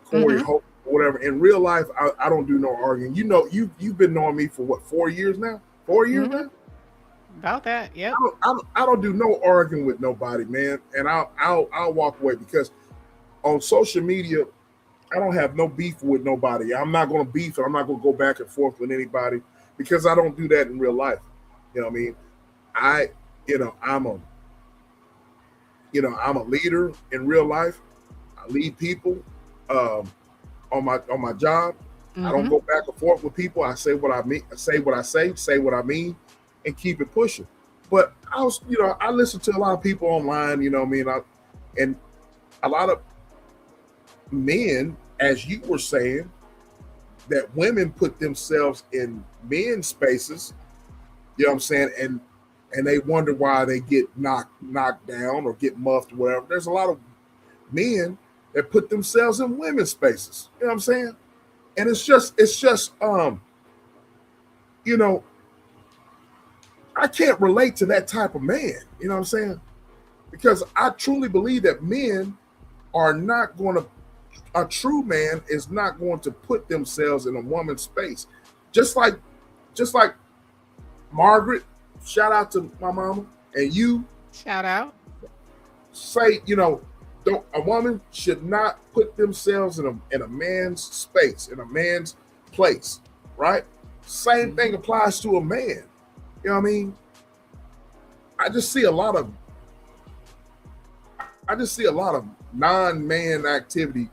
Corey Holcomb, whatever. In real life, I don't do no arguing. You know, you've been knowing me for what, 4 years now? 4 years now? About that, yeah. I don't do no arguing with nobody, man. And I'll walk away because on social media, I don't have no beef with nobody. I'm not going to beef, and I'm not going to go back and forth with anybody because I don't do that in real life. You know what I mean? I'm a leader in real life. I lead people on my job. I don't go back and forth with people. I say what I mean, say what I mean, and keep it pushing. But I listen to a lot of people online, you know what I mean? And a lot of men, as you were saying, that women put themselves in men's spaces, you know what I'm saying, and they wonder why they get knocked down or get muffed or whatever. There's a lot of men that put themselves in women's spaces, you know what I'm saying? And it's just you know, I can't relate to that type of man, you know what I'm saying? Because I truly believe that men are not going to, a true man is not going to put themselves in a woman's space. Just like Margaret, shout out to my mama, and you. Shout out. Say, you know, a woman should not put themselves in a man's space, in a man's place, right? Same thing applies to a man. You know what I mean? I just see a lot of non-man activity,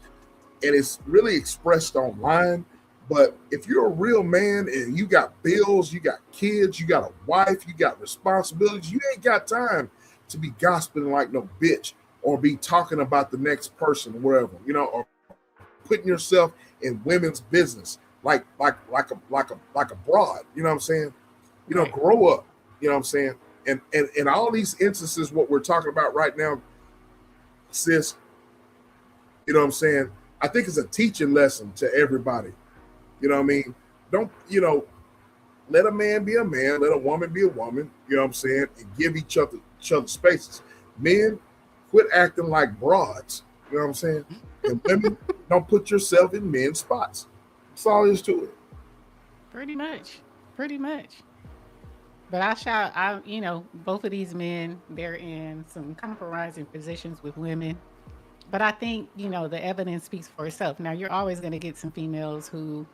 and it's really expressed online. But if you're a real man and you got bills, you got kids, you got a wife, you got responsibilities, you ain't got time to be gossiping like no bitch or be talking about the next person or whatever, you know, or putting yourself in women's business like a broad, you know what I'm saying? You know, grow up, you know what I'm saying? And all these instances, what we're talking about right now, sis, you know what I'm saying? I think it's a teaching lesson to everybody. You know what I mean? Don't, let a man be a man, let a woman be a woman, you know what I'm saying? And give each other spaces. Men, quit acting like broads, you know what I'm saying? And women, don't put yourself in men's spots. That's all there is to it. Pretty much. But both of these men, they're in some compromising positions with women. But I think, the evidence speaks for itself. Now, you're always going to get some females who,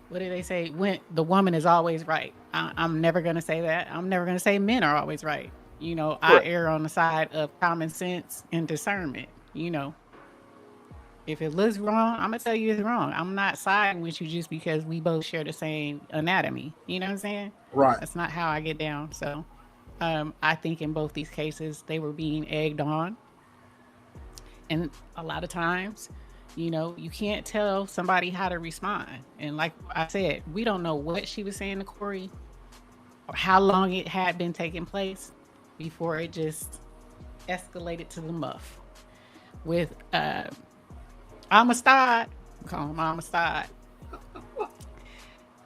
what do they say? When the woman is always right. I'm never going to say that. I'm never going to say men are always right. I err on the side of common sense and discernment. If it looks wrong, I'm going to tell you it's wrong. I'm not siding with you just because we both share the same anatomy. You know what I'm saying? Right. That's not how I get down. So I think in both these cases, they were being egged on. And a lot of times, you can't tell somebody how to respond. And like I said, we don't know what she was saying to Corey or how long it had been taking place before it just escalated to the muff. With Amistad, call him Amistad.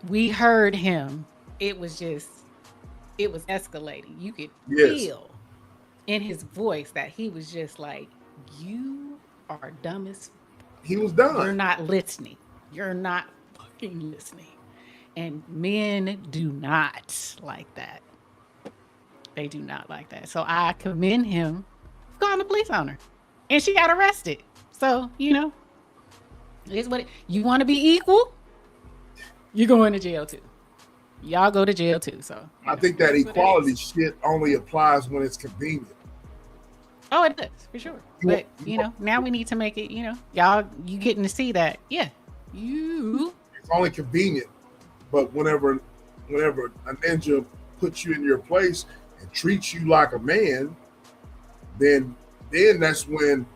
We heard him. It was escalating. You could feel in his voice that he was just like, you are dumb as he was done. You're not listening. You're not fucking listening. And men do not like that. They do not like that. So I commend him for calling the police on her. And she got arrested. So, it's what you want to be equal, you're going to jail too. Y'all go to jail too. So I think that equality shit only applies when it's convenient. Oh, it does, for sure. But, now we need to make it, y'all, you getting to see that, it's only convenient. But whenever a ninja puts you in your place and treats you like a man, then that's when,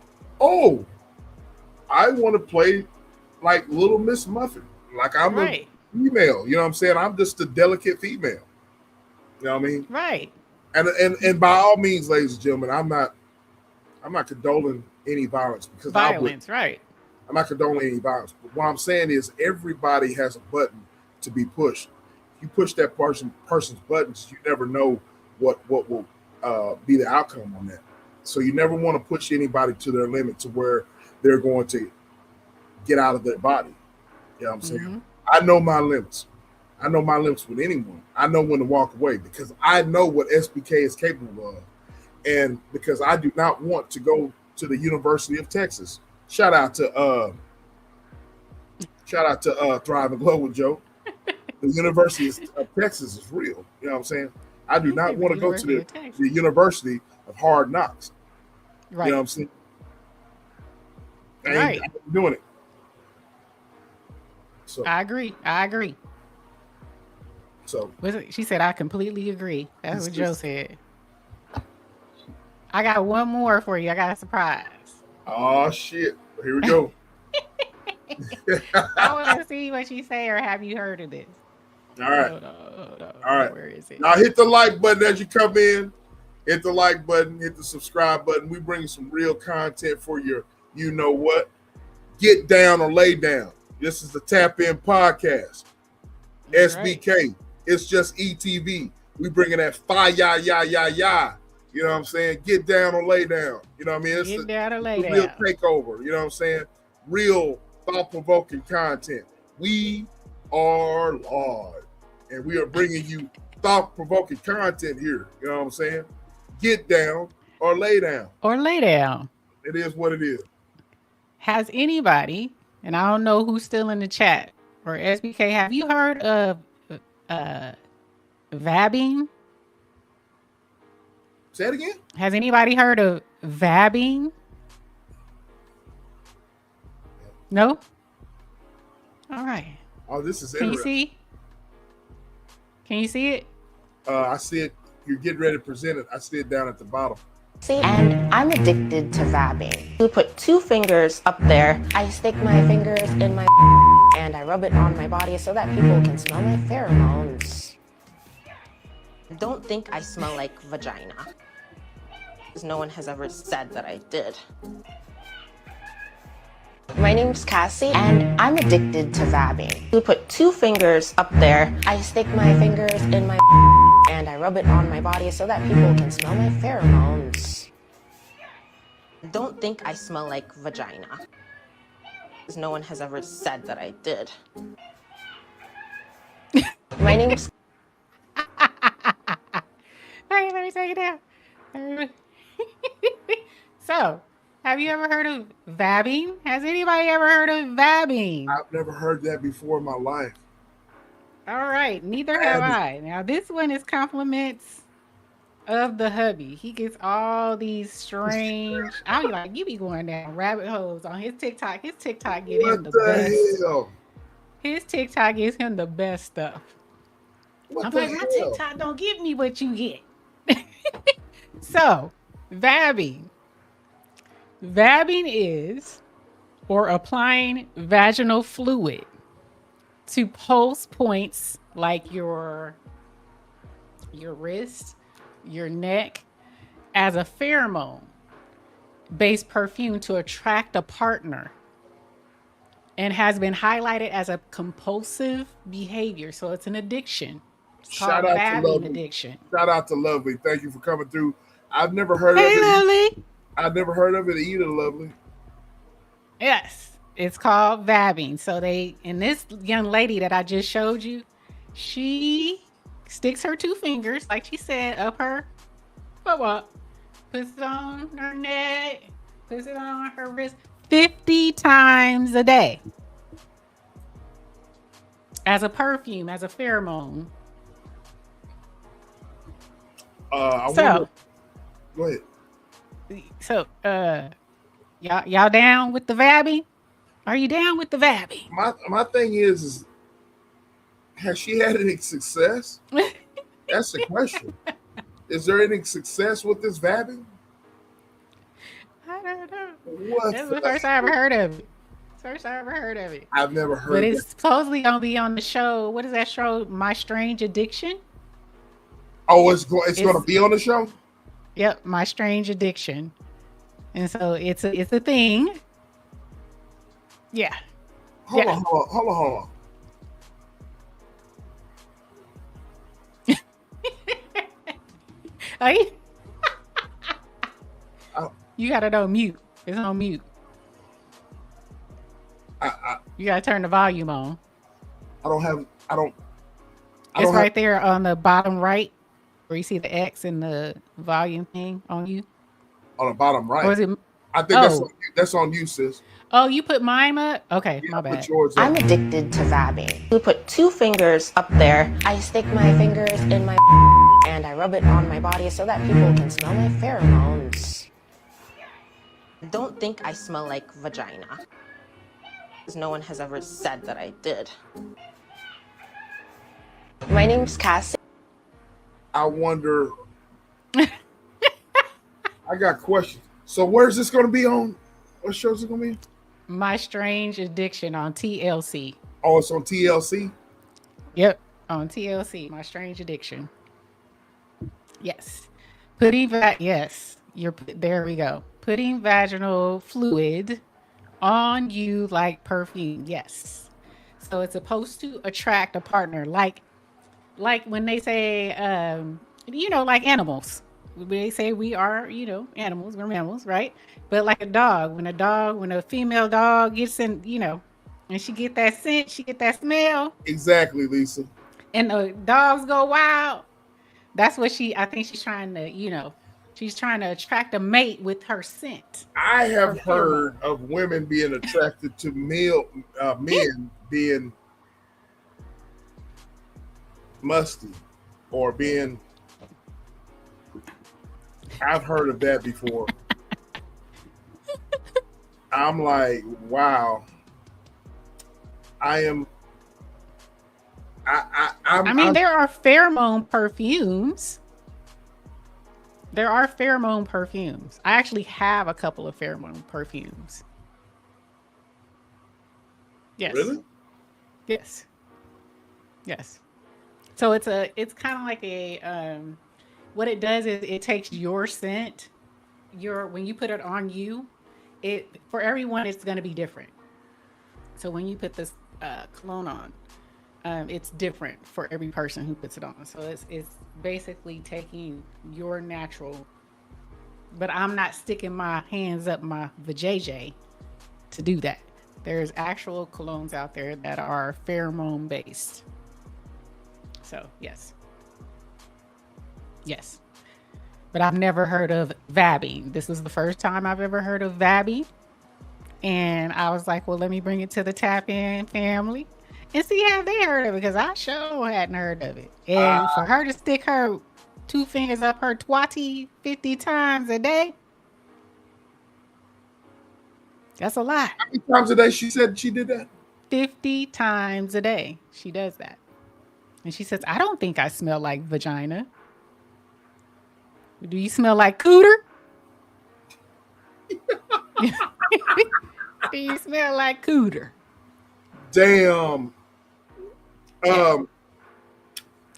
I want to play like Little Miss Muffin. Like I'm a female, you know what I'm saying? I'm just a delicate female. You know what I mean? Right. And by all means, ladies and gentlemen, I'm not condoning any violence because right. I'm not condoning any violence. But what I'm saying is everybody has a button to be pushed. If you push that person's buttons, you never know what will be the outcome on that. So you never want to push anybody to their limit to where they're going to get out of their body. You know what I'm saying? Mm-hmm. I know my limits. I know my limits with anyone. I know when to walk away because I know what SBK is capable of. And because I do not want to go to the University of Texas. Shout out to Thrive and Glow with Joe. The University of Texas is real. You know what I'm saying? I do not want to go to the University of Hard Knocks. Right. You know what I'm saying? I ain't doing it. So I agree. So she said, I completely agree. That's what Joe said. I got one more for you. I got a surprise. Oh shit. Here we go. I want to see what she say, or have you heard of this? All right. Hold on. All right. Where is it? Now hit the like button as you come in. Hit the like button, hit the subscribe button. We bring some real content for your you know what. Get down or lay down. This is the Tap In Podcast. That's SBK. Right. It's just ETV. We bringing that fire, ya. You know what I'm saying? Get down or lay down. You know what I mean? It's Get down or lay down. Real takeover. You know what I'm saying? Real thought-provoking content. We are Lord. And we are bringing you thought-provoking content here. You know what I'm saying? Get down or lay down. It is what it is. Has anybody, and I don't know who's still in the chat, or SBK, have you heard of vabbing? Say it again? Has anybody heard of vabbing? No? All right. Oh, this is Can interesting. you see? Can you see it? I see it. You're getting ready to present it. I see it down at the bottom. And I'm addicted to vabbing. You put 2 fingers up there. I stick my fingers in my and I rub it on my body so that people can smell my pheromones. Don't think I smell like vagina, because no one has ever said that I did. My name's Cassie, and I'm addicted to vabbing. We put 2 fingers up there. I stick my fingers in my and I rub it on my body so that people can smell my pheromones. Don't think I smell like vagina, because no one has ever said that I did. My name's... Hey, let me take it down. So, have you ever heard of vabbing? Has anybody ever heard of vabbing? I've never heard that before in my life. All right, neither have I. Now, this one is compliments of the hubby. He gets all these strange. I'll be like, you be going down rabbit holes on his TikTok. His TikTok give him the best. Hell? His TikTok gives him the best stuff. What I'm the like, my hell? TikTok don't give me what you get. So, vabbing. Vabbing is, or applying vaginal fluid to pulse points like your wrist, your neck, as a pheromone-based perfume to attract a partner, and has been highlighted as a compulsive behavior. So it's an addiction. It's called vabbing addiction. Shout out to Lovely. Thank you for coming through. I've never heard of it. Lovely. I've never heard of it either, Lovely. Yes, it's called vabbing. So and this young lady that I just showed you, she sticks her 2 fingers, like she said, up her what? Puts it on her neck, puts it on her wrist 50 times a day. As a perfume, as a pheromone. Go ahead. So, y'all down with the vabbing? Are you down with the vabbing? My thing is has she had any success? That's the question. Is there any success with this vabbing? I don't know. What That's the first I ever heard of it. First I ever heard of it. I've never heard But of it's supposedly gonna be on the show. What is that show? My Strange Addiction? Oh, it's gonna be on the show? Yep, My Strange Addiction. And so it's a thing. Yeah. Hold on. You gotta know mute. It's on mute. You gotta turn the volume on. It's right there on the bottom right where you see the X and the volume thing on you. On the bottom right. Or is it? I think that's on you, sis. Oh, you put mine up? Okay, my bad. I'm addicted to vabbing. We put 2 fingers up there. I stick my fingers in my and I rub it on my body so that people can smell my pheromones. Don't think I smell like vagina, because no one has ever said that I did. My name's Cassie. I wonder. I got questions. So where's this going to be on? What show is it going to be? My Strange Addiction on TLC. Oh, it's on TLC? Yep, on TLC. My Strange Addiction. Yes. Yes. There we go. Putting vaginal fluid on you like perfume. Yes. So it's supposed to attract a partner, like when they say, like animals. They say we are, animals. We're mammals, right? But like a dog, when a female dog gets in, and she get that scent, she get that smell. Exactly, Lisa. And the dogs go wild. That's what I think she's trying to, she's trying to attract a mate with her scent. I have heard of women being attracted to men being musty or being. I've heard of that before. I'm like, wow. There are pheromone perfumes. There are pheromone perfumes. I actually have a couple of pheromone perfumes. Yes. Really? Yes. Yes. So it's kind of like a what it does is it takes your scent, when you put it on you, for everyone it's going to be different. So when you put this cologne on, it's different for every person who puts it on. So it's basically taking your natural, but I'm not sticking my hands up my vajayjay to do that. There's actual colognes out there that are pheromone based. So yes. But I've never heard of vabbing. This is the first time I've ever heard of vabbing. And I was like, well, let me bring it to the Tap In family and see how they heard of it, because I sure hadn't heard of it. And for her to stick her 2 fingers up her twatty 50 times a day, that's a lot. How many times a day she said she did that? 50 times a day she does that. And she says, I don't think I smell like vagina. Do you smell like cooter? Do you smell like cooter? Damn.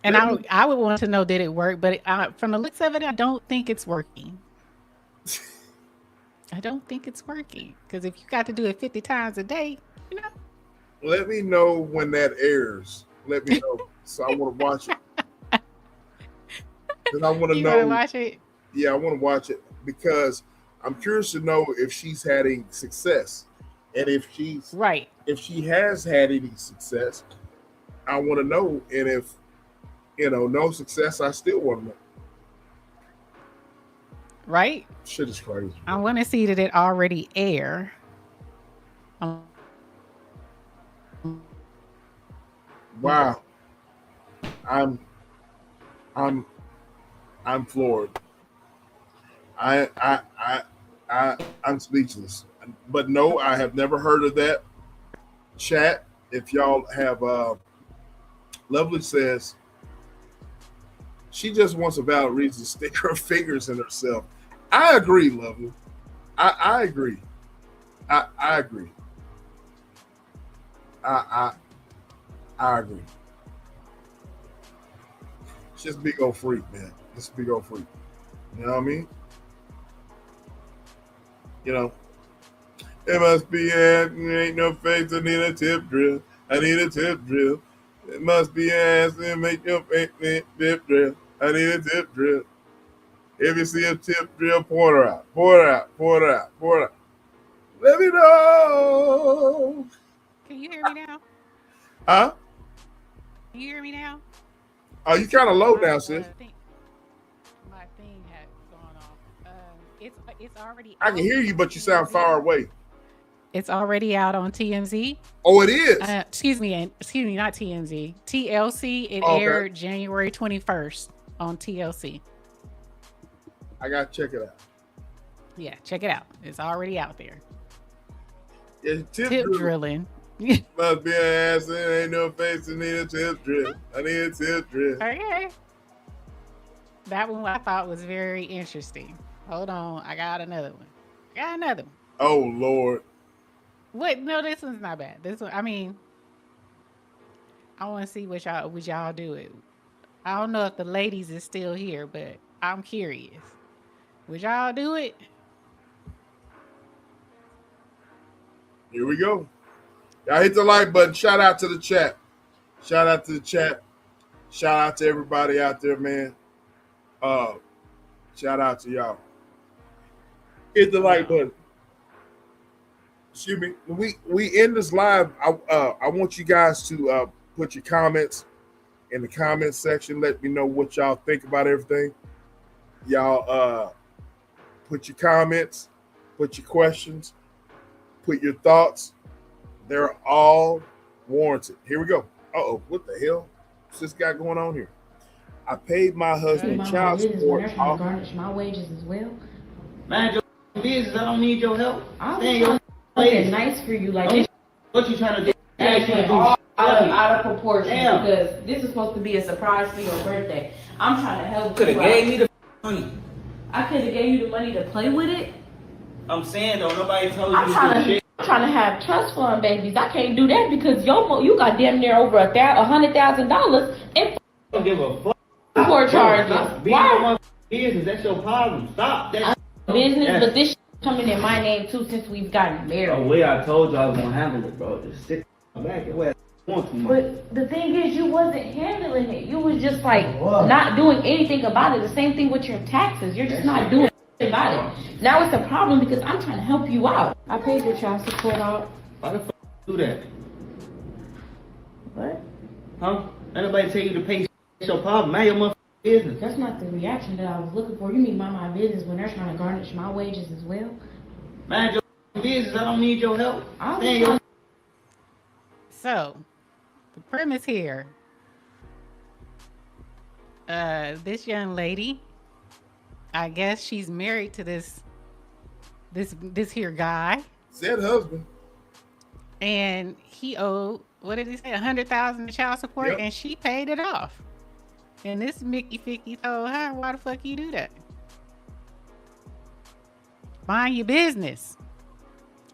And I would want to know, did it work? But from the looks of it, I don't think it's working. I don't think it's working. Because if you got to do it 50 times a day, you know. Let me know when that airs. Let me know. So I want to watch it. And I want to know. You want to watch it? Yeah, I want to watch it because I'm curious to know if she's having success. And if she's right, if she has had any success, I want to know. And if no success, I still want to know. Right? Shit is crazy. I want to see that it already air. Wow. I'm floored. I'm speechless. But no, I have never heard of that. Chat, if y'all have Lovely says she just wants a valid reason to stick her fingers in herself. I agree, Lovely. I agree. I agree. I agree. It's just big old freak, man. It's a big old freak. You know what I mean? It must be ass. Ain't no face. I need a tip drill. I need a tip drill. It must be ass and make your face tip drill. I need a tip drill. If you see a tip drill, pour it out. Pour it out. Pour it out. Pour it out. Let me know. Can you hear me now? Huh? Can you hear me now? Oh, you kind of low now, sis. My thing had gone off. It's already. I can hear you, but you sound far away. It's already out on TMZ. Oh, it is. Excuse me, not TMZ. TLC. It aired January 21st on TLC. I gotta check it out. Yeah, check it out. It's already out there. Yeah, tip drilling. Must be an ass and ain't no face. I need a tip drill. I need a tip drill. Okay. That one I thought was very interesting. Hold on, I got another one. Oh Lord. What? No, this one's not bad. This one, I mean, I want to see what y'all do it. I don't know if the ladies is still here, but I'm curious. Would y'all do it? Here we go. Y'all hit the like button. Shout out to the chat. Shout out to the chat. Shout out to everybody out there, man. Shout out to y'all. Hit the like button. Excuse me. We end this live. I want you guys to put your comments in the comments section. Let me know what y'all think about everything. Y'all put your comments, put your questions, put your thoughts. They're all warranted. Here we go. Uh-oh, what the hell? What's this guy going on here? I paid my husband child support. Garnish my wages as well. Man, your business. I don't need your help. I'm looking nice for you. Like, what you trying to do? Out of proportion. Damn. Because this is supposed to be a surprise for your birthday. I'm trying to help you. Could have gave me the money. I could have gave you the money to play with it. I'm saying though, nobody told you to do shit. I'm trying to have trust fund babies. I can't do that because you got damn near over $100,000 in don't give a fuck. Court charges. Why? Business, that's your problem. Stop that. Business, but this coming in my name too since we've gotten married. Oh, way I told you I was gonna handle it, bro. Just sit back and wait. But the thing is, you wasn't handling it. You was just like not doing anything about it. The same thing with your taxes. You're just not doing anything about it. Now it's a problem because I'm trying to help you out. I paid your child support out. Why the fuck do that? What? Huh? Ain't nobody tell you to pay your problem. Mind your motherfucking business. That's not the reaction that I was looking for. You mean mind my business when they're trying to garnish my wages as well? Mind your business. I don't need your help. So, the premise here, this young lady, I guess she's married to this here guy. Said husband. And he owed, what did he say, 100,000 in child support, Yep. and she paid it off. And this Mickey Ficky told her, why the fuck you do that? Mind your business.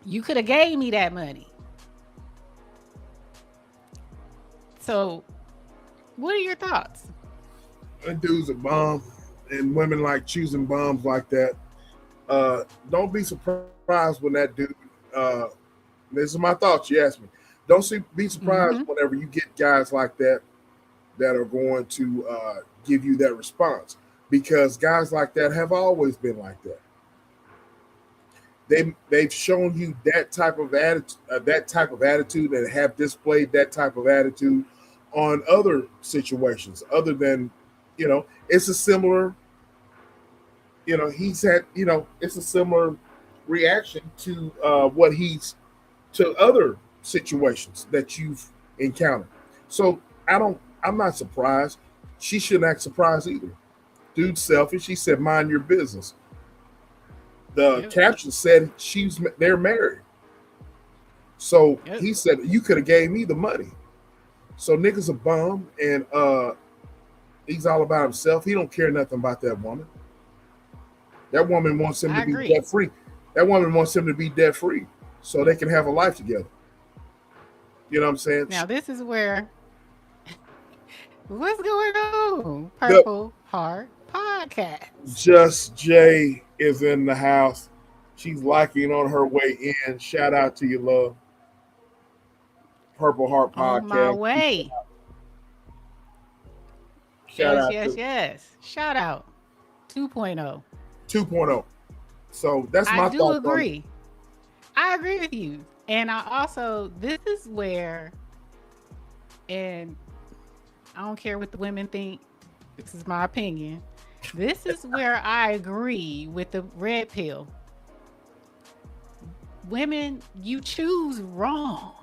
You could have gave me that money. So, what are your thoughts? That dude's a bum, and women like choosing bums like that. Don't be surprised when that dude. This is my thoughts. You asked me. Be surprised whenever you get guys like that are going to give you that response, because guys like that have always been like that. They've shown you that type of attitude, and have displayed that type of attitude on other situations other than, it's a similar, he's had, it's a similar reaction to what he's to other situations that you've encountered. So I'm not surprised. She shouldn't act surprised either. Dude's selfish. He said, mind your business. The caption said they're married. So he said, you could have gave me the money. So nigga's a bum, and he's all about himself. He don't care nothing about that woman. That woman wants him to be debt free. That woman wants him to be debt free so they can have a life together. You know what I'm saying? Now this is where what's going on? Purple Heart Podcast. Just Jay is in the house. She's liking on her way in. Shout out to you, love. Purple Heart Podcast. On my way. Yes. Shout out. 2.0. 2.0. So that's my thought. I do agree. I agree with you. And I also, this is where, and I don't care what the women think, this is my opinion. This is where I agree with the red pill. Women, you choose wrong.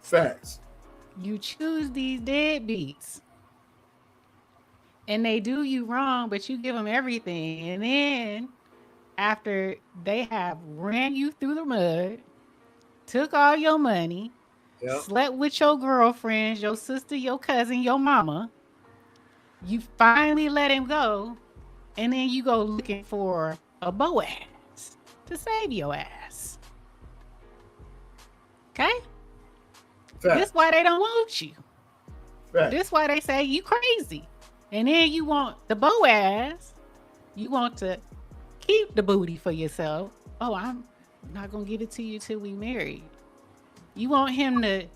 Facts. You choose these deadbeats. And they do you wrong, but you give them everything. And then after they have ran you through the mud, took all your money, slept with your girlfriends, your sister, your cousin, your mama, you finally let him go, and then you go looking for a Boaz to save your ass. Okay? This why they don't want you. This why they say you crazy. And then you want the Boaz, you want to keep the booty for yourself. Oh, I'm not going to give it to you till we married. You want him to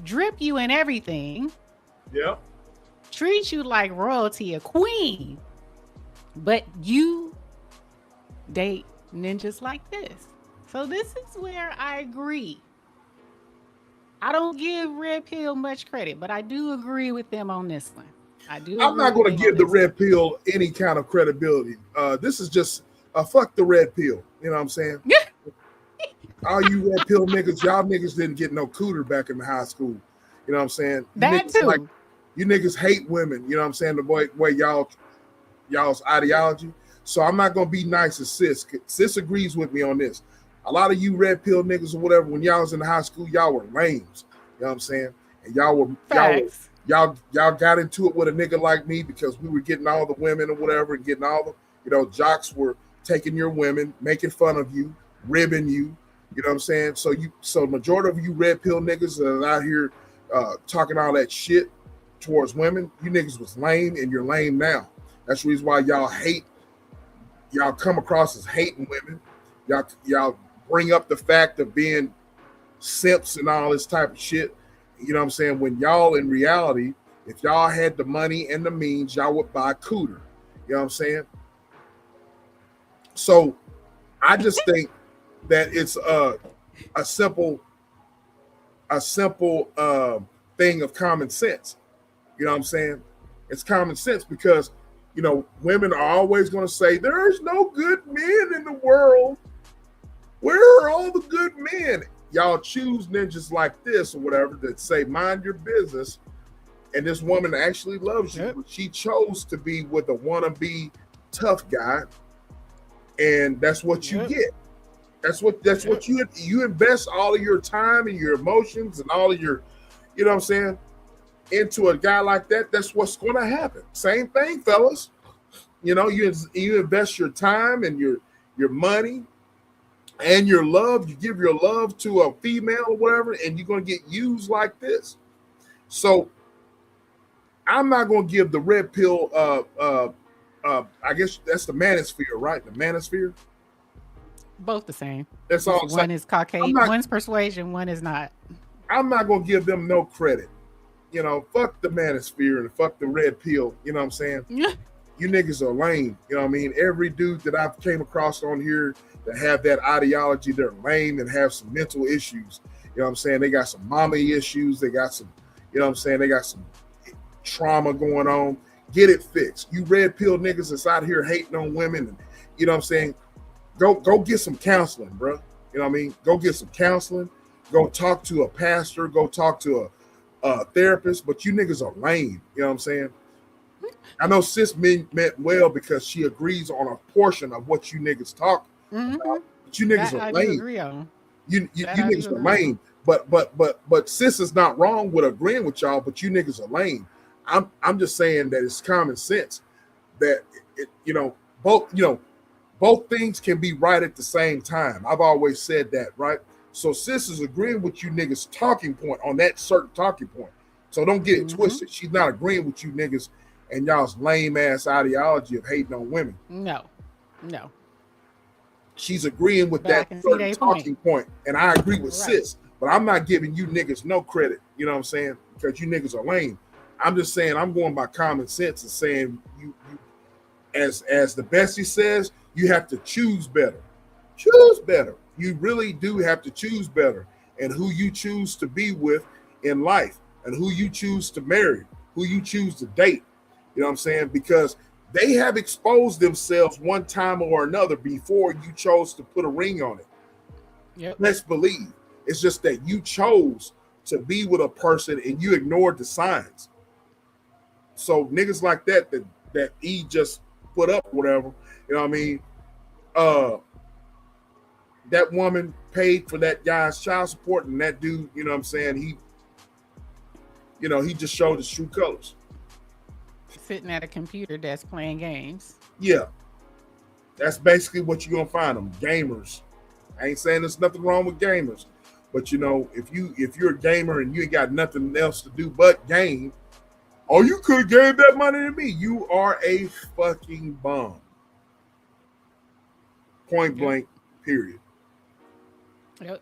drip you in everything. Yep. Treat you like royalty, a queen. But you date ninjas like this. So this is where I agree. I don't give Red Pill much credit, but I do agree with them on this one. I'm not going to give the red pill any kind of credibility. This is just fuck the red pill. You know what I'm saying? All you red pill niggas, y'all niggas didn't get no cooter back in the high school. You know what I'm saying? That too. You niggas hate women. You know what I'm saying? The way y'all's ideology. So I'm not going to be nice to sis. Sis agrees with me on this. A lot of you red pill niggas or whatever, when y'all was in the high school, y'all were lames. You know what I'm saying? And y'all got into it with a nigga like me because we were getting all the women or whatever, and getting all the, jocks were taking your women, making fun of you, ribbing you. You know what I'm saying? So majority of you red pill niggas that are out here talking all that shit towards women, you niggas was lame, and you're lame now. That's the reason why y'all come across as hating women, Y'all bring up the fact of being simps and all this type of shit. You know what I'm saying? When y'all in reality, if y'all had the money and the means, y'all would buy cooter. You know what I'm saying? So I just think that it's a simple thing of common sense. You know what I'm saying? It's common sense because, you know, women are always going to say, there's no good men in the world. Where are all the good men? Y'all choose ninjas like this or whatever that say, mind your business. And this woman actually loves you. But she chose to be with a wannabe tough guy. And that's what you get. That's what you invest all of your time and your emotions and all of your, you know what I'm saying, into a guy like that. That's what's going to happen. Same thing, fellas. You know, you invest your time and your money and your love. You give your love to a female or whatever, and you're going to get used like this. So I'm not going to give the red pill. I guess that's the manosphere, right? The manosphere. Both the same. That's all. One is Caucasian, one's persuasion, one is not. I'm not gonna give them no credit. You know, fuck the manosphere and fuck the red pill. You know what I'm saying? You niggas are lame. You know what I mean? Every dude that I've came across on here that have that ideology, they're lame and have some mental issues. You know what I'm saying? They got some mommy issues. They got some, you know what I'm saying? They got some trauma going on. Get it fixed. You red pill niggas that's out here hating on women. And, you know what I'm saying? Go get some counseling, bro. You know what I mean? Go get some counseling. Go talk to a pastor. Go talk to a therapist. But you niggas are lame. You know what I'm saying? I know sis meant well because she agrees on a portion of what you niggas talk about. But you niggas are lame. Agree on. You niggas are lame. But sis is not wrong with agreeing with y'all. But you niggas are lame. I'm just saying that it's common sense that both things can be right at the same time. I've always said that, right? So sis is agreeing with you niggas talking point on that certain talking point. So don't get it twisted. She's not agreeing with you niggas and y'all's lame ass ideology of hating on women. No. She's agreeing with that certain talking point. And I agree with sis, but I'm not giving you niggas no credit. You know what I'm saying? Because you niggas are lame. I'm just saying I'm going by common sense and saying you as the bestie says, you have to choose better. Choose better. You really do have to choose better and who you choose to be with in life and who you choose to marry, who you choose to date. You know what I'm saying? Because they have exposed themselves one time or another before you chose to put a ring on it. Yep. Let's believe. It's just that you chose to be with a person and you ignored the signs. So niggas like that he just put up whatever, you know what I mean? That woman paid for that guy's child support, and that dude, you know what I'm saying, he just showed his true colors. Sitting at a computer desk playing games. Yeah. That's basically what you're gonna find them. Gamers. I ain't saying there's nothing wrong with gamers, but you know, if you're a gamer and you ain't got nothing else to do but game, oh, you could have gave that money to me. You are a fucking bum. Point blank, period. Yep.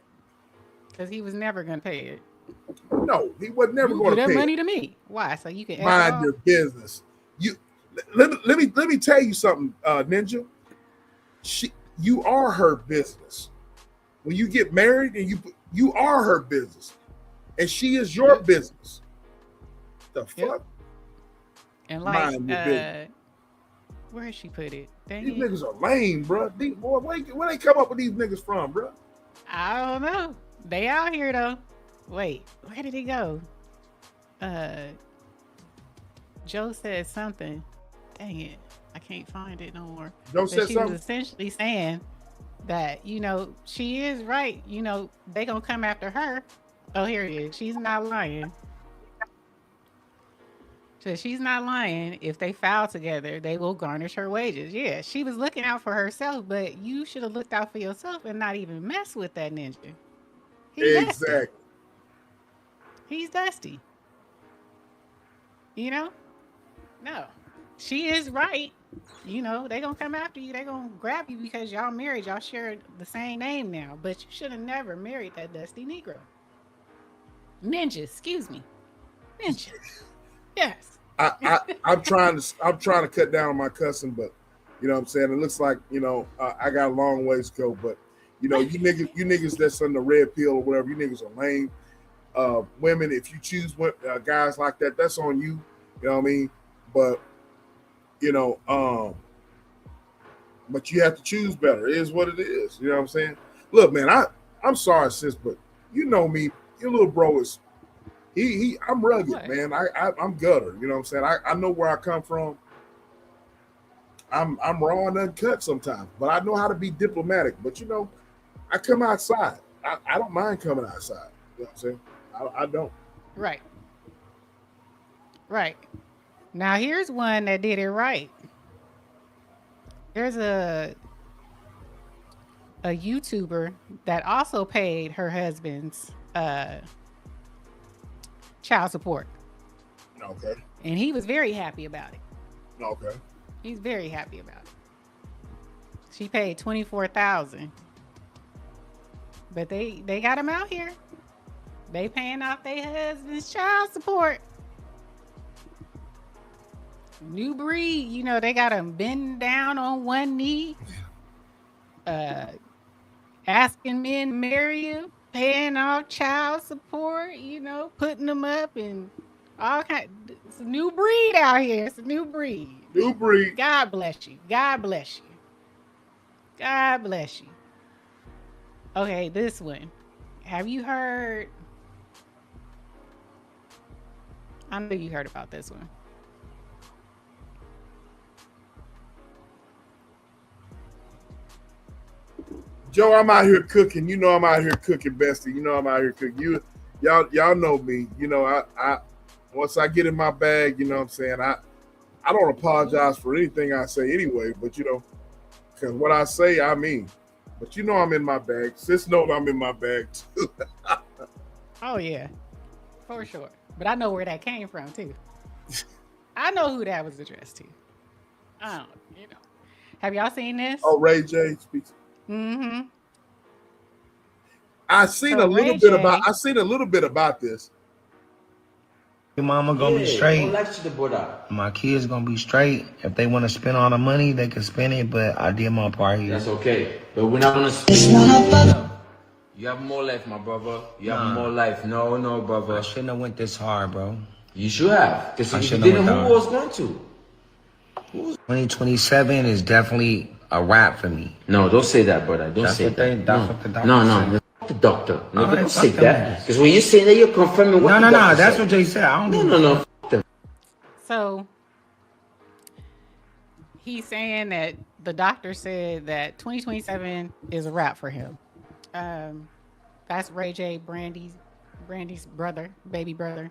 Because he was never going to pay it. No, he was never going to pay that money to me. Why? So you can mind your business. Let me tell you something, Ninja. You are her business. When you get married, and you are her business, and she is your business. The fuck? And like, where did she put it? Dang these niggas are lame, bro. Where they come up with these niggas from, bro? I don't know. They out here though. Wait, where did he go? Joe said something. Dang it, I can't find it no more. Joe said she something. Was essentially saying that she is right. They gonna come after her. Oh, here it is. She's not lying. So she's not lying. If they file together, they will garnish her wages. Yeah, she was looking out for herself, but you should have looked out for yourself and not even mess with that ninja. He's dusty. He's dusty. No, she is right. You know, they gonna come after you. They gonna grab you because y'all married. Y'all share the same name now. But you should have never married that dusty Negro. Ninja, excuse me. Ninja. Yes. I'm trying to cut down on my cussing, but you know what I'm saying? It looks like, you know, I got a long ways to go, but you know, you niggas that's on the red pill or whatever, you niggas are lame. Women, if you choose guys like that, that's on you. You know what I mean? But you know, but you have to choose better. It is what it is. You know what I'm saying? Look, man, I'm sorry, sis, but you know me, your little bro is I'm rugged, what? Man. I'm gutter. You know what I'm saying? I know where I come from. I'm raw and uncut sometimes, but I know how to be diplomatic. But you know, I come outside. I don't mind coming outside. You know what I'm saying? I don't. Right. Right. Now here's one that did it right. There's a YouTuber that also paid her husband's child support. Okay. And he was very happy about it. Okay. He's very happy about it. She paid $24,000. But they got him out here. They paying off their husband's child support. New breed, you know, they got him bend down on one knee, asking men to marry you, paying off child support, you know, putting them up and all kind. It's a new breed out here. It's a new breed. New breed. God bless you. God bless you. God bless you. Okay, this one. Have you heard? I know you heard about this one. Joe, I'm out here cooking. You know I'm out here cooking, bestie. You know I'm out here cooking. Y'all know me. You know, I once I get in my bag, you know what I'm saying, I don't apologize for anything I say anyway, but you know, because what I say, I mean. But you know I'm in my bag. Sis knows I'm in my bag too. Oh yeah, for sure. But I know where that came from too. I know who that was addressed to. I don't, you know. Have y'all seen this? Oh, Ray J speaks. Mm-hmm. I seen a little bit about this. Your mama gonna be straight. My kids gonna be straight. If they want to spend all the money, they can spend it. But I did my part here. That's okay. But we're not gonna spend. You have more life, my brother. You have more life. No, brother. I shouldn't have went this hard, bro. You should have. Because if you didn't, who was going to? 2027 is definitely a wrap for me. No, don't say that, brother. Don't say that. No. Fuck the doctor. No, don't say that. Because when you say that, you're confirming what the doctor that's said. what they said. I don't No. Fuck them. So he's saying that the doctor said that 2027 is a wrap for him. That's Ray J, Brandy's brother, baby brother.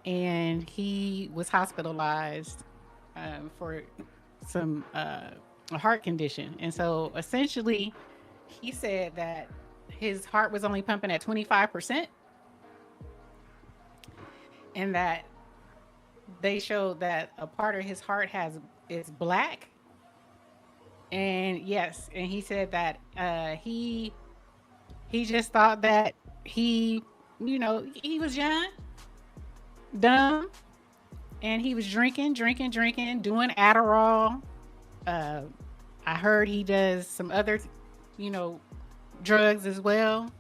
And he was hospitalized for some a heart condition. And so essentially he said that his heart was only pumping at 25%. And that they showed that a part of his heart is black. And yes, and he said that he just thought that he was young, dumb, and he was drinking, doing Adderall. I heard he does some other, drugs as well.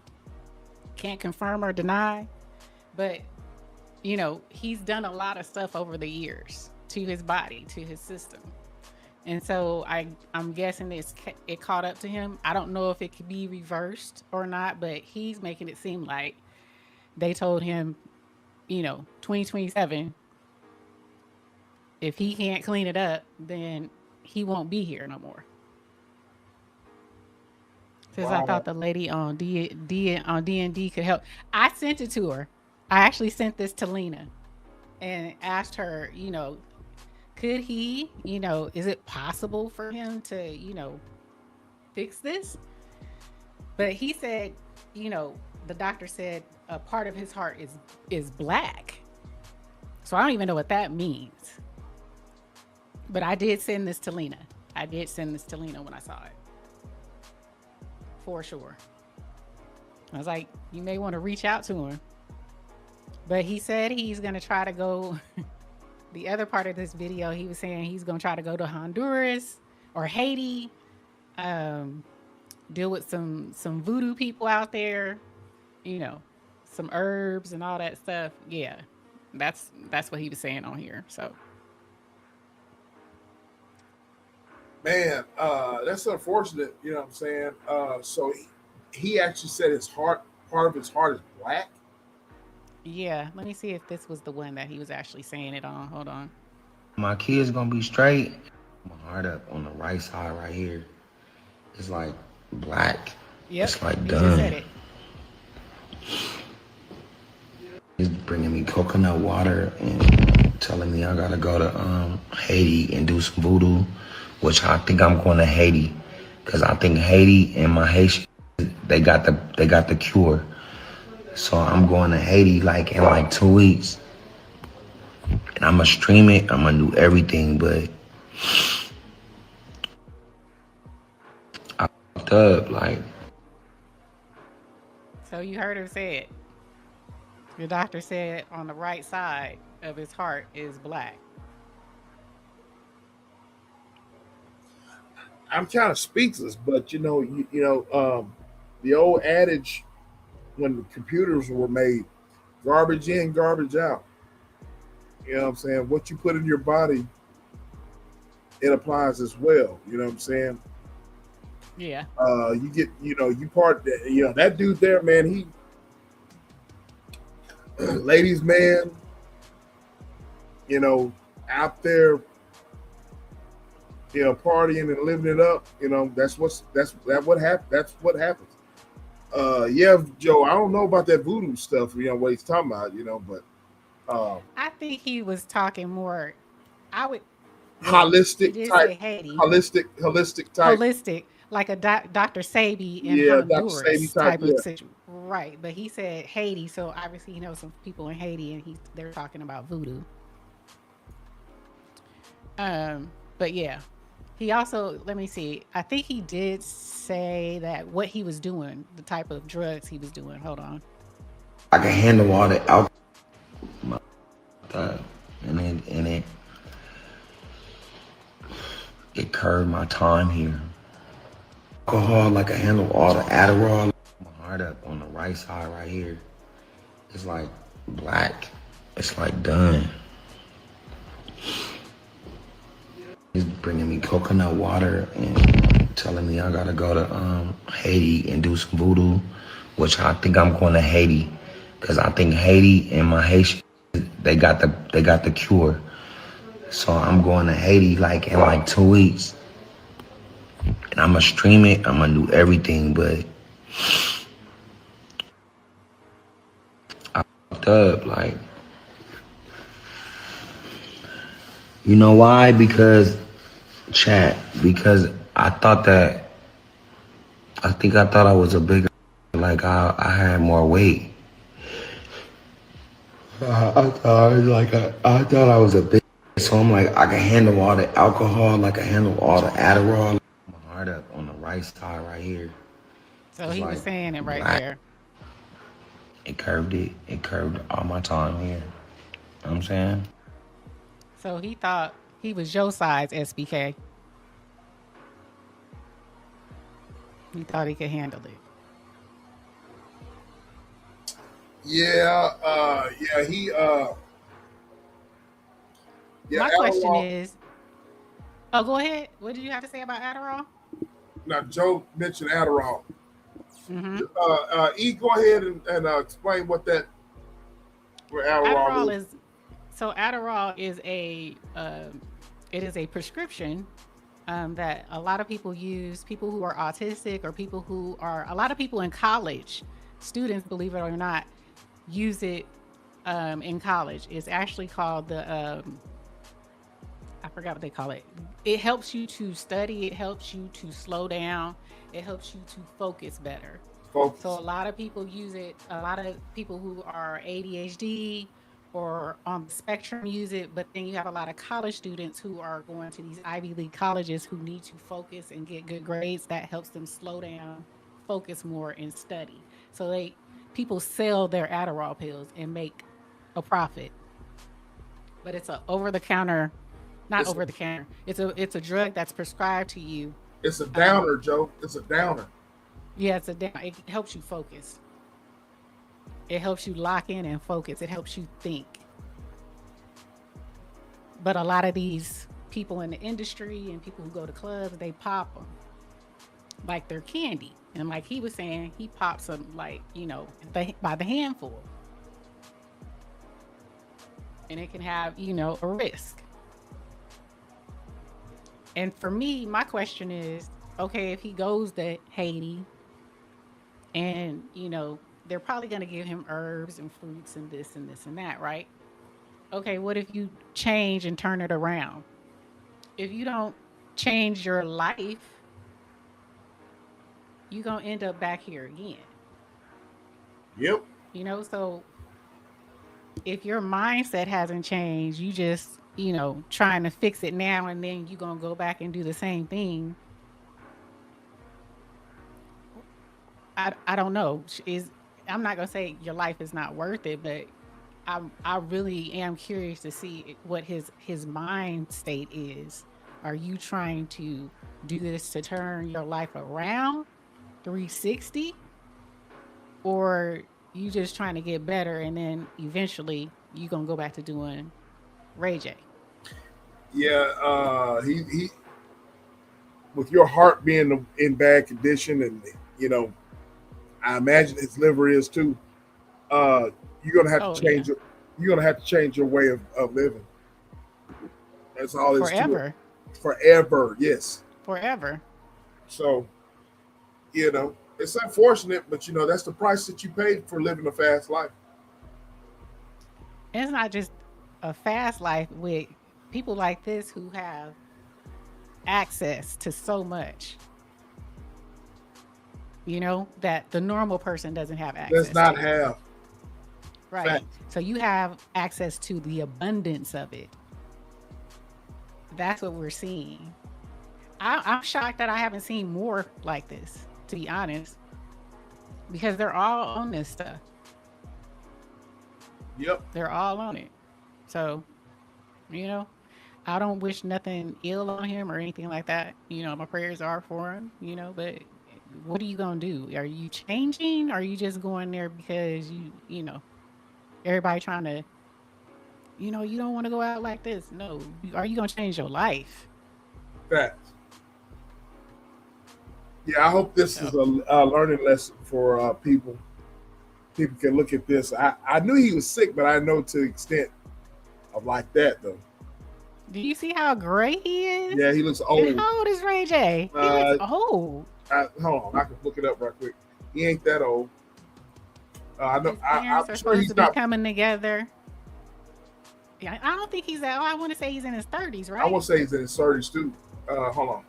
Can't confirm or deny, but he's done a lot of stuff over the years to his body, to his system. And so I'm guessing it caught up to him. I don't know if it could be reversed or not, but he's making it seem like they told him, 2027, if he can't clean it up, then he won't be here no more. Since I thought the lady on D&D could help. I sent it to her. I actually sent this to Lena and asked her, could he, is it possible for him to, fix this? But he said, the doctor said a part of his heart is black. So I don't even know what that means. But I did send this to Lena. When I saw it. For sure. I was like, you may want to reach out to him. But he said he's going to try to go. The other part of this video, he was saying he's going to try to go to Honduras or Haiti, deal with some voodoo people out there, some herbs and all that stuff. Yeah, that's what he was saying on here. So, man, that's unfortunate. You know what I'm saying? So he actually said part of his heart is black. Yeah, let me see if this was the one that he was actually saying it on. Hold on. My kid's gonna be straight. My heart up on the right side right here. It's like black. Yep, it's like he done. just said it. He's bringing me coconut water and telling me I gotta go to Haiti and do some voodoo, which I think I'm going to Haiti, because I think Haiti and my Haitian, they got the cure. So I'm going to Haiti in like 2 weeks. And I'm going to stream it. I'm going to do everything, but I fucked up, So you heard him say it. The doctor said on the right side of his heart is black. I'm kind of speechless, but the old adage when the computers were made, garbage in, garbage out. You know what I'm saying? What you put in your body, it applies as well. You know what I'm saying? Yeah. You get, that dude there, man, he, ladies, man, out there, partying and living it up. That's what happens. That's what happens. Yeah, Joe, I don't know about that voodoo stuff, what he's talking about, but I think he was talking more, holistic type, Haiti. holistic type. Holistic, like a Dr. Sebi in Dr. Honduras Sebi type of situation. Right, but he said Haiti, so obviously he knows some people in Haiti, and they're talking about voodoo. But yeah. He also, let me see, I think he did say that what he was doing, the type of drugs he was doing. Hold on. I can handle all the alcohol. And it curved my time here. Alcohol, I can handle all the Adderall. My heart up on the right side right here. It's like black. It's like done. He's bringing me coconut water and telling me I gotta go to Haiti and do some voodoo, which I think I'm going to Haiti, because I think Haiti and my Haitian, they got the cure. So I'm going to Haiti in like 2 weeks, and I'm gonna stream it. I'm gonna do everything, but I fucked up. You know why? Because I thought I was a bigger, I had more weight. I thought I was a big, so I'm I can handle all the alcohol, I can handle all the Adderall. My heart up on the right side right here. So he was saying it right black. there. It curved all my time here. You know what I'm saying? So he thought he was your size, SBK. He thought he could handle it. Yeah, My question is, go ahead. What did you have to say about Adderall? Now, Joe mentioned Adderall. Mm-hmm. E, go ahead and explain what Adderall is. So Adderall is a prescription that a lot of people use. People who are autistic or a lot of people in college, students, believe it or not, use it in college. It's actually called I forgot what they call it. It helps you to study. It helps you to slow down. It helps you to focus better. So a lot of people use it. A lot of people who are ADHD or on the spectrum use it, but then you have a lot of college students who are going to these Ivy League colleges who need to focus and get good grades. That helps them slow down, focus more, and study. So people sell their Adderall pills and make a profit. But it's a over the counter, not over the counter. It's a drug that's prescribed to you. It's a downer, Joe. It's a downer. Yeah, it's a downer. It helps you focus. It helps you lock in and focus. It helps you think. But a lot of these people in the industry and people who go to clubs, they pop them like they're candy. And like he was saying, he pops them like, by the handful. And it can have, a risk. And for me, my question is, okay, if he goes to Haiti and, they're probably going to give him herbs and fruits and this and this and that, right? Okay, what if you change and turn it around? If you don't change your life, you're going to end up back here again. Yep. So if your mindset hasn't changed, you just, trying to fix it now and then you're going to go back and do the same thing. I don't know. I'm not going to say your life is not worth it, but I really am curious to see what his mind state is. Are you trying to do this to turn your life around 360? Or you just trying to get better and then eventually you're going to go back to doing Ray J? Yeah, he with your heart being in bad condition and, I imagine his liver is too. You're gonna have to change. You're gonna have to change your way of living. That's all. Forever. Forever. Yes. Forever. So, it's unfortunate, but that's the price that you paid for living a fast life. It's not just a fast life with people like this who have access to so much. That the normal person doesn't have access. Does not have. Right. Fact. So you have access to the abundance of it. That's what we're seeing. I'm shocked that I haven't seen more like this, to be honest, because they're all on this stuff. Yep. They're all on it. So, I don't wish nothing ill on him or anything like that. My prayers are for him, but what are you going to do? Are you changing? Or are you just going there because everybody trying to, you don't want to go out like this? No. Are you going to change your life? Facts. Yeah, I hope this is a learning lesson for people. People can look at this. I knew he was sick, but I know to the extent of like that, though. Do you see how great he is? Yeah, he looks old. And how old is Ray J? He looks old. Hold on, I can look it up right quick. He ain't that old. I know. I'm sure he's not coming together. Yeah, I don't think he's that. I want to say he's in his 30s, right? I want to say he's in his 30s too. Hold on.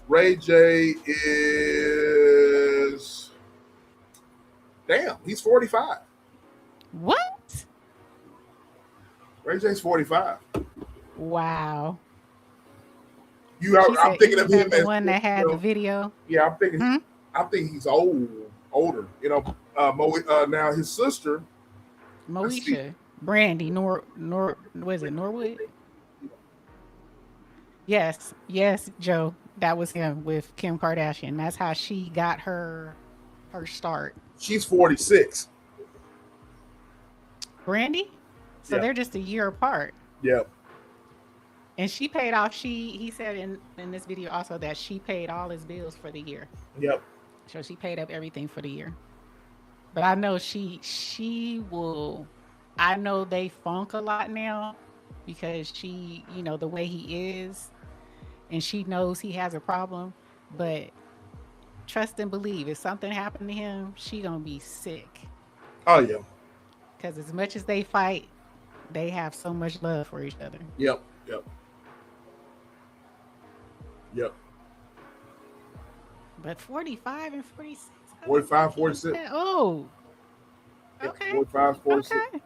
Ray J is. Damn, he's 45. What? Ray J's 45. Wow. I'm thinking of him the as one that had the video. Yeah, I'm thinking. I think he's older. Now his sister, Moesha, Brandy, was it Norwood? Yes, Joe, that was him with Kim Kardashian. That's how she got her start. She's 46. Brandy, so they're just a year apart. Yep. And she paid off. He said in this video also that she paid all his bills for the year. Yep. So she paid up everything for the year. But I know she will. I know they funk a lot now because she, the way he is, and she knows he has a problem. But trust and believe, if something happened to him, she gonna be sick. Oh yeah. Because as much as they fight, they have so much love for each other. Yep. But 45 and 46. 45, 46. Oh. Okay. 45, 46. Okay.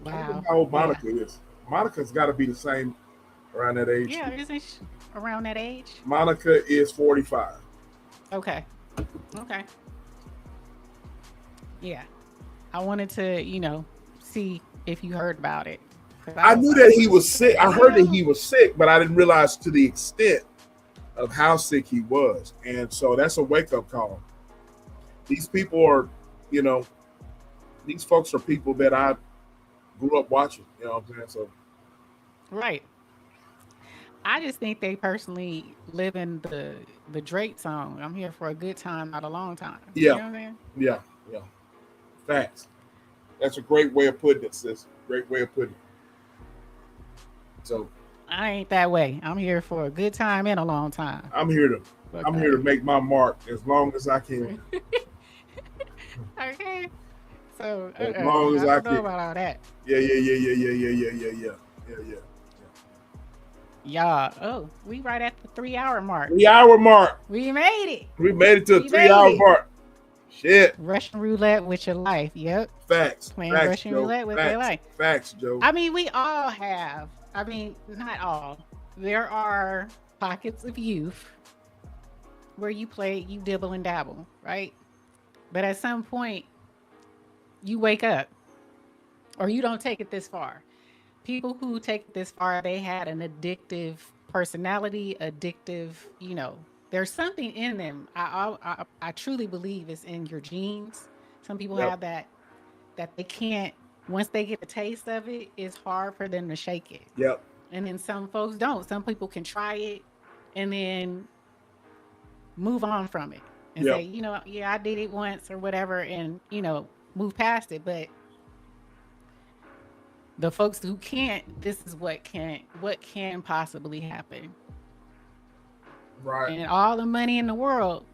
I don't Wow. know how old Monica is. Monica's got to be the same around that age. Yeah, isn't she around that age? Monica is 45. Okay. Okay. Yeah. I wanted to, see if you heard about it. I knew that he was sick. I heard that he was sick, but I didn't realize to the extent of how sick he was. And so that's a wake-up call. These people are, these folks are people that I grew up watching. You know what I'm saying? So, Right. I just think they personally live in the Drake song. I'm here for a good time, not a long time. yeah. You know what I'm saying? Yeah. Facts. That's a great way of putting it, sis. Great way of putting it. So I ain't that way. I'm here for a good time and a long time. I'm here to make my mark as long as I can. Okay. So As long as I don't know can. about all that. Yeah. Y'all, we right at the 3-hour mark. 3-hour mark. We made it. We made it to a 3-hour mark. Shit. Russian roulette with your life. Yep. Facts. Playing Facts, Russian Joe. roulette with Facts. their life. Facts, Joe. I mean, we all have. I mean, not all. There are pockets of youth where you dibble and dabble, right? But at some point, you wake up or you don't take it this far. People who take it this far, they had an addictive personality, there's something in them. I truly believe it's in your genes. Some people have that they can't, once they get a taste of it, it's hard for them to shake it. Yep. And then some folks don't. Some people can try it and then move on from it and say, I did it once or whatever, and move past it. But the folks who can't, this is what can possibly happen. Right. And all the money in the world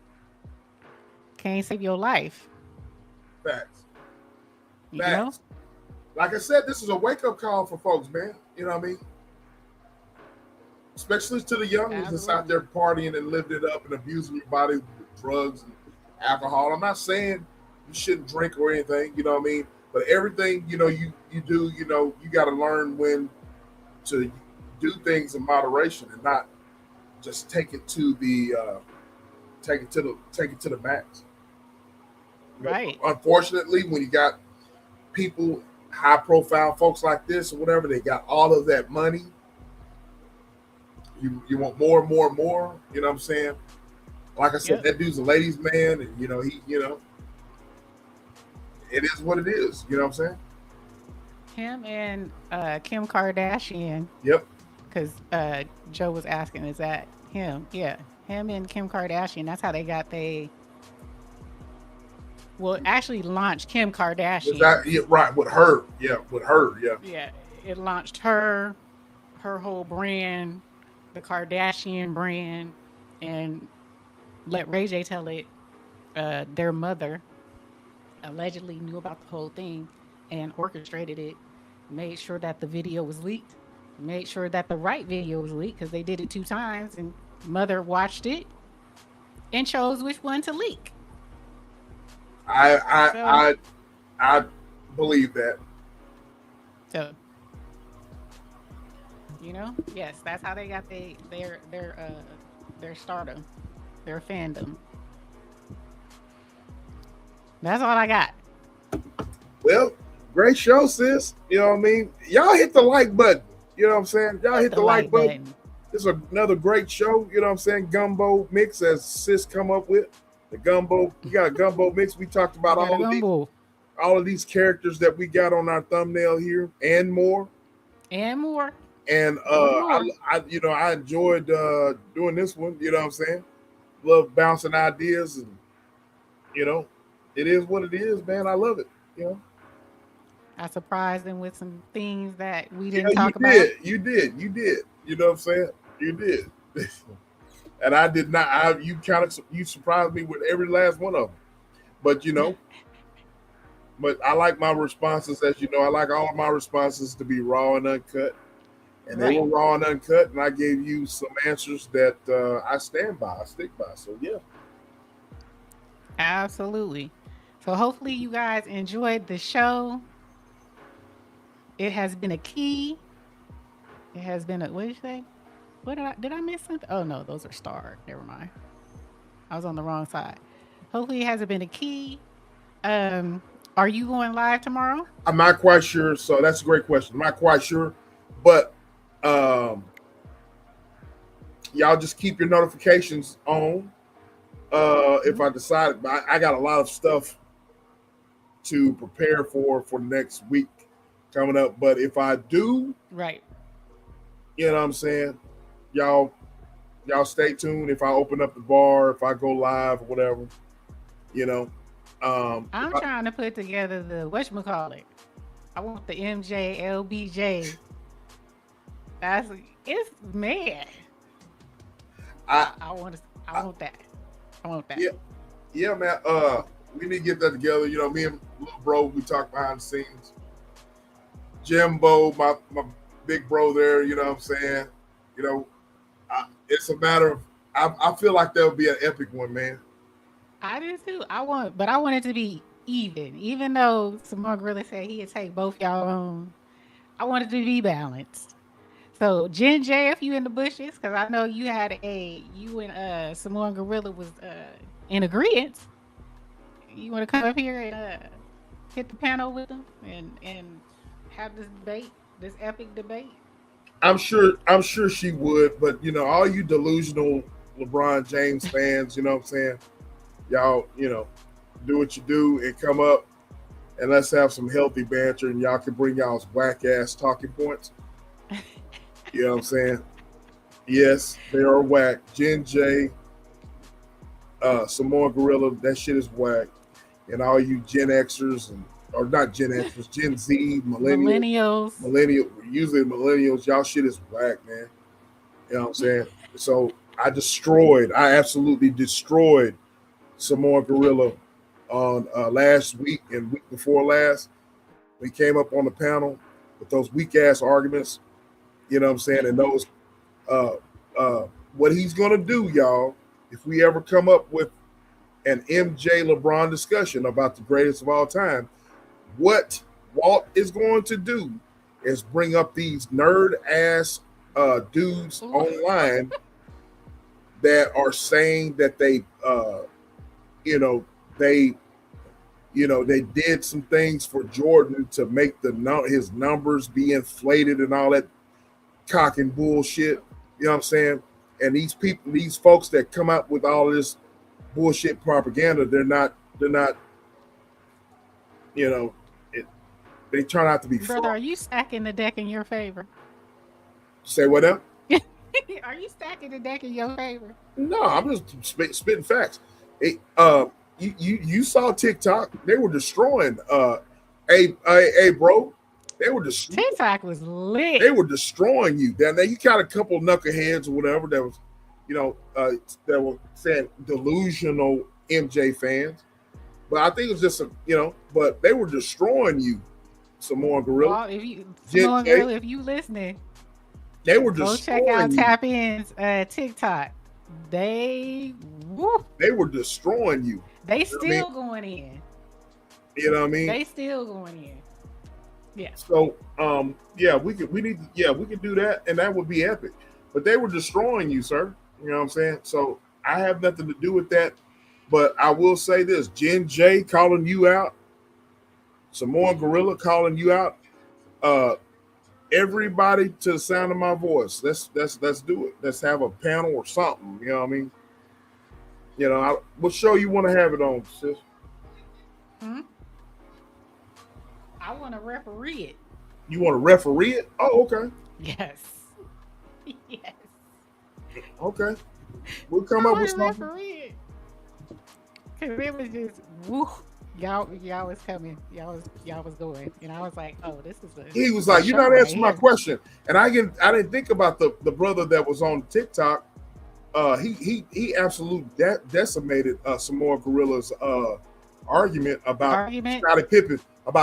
can't save your life. Facts. You know? Like I said, this is a wake-up call for folks, man. You know what I mean? Especially to the young ones that's out there partying and living it up and abusing your body with drugs and alcohol. I'm not saying you shouldn't drink or anything, you know what I mean? But everything, you do, you got to learn when to do things in moderation and not just take it to the max. Right. Unfortunately, when you got people, high profile folks like this or whatever, they got all of that money. You want more and more and more, you know what I'm saying? Like I said, that dude's a ladies' man, and it is what it is, you know what I'm saying? Him and Kim Kardashian. Yep. Because Joe was asking, is that him? Yeah. Him and Kim Kardashian. That's how they got actually launched Kim Kardashian. Right, with her. Yeah, with her, yeah. Yeah, it launched her whole brand, the Kardashian brand, and let Ray J tell it, their mother allegedly knew about the whole thing and orchestrated it, made sure that the video was leaked, made sure that the right video was leaked, because they did it 2 times, and mother watched it and chose which one to leak. I believe that. So, yes, that's how they got their stardom, their fandom. That's all I got. Well, great show, sis. You know what I mean? Y'all hit the like button. You know what I'm saying? Y'all hit the like button. This is another great show. You know what I'm saying? Gumbo mix, as sis come up with. The gumbo. We got a gumbo mix. We talked about all of these characters that we got on our thumbnail here and more. And I enjoyed doing this one. You know what I'm saying? Love bouncing ideas, and it is what it is, man. I love it. I surprised them with some things that we didn't talk about. You did. You know what I'm saying? You did. And I did not. You surprised me with every last one of them. But but I like my responses, as you know. I like all of my responses to be raw and uncut. And they were raw and uncut, and I gave you some answers that I stand by, I stick by. So yeah. Absolutely. So hopefully you guys enjoyed the show. It has been a key. It has been a, what did you say? What did I miss something? Oh no, those are starred. Never mind. I was on the wrong side. Hopefully it hasn't been a key. Are you going live tomorrow? I'm not quite sure. So that's a great question. I'm not quite sure, but y'all just keep your notifications on. If I decide, I got a lot of stuff to prepare for the next week coming up. But if I do, right, you know what I'm saying, y'all stay tuned. If I open up the bar, if I go live or whatever, you know. I'm trying to put together the whatchamacallit. I want the MJ LBJ. It's mad. I want that. I want that. Yeah, man. We need to get that together. You know, me and little bro, we talk behind the scenes. Jimbo, my big bro there, you know what I'm saying? You know, it's a matter of, I feel like that would be an epic one, man. I do too. I want it to be even though Simone Gorilla said he'd take both y'all on. I want it to be balanced. So Jen J, if you in the bushes, because I know you and Simone Gorilla was in agreement. You want to come up here and hit the panel with them and have this debate, this epic debate? I'm sure she would, but you know, all you delusional LeBron James fans, you know what I'm saying? Y'all, you know, do what you do and come up and let's have some healthy banter and y'all can bring y'all's whack ass talking points. You know what I'm saying? Yes, they are whack. Jen J, Samoa Gorilla, that shit is whack. And all you Gen Xers or not Gen Xers, Gen Z, millennials, usually millennials, y'all shit is whack, man. You know what I'm saying? So I absolutely destroyed Samoa Gorilla on last week and week before last. We came up on the panel with those weak ass arguments. You know what I'm saying? And those, what he's gonna do, y'all, if we ever come up with an MJ LeBron discussion about the greatest of all time, what Walt is going to do is bring up these nerd ass dudes online that are saying that they did some things for Jordan to make his numbers be inflated and all that cock and bullshit. You know what I'm saying? And these folks that come out with all this bullshit propaganda, they're not, you know, they turn out to be brother. Are you stacking the deck in your favor? Say what up? Are you stacking the deck in your favor? No, I'm just spitting facts. You saw TikTok? They were destroying. Hey, bro, they were destroying. TikTok was lit. They were destroying you. Now you got a couple knuckleheads or whatever that was, you know, that were saying delusional MJ fans, but I think it was just but they were destroying you, Samoa Gorilla. Well, Samoa Gorilla, if you listening, they were go destroying check out you. Tap In's TikTok. They were destroying you. They still going in. You know what I mean? They still going in. Yeah. So we could do that, and that would be epic. But they were destroying you, sir. You know what I'm saying? So I have nothing to do with that. But I will say this: Jen J calling you out, Samoa Gorilla calling you out. Everybody to the sound of my voice. Let's do it. Let's have a panel or something. You know what I mean? You know, what show you want to have it on, sis? I want to referee it. You want to referee it? Oh, okay. Yes. Yes. Okay. We'll come up with something. Referee it. Cause it was just woo. Y'all was coming. Y'all was going. And I was like, oh, this is a. He was like, you're not answering my question. And I didn't think about the brother that was on TikTok. He absolutely decimated Samoa Gorilla's argument about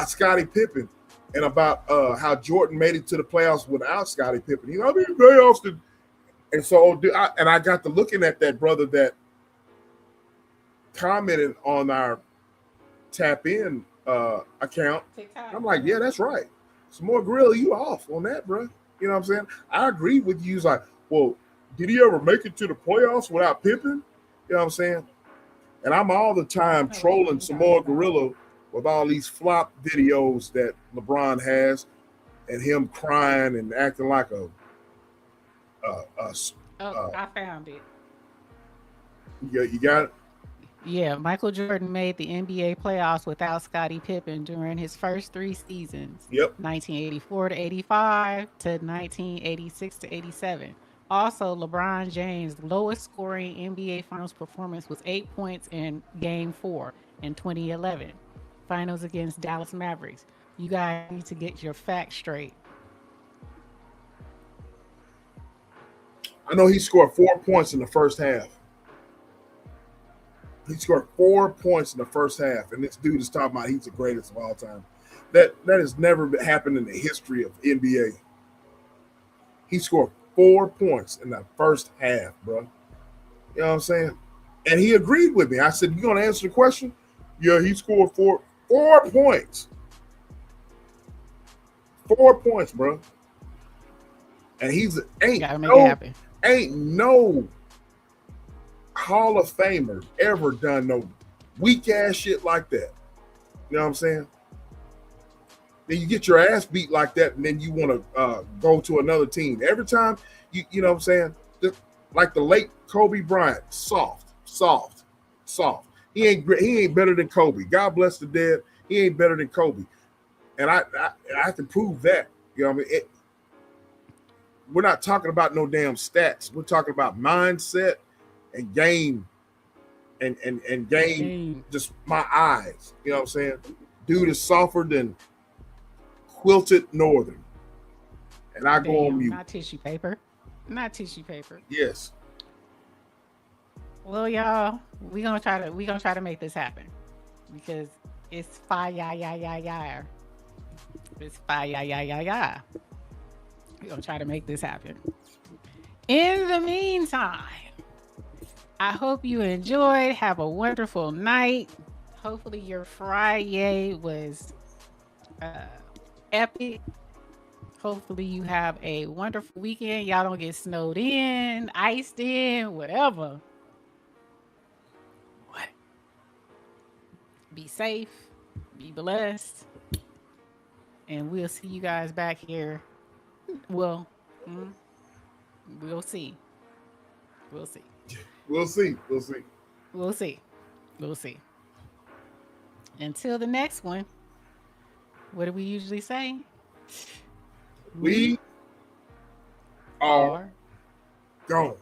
Scottie Pippen and about how Jordan made it to the playoffs without Scottie Pippen. You know, I mean, playoffs did. And so I got to looking at that brother that commented on our Tap In account. TikTok. I'm like, yeah, that's right. some more Gorilla, you off on that, bro. You know what I'm saying? I agree with you. He's like, well, did he ever make it to the playoffs without Pippen? You know what I'm saying? And I'm all the time trolling some more Gorilla with all these flop videos that LeBron has and him crying and acting like I found it. You got it? Yeah, Michael Jordan made the NBA playoffs without Scottie Pippen during his first 3 seasons. Yep. 1984 to 85 to 1986 to 87. Also, LeBron James' lowest scoring NBA Finals performance was 8 points in Game 4 in 2011. Finals against Dallas Mavericks. You guys need to get your facts straight. I know he scored 4 points in the first half. He scored 4 points in the first half, and this dude is talking about he's the greatest of all time. That has never happened in the history of NBA. He scored 4 points in the first half, bro. You know what I'm saying? And he agreed with me. I said, "You gonna answer the question?" Yeah, he scored 4 points. 4 points, bro. And ain't no Hall of Famer ever done no weak ass shit like that. You know what I'm saying? Then you get your ass beat like that, and then you want to go to another team. Every time you know what I'm saying? Just like the late Kobe Bryant, soft. He ain't better than Kobe. God bless the dead. He ain't better than Kobe. And I can prove that. You know what I mean? We're not talking about no damn stats. We're talking about mindset and game and game, just my eyes. You know what I'm saying? Dude is softer than quilted northern. And I go on mute. Not tissue paper. Yes. Well, y'all, we're gonna try to make this happen. Because it's fire. It's fire. We're gonna try to make this happen. In the meantime, I hope you enjoyed. Have a wonderful night. Hopefully your Friday was epic. Hopefully you have a wonderful weekend. Y'all don't get snowed in, iced in, whatever. Be safe. Be blessed. And we'll see you guys back here. Well, we'll see. We'll see. Until the next one, what do we usually say? We are gone.